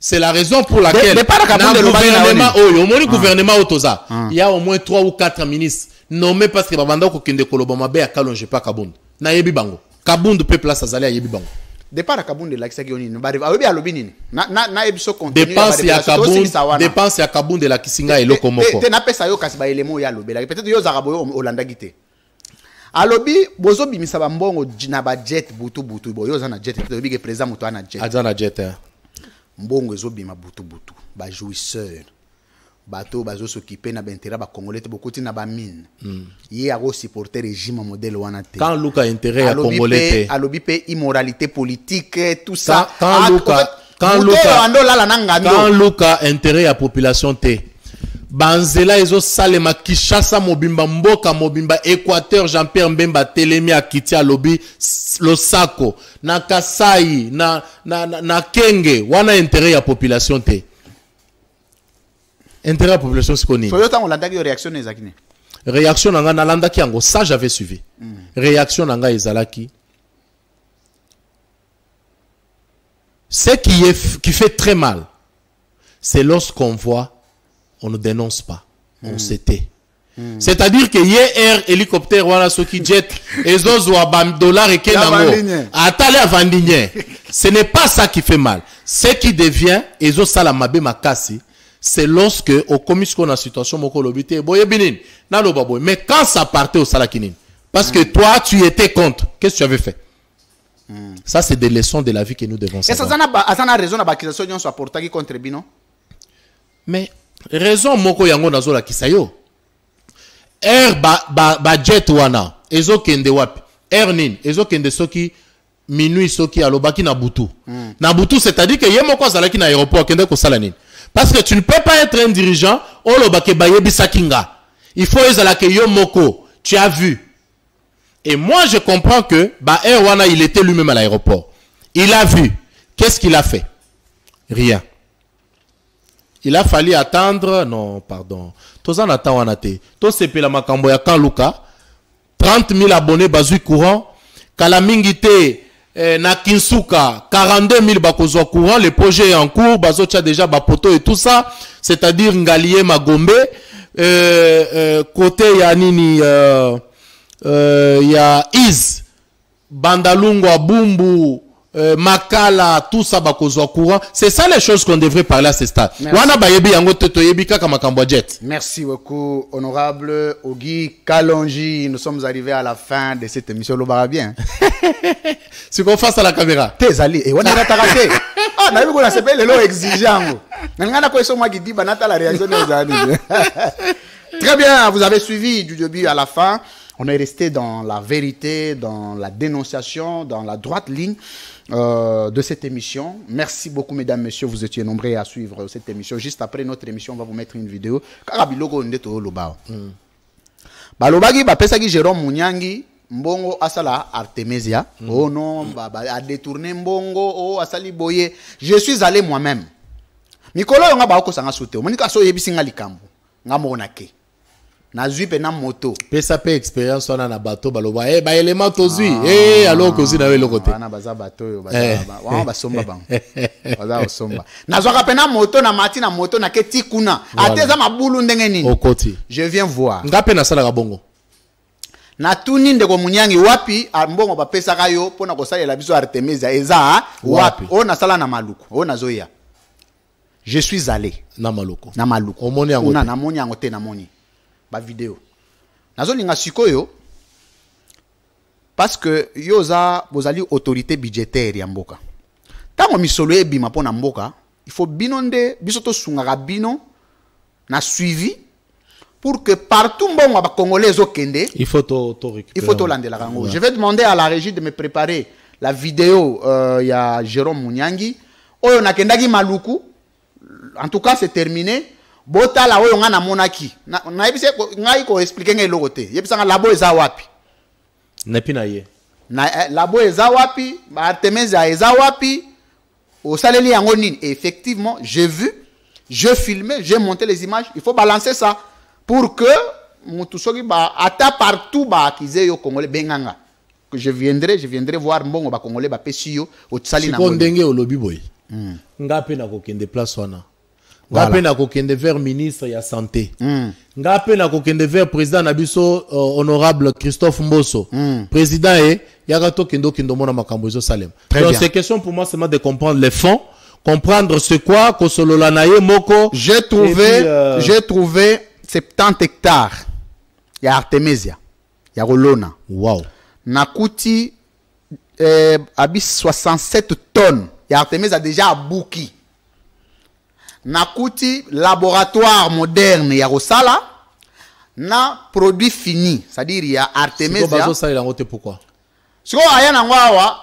Speaker 2: C'est la raison pour laquelle dans le gouvernement Otoza, il y a au moins 3 ou 4 ministres nommés parce que Babanda kokende kolobama be akalonge pas Kabunda. Na yebi bango. Kabunda peut place azali a yebi bango.
Speaker 1: Départ Kabunda la kisaki oni bari awebi alobi nini? Na ebiso contenu
Speaker 2: dépense ya Kabunda, dépense ya Kabunda la kisinga eloko moko.
Speaker 1: Te na pesa yo kasi ba élément ya lobela. Peut-être yo zaraboyo Olanda gité. Alobi bozo bimisa ba mbongo na ba jet butu boyo za na jet te obi ke président muto ana jet.
Speaker 2: Azana jet.
Speaker 1: Mbongo ezobima butu ba jouisseur bato bazo s'occuper na bentera ba congolais beaucoup na ba mine ye a supporter régime modèle wana te
Speaker 2: quand Luka intérêt à congolais te
Speaker 1: alobi pe immoralité politique tout ça
Speaker 2: quand Luka intérêt à population te banzela ezo salema Kishasa mobimba mboka mobimba Équateur Jean-Pierre Mbemba telemi akiti alobi Losako na Kasai na Kenge wana intérêt ya population te intérêt ya population sikoni
Speaker 1: Toyota on l'a dit réaction ezakine
Speaker 2: réaction nanga na landa ki yango ça j'avais suivi réaction nanga ezalaki ce qui fait très mal c'est lorsqu'on voit on ne dénonce pas on se tait c'est-à-dire que hier hélicoptère wana soki jet ezozo $1 et kenango atale avandinier ce n'est pas ça qui fait mal ce qui devient ezo sala mabe makasi c'est lorsque au commission na situation moko lobité boye binin na loba boy mais quand ça partait au salakinin parce que toi tu étais contre qu'est-ce que tu avais fait ça c'est des leçons de la vie que nous devons savoir.
Speaker 1: Est-ce que ça a raison à l'accusation soit portée contre Bino
Speaker 2: mais raison moko yango nazola kisayo ba jet wana ezo kende wapi nin ezo kende soki minuit soki alobaki na butu na butu c'est-à-dire que yemoko azalaki na aéroport kende ko sala nini parce que tu ne peux pas être un dirigeant olobake bayebi sakinga il faut ezalaka yo moko tu as vu et moi je comprends que ba wana il était lui-même à l'aéroport il a vu qu'est-ce qu'il a fait rien. Il a fallu attendre, non, pardon. Tozan attend wana te. To sepe la makambo ya Kanluka. 30 000 abonnés bazui courant. Kalamingite na Kinsuka 42 000 bakozwa courant. Le projet est en cours. Bazo tia déjà bapoto et tout ça. C'est-à-dire Ngalie Magombe. Côté ya nini ya Iz Bandalungwa Bumbu. Makala, tout ça, bakozwa courant. C'est ça les choses qu'on devrait parler à ce stade.
Speaker 1: Merci beaucoup, honorable Ogi Kalonji. Nous sommes arrivés à la fin de cette émission. L'obara bien.
Speaker 2: C'est qu'on face à la caméra.
Speaker 1: T'es allé. Et on a raté. Ah, n'a vu qu'on a s'appelle le lot exigeant. N'a pas quoi moi qui dit, banata la réaction des amis. Très bien, vous avez suivi du début à la fin. On est resté dans la vérité, dans la dénonciation, dans la droite ligne de cette émission. Merci beaucoup, mesdames, messieurs. Vous étiez nombreux à suivre cette émission. Juste après notre émission, on va vous mettre une vidéo. Karabilogo ndeto loba. Balobagi ba pesaki Jérôme Munyangi mbongo asala Artemisia. Oh non, a détourné mbongo, oh asali boye. Je suis allé moi-même. Mikolo yonga ba ko sanga soute. Monika so yebisinga likambo. Ngamona ke. Na zui pena moto
Speaker 2: pesa pe expérience wana na bateau baloba ba élément tozui alors que na welo côté
Speaker 1: na baza bateau yo baza wa ba somba bang baza somba na zwa pena moto na mati na moto na keti kuna ateza mabulu ndenge nini
Speaker 2: okoti
Speaker 1: je viens voir
Speaker 2: ngape na sala ka bongo
Speaker 1: na tuni ndeko Munyangi wapi mbongo ba pesa kayo pona ko salela biso Artemisia eza wapi o na sala na maluku o na zoya je suis allé
Speaker 2: na maluku
Speaker 1: omoni yango na moni yango te na moni ba vidéo nazo linga sikoyo parce que yoza bozali autorité budgétaire ya mboka tango misolo ebima pona mboka il faut binonde bisoto sungaka bino na suivi pour que partout mbongo ba congolais okende
Speaker 2: il faut to
Speaker 1: landela kango. Je vais demander à la régie de me préparer la vidéo ya Jérôme Munyangi oyo nakendaki maluku en tout cas c'est terminé. Bota la oyo nga na monaki na yebise ngai ko expliquer ngai lokote yebisa nga labo eza wapi
Speaker 2: na pina ye
Speaker 1: na labo eza wapi ba Artemisia eza wapi au saleli yango nini. Effectivement j'ai vu, je filmé, j'ai monté les images. Il faut balancer ça pour que mutu soki ba ata partout ba akize yo congolais benganga que je viendrai voir mbongo ba congolais ba pesio au sali na
Speaker 2: ngoni ndenge olobi boy ngape na kokende place wana ngape na kokende vers ministre ya santé ngape na kokende vers président nabiso honorable Christophe Mboso président et yakato kendo mona makambo ezo salem. Donc c'est question pour moi seulement de comprendre les fonds, comprendre ce quoi kosolola na ye moko.
Speaker 1: J'ai trouvé 70 hectares ya Artemisia ya Rolona.
Speaker 2: Wow.
Speaker 1: Nakuti abis 67 tonnes ya Artemisia déjà abouki. Nakuti laboratoire moderne ya Rosala na produit fini, c'est-à-dire ya Artemisia.
Speaker 2: Siko bazo sala yango te pourquoi?
Speaker 1: Siko aya na ngwa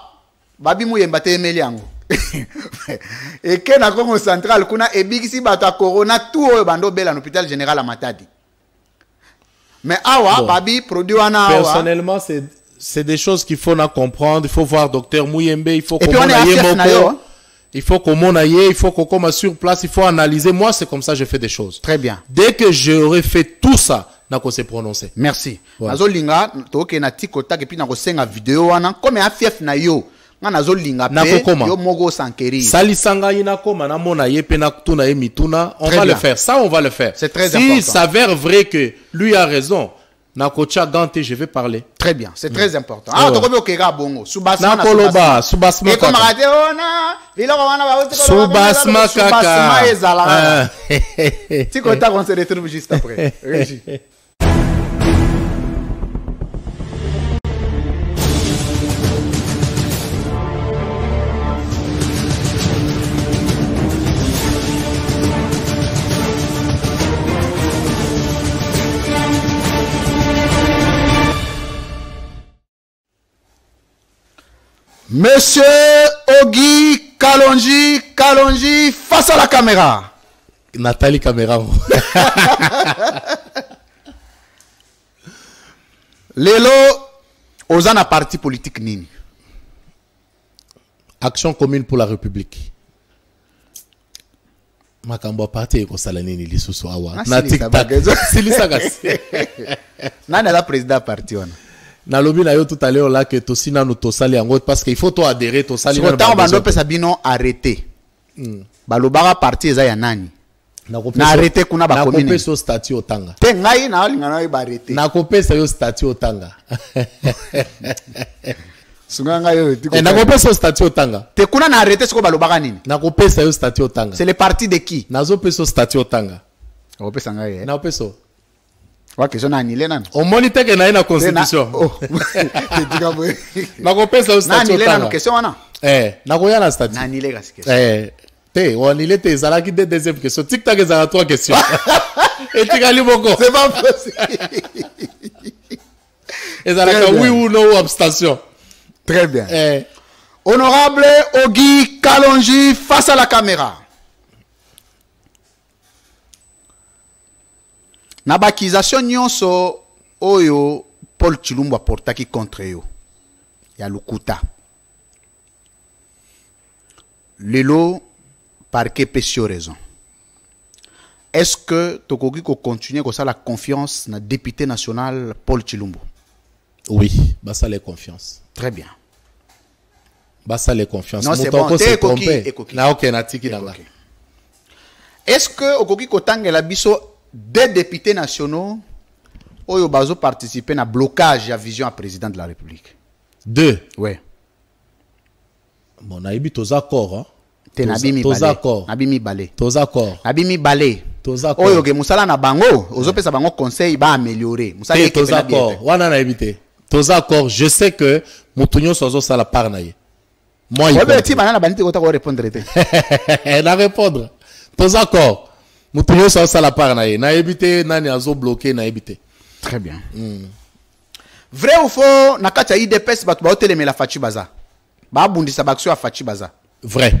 Speaker 1: babi muyemba te emeli yango. Et que na Congo central kuna ebikisi bato a corona tout oyo bando bela l'hôpital général à Matadi. Mais awa babi produit wana awa.
Speaker 2: Personnellement c'est des choses qu'il faut na comprendre, il faut voir docteur Mouyembe, il faut
Speaker 1: qu'on aille
Speaker 2: il faut qu'on aille, il faut qu'on commence sur place, il faut analyser. Moi c'est comme ça que je fais des choses.
Speaker 1: Très bien.
Speaker 2: Dès que j'aurai fait tout ça, nako se prononcer.
Speaker 1: Merci. Nazo linga toke na tikota ke pi nako senga vidéo wana comme a fief na yo. Nazo linga pe yo mogo sankeri.
Speaker 2: Salisanga ina koma na mona ye pe na tuna ye mituna, on va le faire. Ça on va le faire.
Speaker 1: C'est très important.
Speaker 2: S'il s'avère vrai que lui a raison, Nakocha Gante, je vais parler.
Speaker 1: Très bien, c'est très important. Ah, tu connais Okega Bongo, Subasma
Speaker 2: Nakoloba, Subasma
Speaker 1: Kaka.
Speaker 2: Subasma Kaka.
Speaker 1: Tu connais, on se retrouve juste après. Monsieur Ogi Kalonji, face à la caméra.
Speaker 2: Nathalie Caméra.
Speaker 1: Lelo, Ozana parti politique nini.
Speaker 2: Action commune pour la République. Makambo parti ko sala nini lisusu awa.
Speaker 1: Na TikTok. Nani la président parti wana.
Speaker 2: Na lobby na yo tout à l'heure là que tosina nous tosali en parce qu'il faut toi adhérer tosali
Speaker 1: na ba bando pesa bino arrêter. Balobara parti eza ya nani? Na arrêter kuna ba commune.
Speaker 2: Na kopesa statut otanga.
Speaker 1: Te ngai na linga na ba arrêter.
Speaker 2: Na kopesa yo statut otanga.
Speaker 1: Sunganga yo
Speaker 2: tiko. Na kopesa statut otanga.
Speaker 1: Te kuna na arrêter siko balobaka nini?
Speaker 2: Na kopesa yo statut otanga.
Speaker 1: C'est le parti de qui?
Speaker 2: Na zo pesa statut otanga.
Speaker 1: Na kopesa ngai.
Speaker 2: Na kopesa.
Speaker 1: Question annulé nan.
Speaker 2: On moniteur que na constitution. Na kopesa au statut otanga.
Speaker 1: Na question wana.
Speaker 2: Na koya na statut.
Speaker 1: Na annulé ka question.
Speaker 2: Te on annulé te zala ki deuxième question. TikTok ezala trois questions. Et tikali boko.
Speaker 1: C'est pas possible.
Speaker 2: Ezala ka oui ou non ou abstention.
Speaker 1: Très bien. Honorable Ogi Kalonji face à la caméra. Na bakization nyonso oyo Paul Tshilumbu aportaki contre yo ya lukuta lelo parquet pesio raison. Est-ce que tokoki ko continuer ko ça la confiance na député national Paul Tshilumbu?
Speaker 2: Oui, basa les confiance.
Speaker 1: Très bien.
Speaker 2: Basa les confiance.
Speaker 1: Non, c'est bon.
Speaker 2: Se tromper. Na ok na tiki danga.
Speaker 1: Est-ce que okoki ko tangela biso des députés nationaux oyo bazo participer na blocage à vision à président de la République?
Speaker 2: Deux.
Speaker 1: Ouais.
Speaker 2: Bon, na ibi toza accord hein.
Speaker 1: Te nabimi balé.
Speaker 2: Toza accord.
Speaker 1: Nabimi balé.
Speaker 2: Toza accord.
Speaker 1: Nabimi balé.
Speaker 2: Toza accord.
Speaker 1: Oyo ke musala na bango, ozo pesa bango conseil ba améliorer.
Speaker 2: Musala ke toza accord. Wana na ibité. Toza accord, je sais que mutunyo sozo sala par na ye. Moi il
Speaker 1: peut. Ti banana banite ko ta ko répondre te.
Speaker 2: Na répondre. Toza accord. Mutunyo sozo sala par na ye. Na ibité nani azo bloquer na ibité.
Speaker 1: Très bien. Vrai ou faux, na kati ya IDPS batu ba hotelemela Fachi Baza. Ba bundisa bakso ya Fachi Baza.
Speaker 2: Vrai.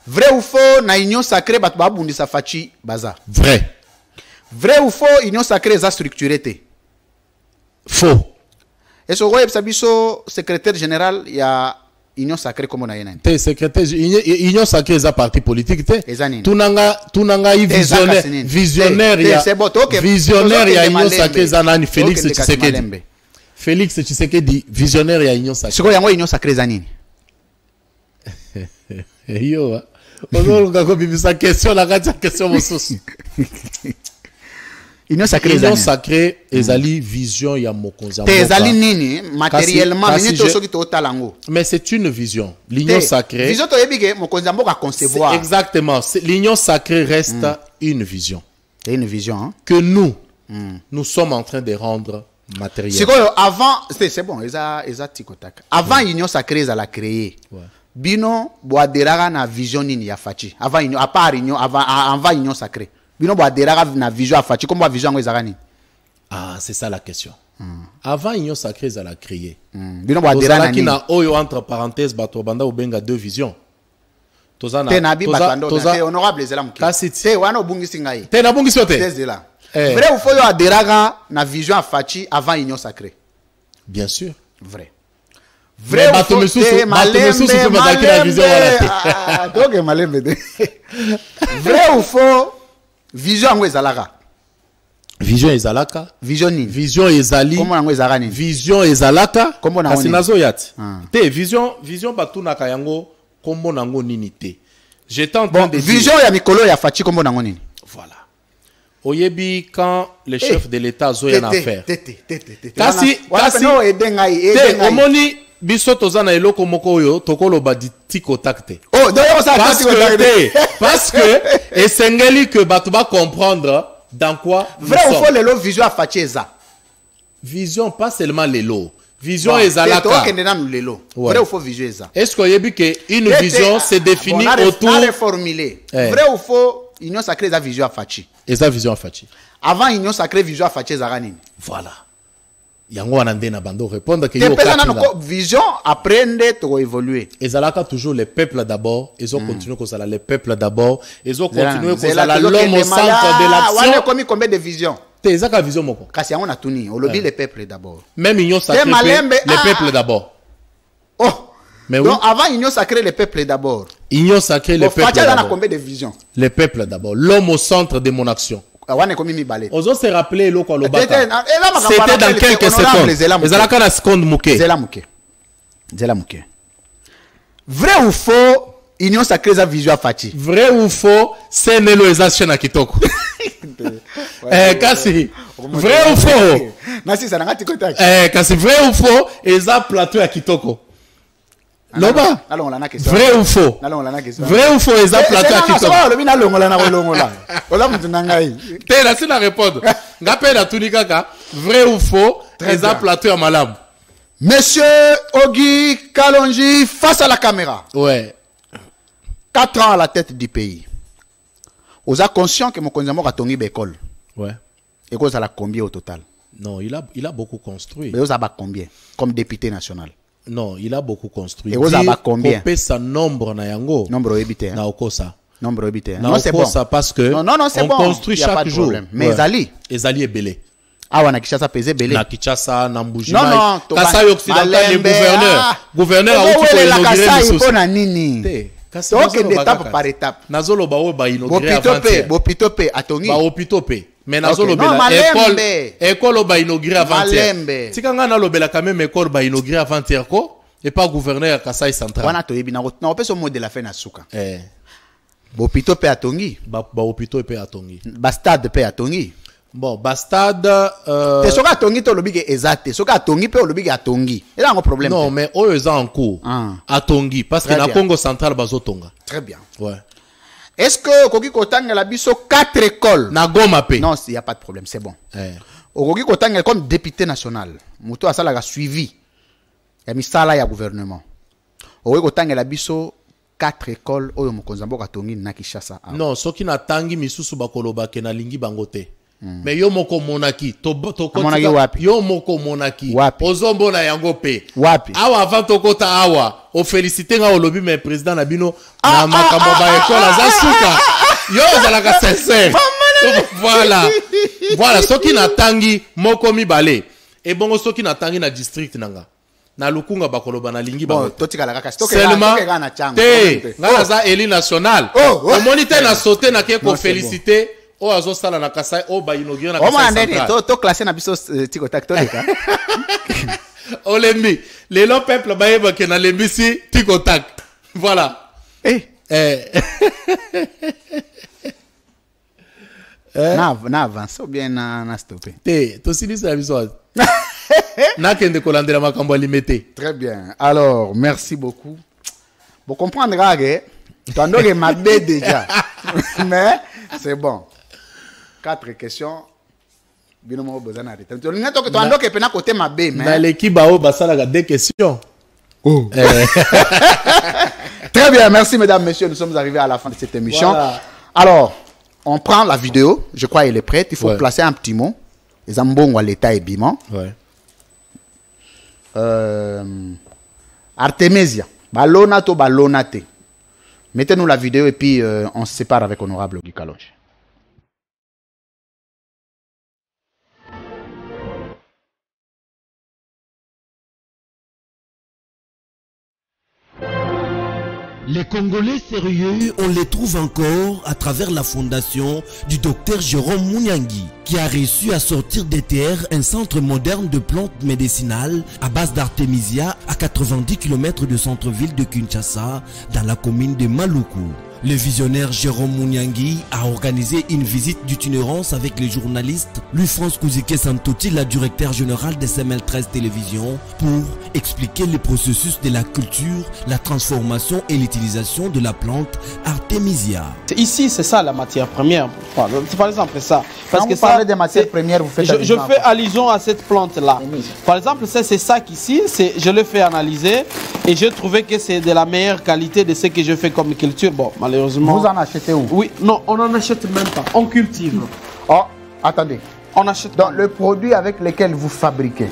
Speaker 1: Vrai ou faux, na union sacrée batu ba bundisa Fachi Baza.
Speaker 2: Vrai.
Speaker 1: Vrai ou faux, union sacrée za structuré te.
Speaker 2: Faux.
Speaker 1: Est-ce que Sabiso secrétaire général il y a union sacrée comme on a yénen?
Speaker 2: Te secrétaire union sacrée za parti politique te.
Speaker 1: Ezanine.
Speaker 2: Tunanga visionnaire ya.
Speaker 1: C'est bon, OK.
Speaker 2: Visionnaire ya union sacrée za nani Félix Tshisekedi. Félix Tshisekedi visionnaire ya union sacrée.
Speaker 1: Siko yango union sacrée za nini?
Speaker 2: Yo. Ozoluka ko bibisa question la kati question mosusu.
Speaker 1: Union
Speaker 2: sacrée ezali vision ya mokonzi.
Speaker 1: Ezali nini matériellement minito soki to talango.
Speaker 2: Mais c'est une vision. L'union sacrée.
Speaker 1: Vision to yebike mokonzi mboka concevoir.
Speaker 2: Exactement. L'union sacrée reste une vision.
Speaker 1: C'est une vision hein?
Speaker 2: Que nous sommes en train de rendre matériel.
Speaker 1: C'est avant c'est bon, eza tikotak. Avant union sacrée za la créer. Bino boaderaka na vision nini ya Fachi. Avant union à part union avant union sacrée. Bino boaderaka na vision ya Fachi comme vision ngo ezaka nini?
Speaker 2: Ah, c'est ça la question. Avant union sacrée za la créer.
Speaker 1: Bino boaderaka
Speaker 2: na oyo entre parenthèses bato banda obenga deux visions.
Speaker 1: honorable Zela Muke. C'est wana obungisi ngai.
Speaker 2: Te na bungisi ote.
Speaker 1: Vrai ou faux yo aderaga na vision Fachi avant Union Sacrée.
Speaker 2: Bien sûr.
Speaker 1: Vrai. Vrai ou faux vrai ou faux vision ngo ezalaka.
Speaker 2: Vision ezalaka.
Speaker 1: Vision ni.
Speaker 2: Vision ezali.
Speaker 1: Comment ngo ezalaka ni?
Speaker 2: Vision ezalaka.
Speaker 1: Comment na
Speaker 2: ngoni? Nazo yati. Te vision batuna kayango kombo nango nini te. J'étais en train de
Speaker 1: vision ya mikolo ya Fachi kombo nango nini?
Speaker 2: Voilà. Oyebi quand le chef de l'État zoya na affaire. Kasi omoni biso tozana eloko moko oyo tokoloba di tiko takte.
Speaker 1: Oh, d'ailleurs ça
Speaker 2: parce que esengeli que bato ba comprendre dans quoi
Speaker 1: vrai ou faux lelo vision à Fachieza.
Speaker 2: Vision pas seulement lelo. Vision ezalaka.
Speaker 1: Vrai ou faux vision eza.
Speaker 2: Est-ce que yebi que une vision se définit autour
Speaker 1: reformuler. Vrai ou faux Union Sacrée za vision à Fachi.
Speaker 2: Eza vision à Fachi.
Speaker 1: Avant Union Sacrée vision à Fachi ezalaka nini?
Speaker 2: Voilà. Yango wana nde na bando répondre que
Speaker 1: yo vision apprendre to évoluer.
Speaker 2: Ezalaka toujours les peuples d'abord, ils ont continué kozala les peuples d'abord, ils ont continué kozala l'homme au centre de l'action.
Speaker 1: Wana komi combien de visions?
Speaker 2: Te ezaka vision moko.
Speaker 1: Kasi yango na tuni, on lobby les peuples d'abord.
Speaker 2: Même Union Sacrée les peuples d'abord.
Speaker 1: Oh.
Speaker 2: Mais
Speaker 1: donc avant Union Sacrée les peuples d'abord.
Speaker 2: Union Sacrée les peuples d'abord.
Speaker 1: Fachi a combien de visions?
Speaker 2: Les peuples d'abord, l'homme au centre de mon action.
Speaker 1: Ozo
Speaker 2: se rappeler lo kwa lobaka. C'était dans quelques secondes. Ezalaka na seconde muke.
Speaker 1: Zela muke. Vrai ou faux Union Sacrée za vision à Fachi?
Speaker 2: Vrai ou faux c'est nelo ezashe na kitoko. Kasi vrai ou faux?
Speaker 1: Nasi sana ngati kota.
Speaker 2: Kasi vrai ou faux eza plateau ya kitoko. Loba. Vrai ou faux? Vrai ou faux eza plateau ya kitoko. Te la sina répondre. Ngape na tunika ka vrai ou faux eza plateau ya malamu.
Speaker 1: Monsieur Ogi Kalonji face à la caméra.
Speaker 2: Ouais.
Speaker 1: 4 ans à la tête du pays. Vous êtes conscient que mon conjoint a tongi l'école.
Speaker 2: Ouais.
Speaker 1: Et vous avez combien au total?
Speaker 2: Non, il a beaucoup construit.
Speaker 1: Mais vous avez combien comme député national?
Speaker 2: Non, il a beaucoup construit.
Speaker 1: Et vous avez combien?
Speaker 2: Sa nombre na yango.
Speaker 1: Nombre habité.
Speaker 2: Na okosa.
Speaker 1: Nombre habité.
Speaker 2: Non, c'est bon. Parce que
Speaker 1: non, c'est
Speaker 2: on
Speaker 1: bon.
Speaker 2: construit chaque jour.
Speaker 1: Mais Ezali.
Speaker 2: Ezali est belé.
Speaker 1: Ah ouais, na Kinshasa pesé belé.
Speaker 2: Na Kinshasa, na Mbujimai.
Speaker 1: Non,
Speaker 2: Kasai occidental le gouverneur. Gouverneur a outi ko inaugurer
Speaker 1: le sous. Na nini? Donc étape par étape.
Speaker 2: Nazolo ba o ba inaugurer avant-hier.
Speaker 1: Bopito pe atongi.
Speaker 2: Ba opito pe. Mais nazolo bela école ba inaugurer avant-hier. Tika nga na lobela quand même école ba inaugurer avant-hier ko et pas gouverneur Kasai central.
Speaker 1: Wana to yebi na opesa mo de la fin na suka. Bopito pe atongi.
Speaker 2: Ba opito pe atongi.
Speaker 1: Ba stade pe atongi.
Speaker 2: Bon, Bastade.
Speaker 1: Te soka atongi to lobige exact. Soka atongi pe lobige atongi. Il y a un problème.
Speaker 2: Non, mais eux ils en cours. Atongi parce que na Congo central bazotonga.
Speaker 1: Très bien.
Speaker 2: Ouais.
Speaker 1: Est-ce que Koki Kotanga la biso 4 écoles?
Speaker 2: Na Goma pe.
Speaker 1: Non, il y a pas de problème, c'est bon. Koki Kotanga comme député national. Muto asala ga suivi. Ya misala ya gouvernement. Koki Kotanga la biso 4 écoles oyo mokonzambo katongi na Kinshasa.
Speaker 2: Non, soki na tangi misusu bakoloba ke na lingi bangote. Mais yo moko monaki yo moko monaki ozombo na yango pe
Speaker 1: wapi
Speaker 2: awa avant tokota awa o féliciter nga olobi mais président na bino na makambo ba école za suka yo zalaka sincère voilà soki na tangi moko mibale et bongo soki na tangi na district nanga na lukunga bakoloba na lingi ba seulement te nga za eli national o moniteur na sauter na ke ko féliciter o azo sala na Kasai o ba inaugurer na Kasai
Speaker 1: central to classé na biso tiko tactonique
Speaker 2: o lembi le lo peuple ba yeba ke na lembi si tiko tac voilà
Speaker 1: na avance ou bien na stopper
Speaker 2: te to sili sa biso na kende kolandela makambo limité.
Speaker 1: Très bien, alors merci beaucoup. Vous comprendrez que tu en donnes ma bé déjà mais c'est bon. 4 questions. Binomo besoin d'arrêter. Tu n'as que tu as que pena côté ma bé mais
Speaker 2: dans l'équipe bao basala 2 questions.
Speaker 1: Oh. Très bien, merci mesdames, messieurs, nous sommes arrivés à la fin de cette émission. Voilà. Alors, on prend la vidéo, je crois qu'elle est prête, il faut placer un petit mot. Les ambons à l'état et bimant. Artemisia, balona to balonate. Mettez-nous la vidéo et puis on se sépare avec Honorable Guy Kalonji.
Speaker 10: Les Congolais sérieux, on les trouve encore à travers la fondation du docteur Jérôme Mouniangui, qui a réussi à sortir des terres un centre moderne de plantes médicinales à base d'artémisia à 90 km du centre-ville de Kinshasa, dans la commune de Maluku. Le visionnaire Jérôme Mouniangui a organisé une visite d'itinérance avec les journalistes Louis-France Kouzike Santoti, la directeur générale de SML13 Télévision, pour expliquer le processus de la culture, la transformation et l'utilisation de la plante Artemisia.
Speaker 11: Ici, c'est ça la matière première. Par exemple, ça.
Speaker 1: Parce Quand que vous parlez des matières premières, vous faites
Speaker 11: je fais allusion à cette plante-là. Par exemple, c'est ça ici, je l'ai fait analyser et j'ai trouvé que c'est de la meilleure qualité de ce que je fais comme culture. Bon, malheureusement.
Speaker 1: Vous en achetez où?
Speaker 11: Oui, non, on n'en achète même pas. On cultive.
Speaker 1: Oh, attendez.
Speaker 11: On achète.
Speaker 1: Donc, le produit avec lequel vous fabriquez,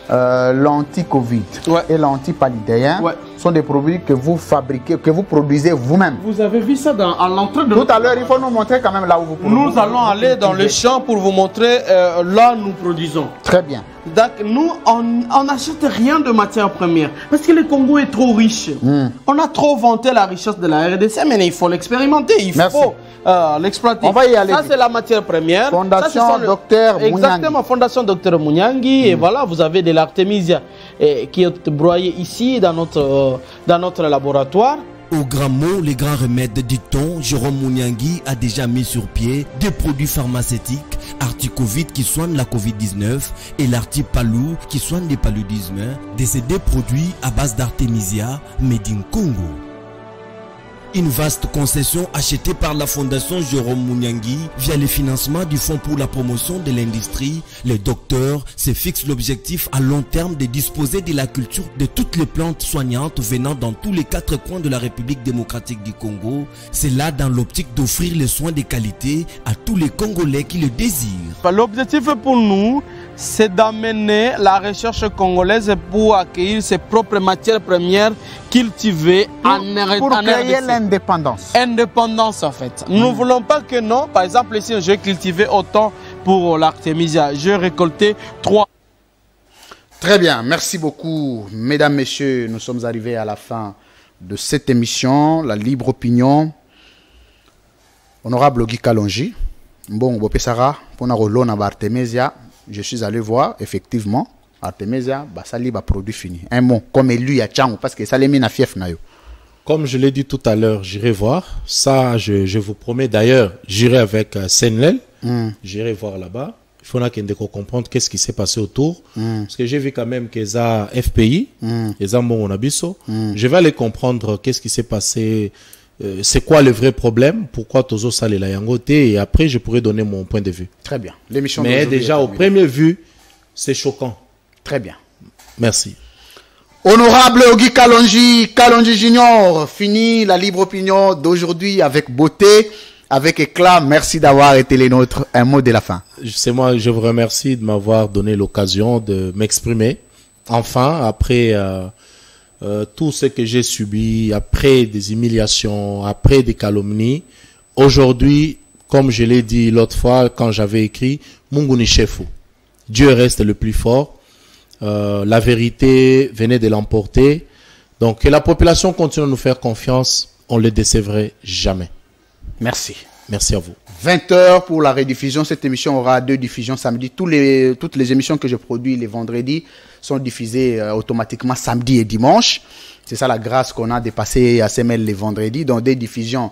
Speaker 1: l'anti-Covid et l'anti-paludéen, sont des produits que vous fabriquez, que vous produisez vous-même.
Speaker 11: Vous avez vu ça à l'entrée de...
Speaker 1: Tout à l'heure, il faut nous montrer quand même là où vous produisez.
Speaker 11: Nous allons aller dans le champ pour vous montrer là où nous produisons.
Speaker 1: Très bien.
Speaker 11: Donc, nous, on n'achète rien de matière première parce que le Congo est trop riche. On a trop vanté la richesse de la RDC, mais il faut l'expérimenter, il faut l'exploiter.
Speaker 1: On va y aller.
Speaker 11: Ça, c'est la matière première.
Speaker 1: Fondation Docteur Mouniangui.
Speaker 11: Exactement, Fondation Docteur Mouniangui. Et voilà, vous avez de l'artémisia qui est broyée ici dans notre laboratoire.
Speaker 10: Au grand mot, les grands remèdes, dit-on, Jérôme Mouniangui a déjà mis sur pied des produits pharmaceutiques, Arti-Covid qui soigne la Covid-19 et l'Arti-Palou qui soigne les paludismes, des produits à base d'Artemisia made in Congo. Une vaste concession achetée par la Fondation Jérôme Mouniangui via le financement du Fonds pour la promotion de l'industrie. Le docteur se fixe l'objectif à long terme de disposer de la culture de toutes les plantes soignantes venant dans tous les 4 coins de la République démocratique du Congo. C'est là dans l'optique d'offrir les soins de qualité à tous les Congolais qui le désirent.
Speaker 11: L'objectif pour nous, c'est d'amener la recherche congolaise pour accueillir ses propres matières premières cultivées en RDC.
Speaker 1: Pour créer l'indépendance.
Speaker 11: Indépendance en fait. Nous ne voulons pas que non. Par exemple, ici, j'ai cultivé autant pour l'artémisia. J'ai récolté 3.
Speaker 1: Très bien. Merci beaucoup, mesdames, messieurs. Nous sommes arrivés à la fin de cette émission, La Libre Opinion. Honorable Guy Kalonji. Bon, Bopesara, pour na Artemisia. Je suis allé voir, effectivement, Artemisia, ça libre produit fini. Un mot, comme élu à Tchangou, parce que ça les mis à fief na yo.
Speaker 2: Comme je l'ai dit tout à l'heure, j'irai voir. Ça, je vous promets. D'ailleurs, j'irai avec Senel. J'irai voir là-bas. Il faut comprendre qu'est-ce qui s'est passé autour. Parce que j'ai vu quand même qu'ils ont FPI, ils ont mon abisso. Je vais aller comprendre qu'est-ce qui s'est passé. C'est quoi le vrai problème? Pourquoi Tozo Sale la Yangote? Et après, je pourrais donner mon point de vue.
Speaker 1: Très bien. L'émission.
Speaker 2: Mais déjà, au premier vue, c'est choquant.
Speaker 1: Très bien.
Speaker 2: Merci.
Speaker 1: Honorable Guy Kalonji, Kalonji Junior, fini la libre opinion d'aujourd'hui avec beauté, avec éclat. Merci d'avoir été les nôtres. Un mot de la fin.
Speaker 2: C'est moi, je vous remercie de m'avoir donné l'occasion de m'exprimer. Enfin, après tout ce que j'ai subi, après des humiliations, après des calomnies, aujourd'hui, comme je l'ai dit l'autre fois quand j'avais écrit, Munguni Chefu. Dieu reste le plus fort. La vérité venait de l'emporter. Donc, que la population continue à nous faire confiance. On ne les décevrait jamais.
Speaker 1: Merci.
Speaker 2: Merci à vous.
Speaker 1: 20h pour la rediffusion. Cette émission aura 2 diffusions samedi. Toutes les émissions que je produis les vendredis sont diffusées automatiquement samedi et dimanche. C'est ça la grâce qu'on a de passer à SML les vendredis. Donc, des diffusions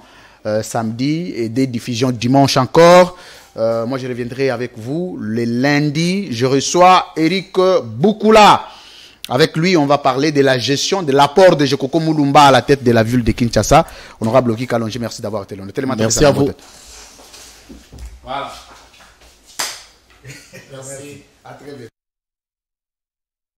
Speaker 1: samedi et des diffusions dimanche encore. Moi, je reviendrai avec vous le lundi. Je reçois Eric Boukoula. Avec lui, on va parler de la gestion de l'apport de Jekoko Moulumba à la tête de la ville de Kinshasa. Honorable Guy Kalonji, merci d'avoir été là.
Speaker 2: Merci à vous.
Speaker 1: Voilà. Merci. À très vite.